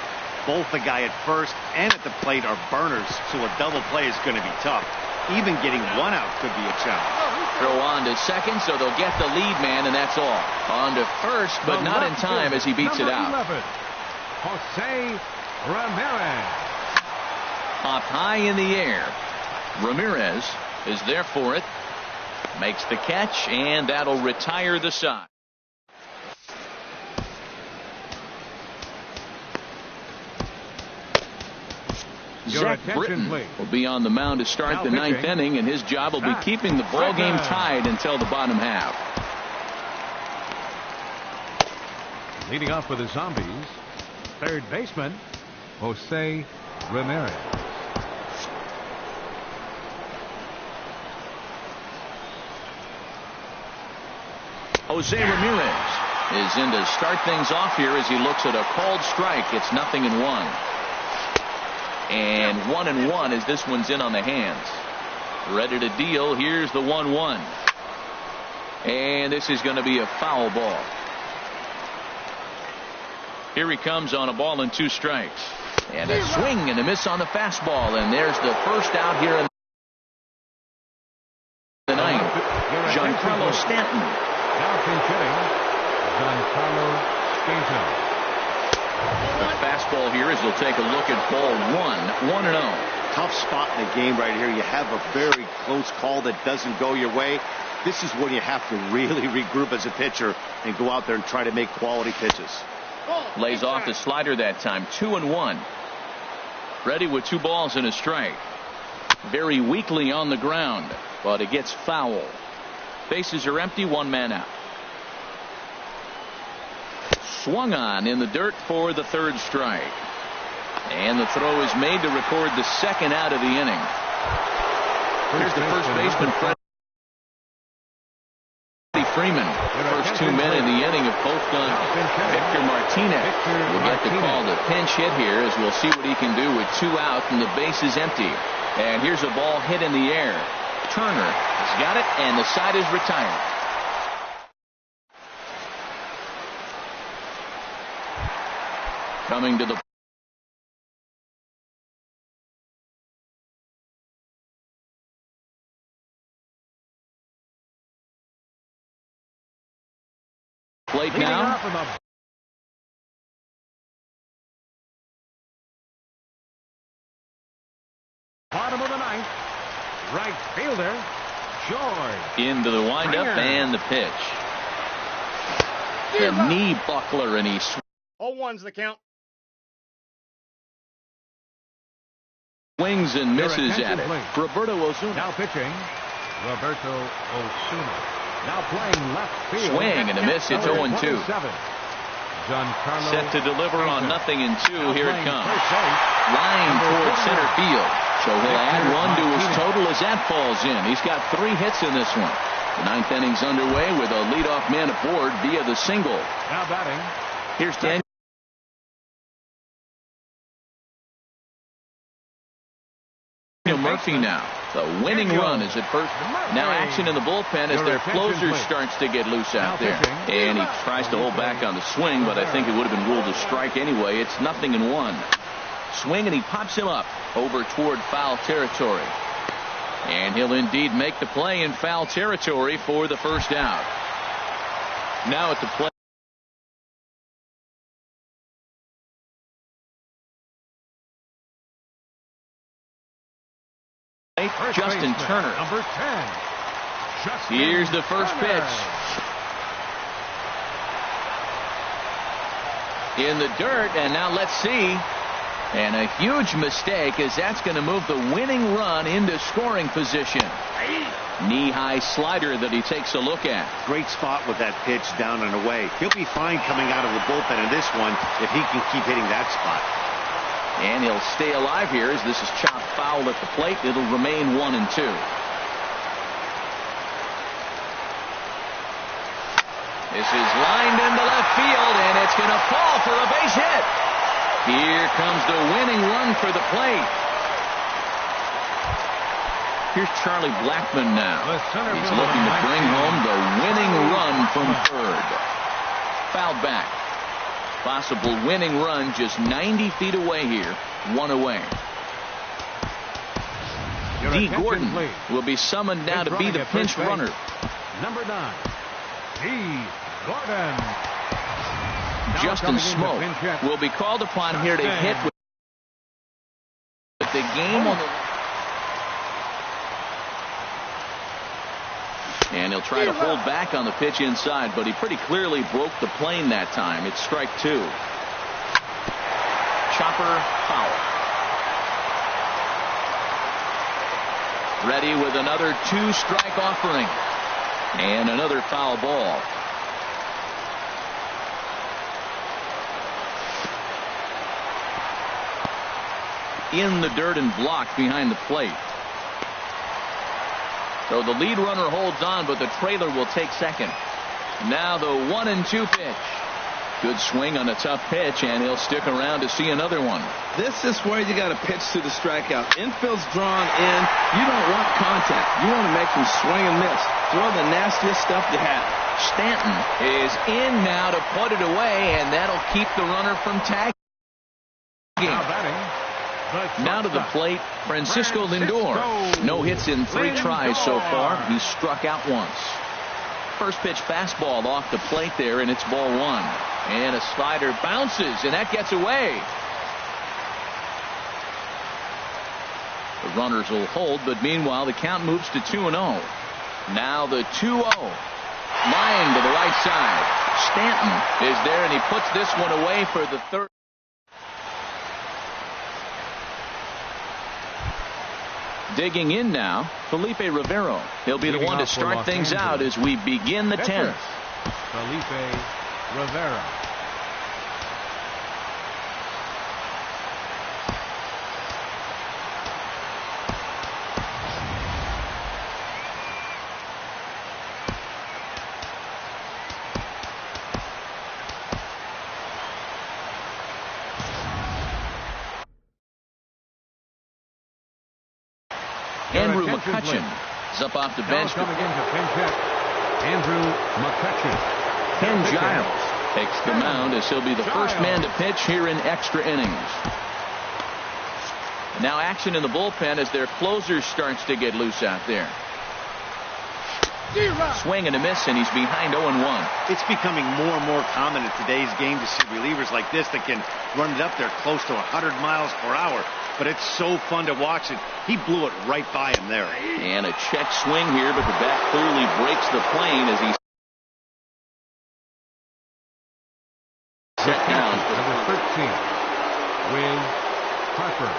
Both the guy at first and at the plate are burners, so a double play is going to be tough. Even getting one out could be a challenge. Throw on to second, so they'll get the lead man, and that's all. On to first, but not in time as he beats it out. 11, Jose Ramirez. Up high in the air. Ramirez is there for it. Makes the catch, and that'll retire the side. Zach Britton will be on the mound to start the ninth inning, and his job will be keeping the ball game tied until the bottom half. Leading off for the Zombies, third baseman Jose Ramirez. Jose Ramirez is in to start things off here as he looks at a called strike. It's 0-1. And 1-1 as this one's in on the hands. Ready to deal. Here's the 1-1. And this is going to be a foul ball. Here he comes on a ball and 2 strikes. And a swing and a miss on the fastball. And there's the first out here in the ninth. Giancarlo Stanton. Now pinch-hitting, Giancarlo Stanton. The fastball here as he'll take a look at ball 1-0. Tough spot in the game right here. You have a very close call that doesn't go your way. This is when you have to really regroup as a pitcher and go out there and try to make quality pitches. Lays off the slider that time. 2-1. Ready with 2 balls and a strike. Very weakly on the ground, but it gets foul. Bases are empty, 1 man out. Swung on in the dirt for the 3rd strike. And the throw is made to record the 2nd out of the inning. Here's the first baseman, Freddie Freeman. First 2 men in the inning have both done. Victor Martinez will get the call to pinch hit here as we'll see what he can do with 2 out and the base is empty. And here's a ball hit in the air. Turner has got it, and the side is retired. Coming to the plate now. Bottom of the ninth, right fielder George. Into the windup and the pitch. The knee buckler, and he 0-1's the count. swings and misses at it. Roberto Osuna. Now pitching, Roberto Osuna. Now playing left field. Swing and a miss. It's 0-2. Set to deliver on 0-2. Here it comes. Line towards center field. So he'll add 1 to his total as that falls in. He's got 3 hits in this one. The 9th inning's underway with a leadoff man aboard via the single. Now batting. Here's Daniel Murphy now. The winning run is at first. Now action in the bullpen as their closer starts to get loose out there. And he tries to hold back on the swing, but I think it would have been ruled a strike anyway. It's 0-1. Swing, and he pops him up over toward foul territory. And he'll indeed make the play in foul territory for the first out. Now at the plate. Justin Turner. Number 10. Here's the first pitch. In the dirt, and now let's see. And a huge mistake, as that's going to move the winning run into scoring position. Knee-high slider that he takes a look at. Great spot with that pitch down and away. He'll be fine coming out of the bullpen in this one if he can keep hitting that spot. And he'll stay alive here as this is chopped foul at the plate. It'll remain 1-2. This is lined into left field, and it's going to fall for a base hit. Here comes the winning run for the plate. Here's Charlie Blackmon now. He's looking to bring home the winning run from third. Fouled back. Possible winning run just 90 feet away here. One away. D. Gordon will be summoned now to be the pinch runner. Number 9, D. Gordon. Justin Smoke will be called upon here to hit with the game on the... And he'll try to hold back on the pitch inside, but he pretty clearly broke the plane that time. It's strike 2. Chopper foul. Ready with another 2-strike offering. And another foul ball. In the dirt and blocked behind the plate. So the lead runner holds on, but the trailer will take second. Now the 1-2 pitch. Good swing on a tough pitch, and he'll stick around to see another one. This is where you got to pitch to the strikeout. Infield's drawn in. You don't want contact. You want to make him swing and miss. Throw the nastiest stuff you have. Stanton is in now to put it away, and that'll keep the runner from tagging. Now to the plate, Francisco Lindor. No hits in 3 tries so far. He's struck out once. First pitch fastball off the plate there, and it's ball 1. And a slider bounces, and that gets away. The runners will hold, but meanwhile the count moves to 2-0. Now the 2-0. Lying to the right side. Stanton is there, and he puts this one away for the third. Digging in now, Felipe Rivero. He'll be the one to start things out as we begin the 10th. Felipe Rivero. Andrew McCutcheon is up off the bench. Coming in to pinch hit, Andrew McCutcheon. Ken Giles takes the mound as he'll be the first man to pitch here in extra innings. Now action in the bullpen as their closer starts to get loose out there. Swing and a miss, and he's behind 0-1. It's becoming more and more common in today's game to see relievers like this that can run it up there close to 100 miles per hour. But it's so fun to watch it. He blew it right by him there. And a check swing here, but the bat clearly breaks the plane as he set down. Number 13, Will Harper.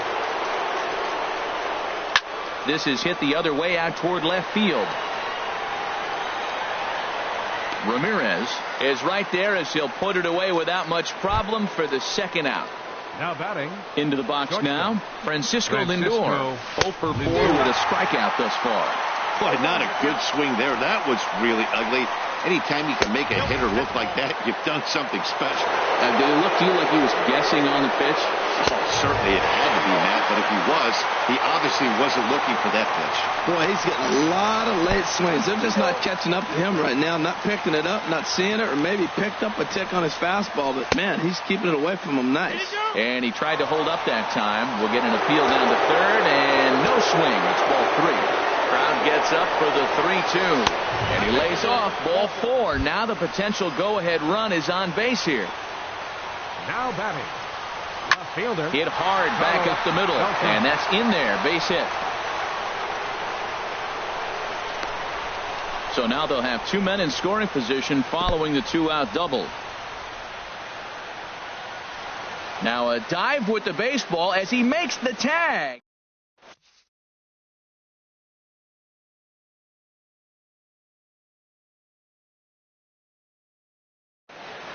This is hit the other way out toward left field. Ramirez is right there as he'll put it away without much problem for the second out. Now batting. Into the box now, Francisco Lindor. 0 for 4 with a strikeout thus far. Boy, not a good swing there. That was really ugly. Anytime you can make a hitter look like that, you've done something special. Did it look to you like he was guessing on the pitch? Oh, certainly it had to be, Matt, but if he was, he obviously wasn't looking for that pitch. Boy, he's getting a lot of late swings. They're just not catching up to him right now, not picking it up, not seeing it, or maybe picked up a tick on his fastball, but man, he's keeping it away from him nice. And he tried to hold up that time. We'll get an appeal down to third, and no swing. It's ball 3. Crowd gets up for the 3-2. And he lays off ball 4. Now the potential go-ahead run is on base here. Now batting. Left fielder. Hit hard back up the middle. And that's in there. Base hit. So now they'll have 2 men in scoring position following the 2-out double. Now a dive with the baseball as he makes the tag.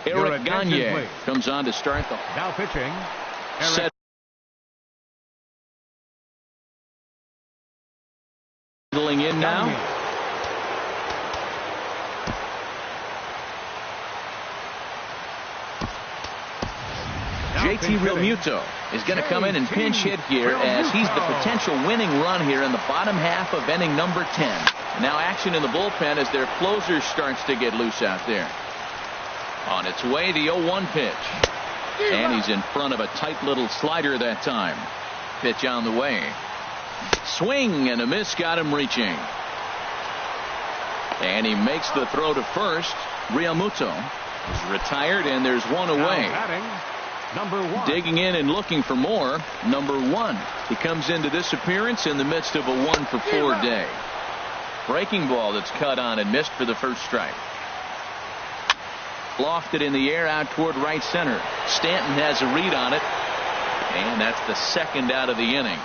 Eric Gagne comes on to start the now pitching. Settling in now. JT Realmuto is going to come in and pinch hit here as he's the potential winning run here in the bottom half of inning number 10. Now action in the bullpen as their closer starts to get loose out there. On its way, the 0-1 pitch. And he's in front of a tight little slider that time. Pitch on the way. Swing and a miss, got him reaching. And he makes the throw to first. Realmuto is retired, and there's one away. Number 1. Digging in and looking for more. Number 1. He comes into this appearance in the midst of a 1-for-4 day. Breaking ball that's cut on and missed for the first strike. Lofted in the air out toward right center. Stanton has a read on it, and that's the second out of the inning.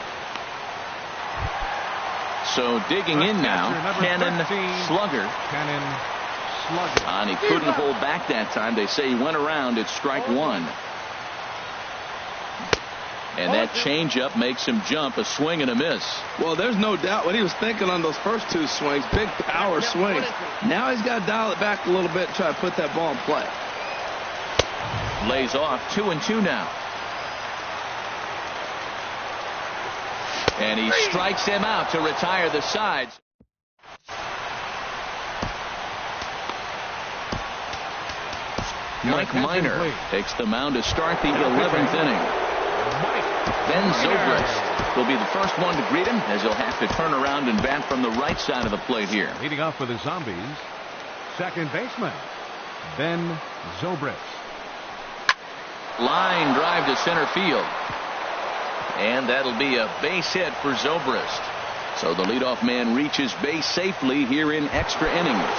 So digging in now, Cannon Slugger. And he couldn't hold back that time. They say he went around at strike 1. And that changeup makes him jump. A swing and a miss. Well, there's no doubt what he was thinking on those first 2 swings. Big power swings. Now he's got to dial it back a little bit and try to put that ball in play. Lays off 2-2 now. And he strikes him out to retire the sides. Mike Minor takes the mound to start the 11th inning. Ben Zobrist will be the first one to greet him, as he'll have to turn around and bat from the right side of the plate here. Leading off for the Zombies, second baseman Ben Zobrist. Line drive to center field. And that'll be a base hit for Zobrist. So the leadoff man reaches base safely here in extra innings.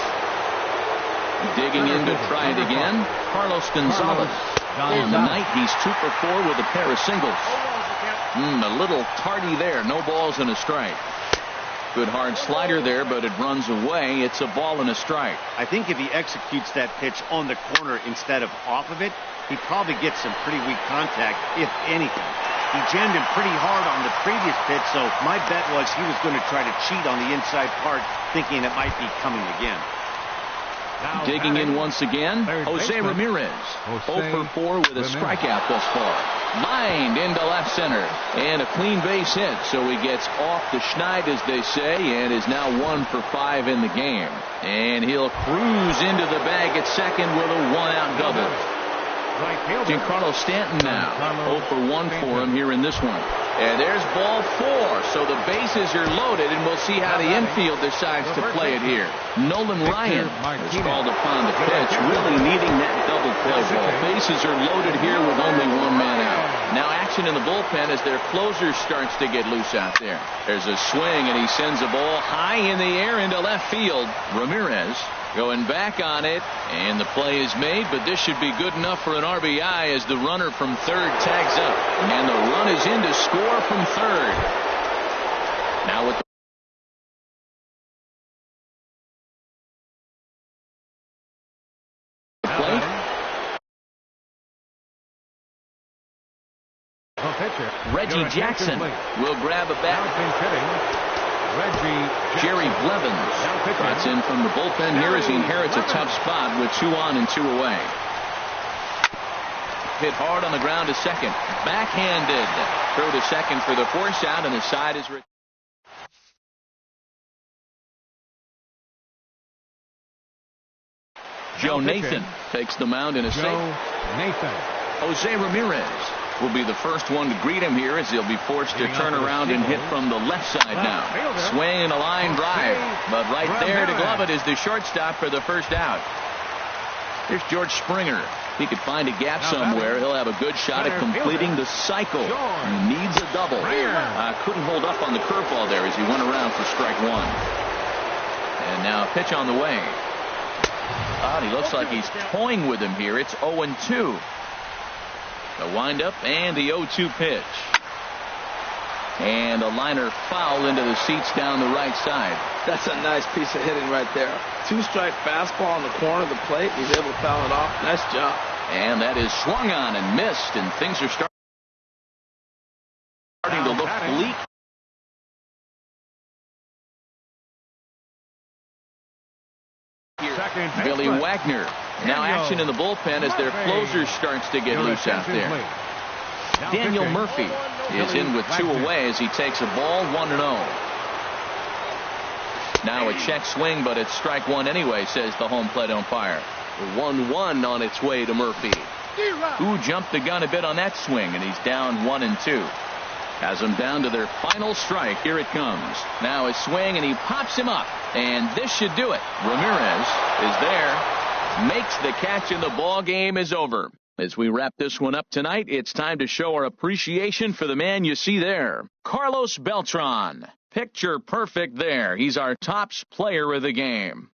Digging in to try it again, Carlos Gonzalez. On the night, he's 2 for 4 with a pair of singles. A little tardy there. No balls and a strike. Good hard slider there, but it runs away. It's a ball and a strike. I think if he executes that pitch on the corner instead of off of it, he probably gets some pretty weak contact, if anything. He jammed him pretty hard on the previous pitch, so my bet was he was going to try to cheat on the inside part, thinking it might be coming again. Digging in once again, Jose Ramirez. 0 for 4 with a strikeout thus far. Lined into left center. And a clean base hit, so he gets off the schneid, as they say, and is now 1 for 5 in the game. And he'll cruise into the bag at second with a 1-out double. Giancarlo Stanton now 0 for 1 for him here in this one. And there's ball 4, so the bases are loaded, and we'll see how the infield decides to play it here. Nolan Ryan is called upon the pitch, really needing that double play ball. Bases are loaded here with only 1 man out. Now action in the bullpen as their closer starts to get loose out there. There's a swing, and he sends a ball high in the air into left field. Ramirez going back on it, and the play is made, but this should be good enough for an RBI as the runner from third tags up. And the run is in to score from third. Now with the plate. Reggie Jackson will grab a bat. Jerry Blevins trots in from the bullpen here as he inherits a tough spot with 2 on and 2 away. Hit hard on the ground to second. Backhanded. Throw to second for the force out, and the side is... Joe Nathan takes the mound in a save. Jose Ramirez will be the first one to greet him here as he'll be forced to turn around and hit from the left side now. Swing and a line drive, but right there to glove it is the shortstop for the first out. Here's George Springer. If he could find a gap somewhere, he'll have a good shot at completing the cycle. He needs a double. Couldn't hold up on the curveball there as he went around for strike 1. And now a pitch on the way. He looks like he's toying with him here. It's 0-2. The windup and the 0-2 pitch. And a liner foul into the seats down the right side. That's a nice piece of hitting right there. 2-strike fastball on the corner of the plate. He's able to foul it off. Nice job. And that is swung on and missed, and things are starting to look bleak. Billy Wagner. Now action in the bullpen as their closer starts to get loose out there. Daniel Murphy is in with 2 away as he takes a ball 1-0. Now a check swing, but it's strike 1 anyway, says the home plate umpire. 1-1 on its way to Murphy. Who jumped the gun a bit on that swing, and he's down 1-2. Has him down to their final strike. Here it comes. Now a swing, and he pops him up. And this should do it. Ramirez is there. Makes the catch, and the ball game is over. As we wrap this one up tonight, it's time to show our appreciation for the man you see there, Carlos Beltran. Picture perfect there. He's our tops player of the game.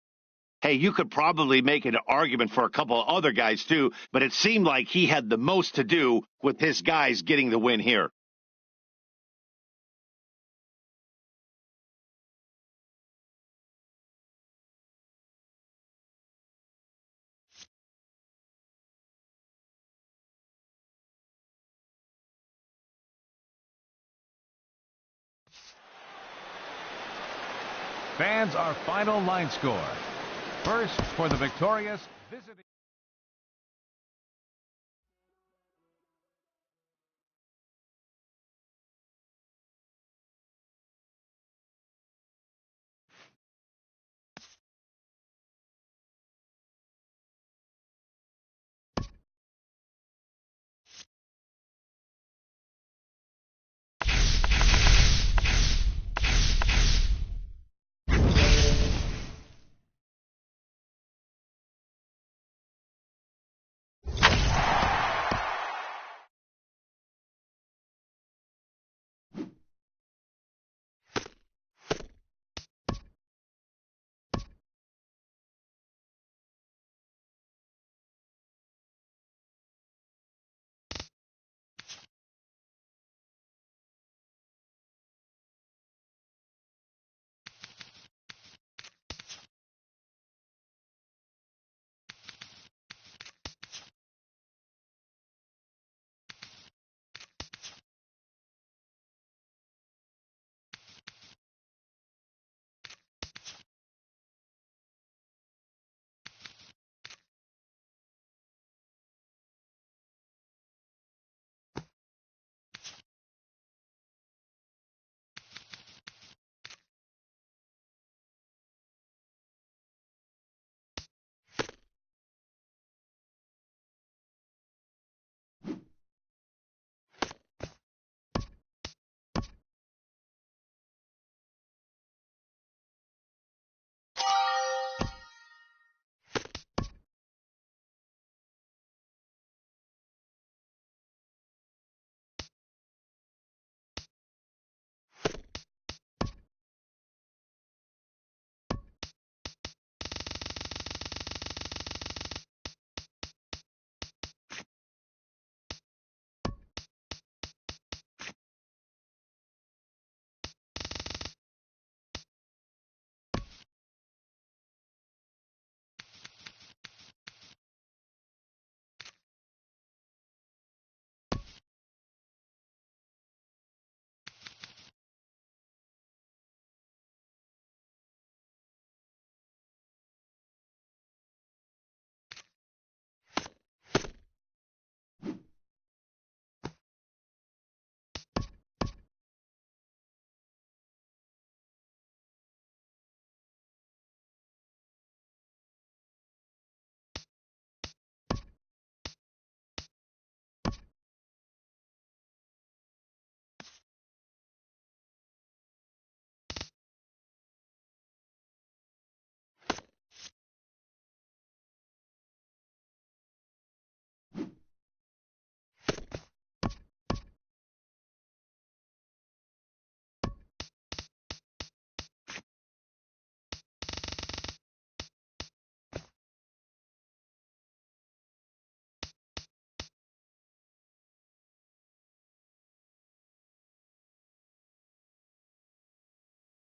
Hey, you could probably make an argument for a couple of other guys too, but it seemed like he had the most to do with his guys getting the win here. Fans, our final line score. First, for the victorious visiting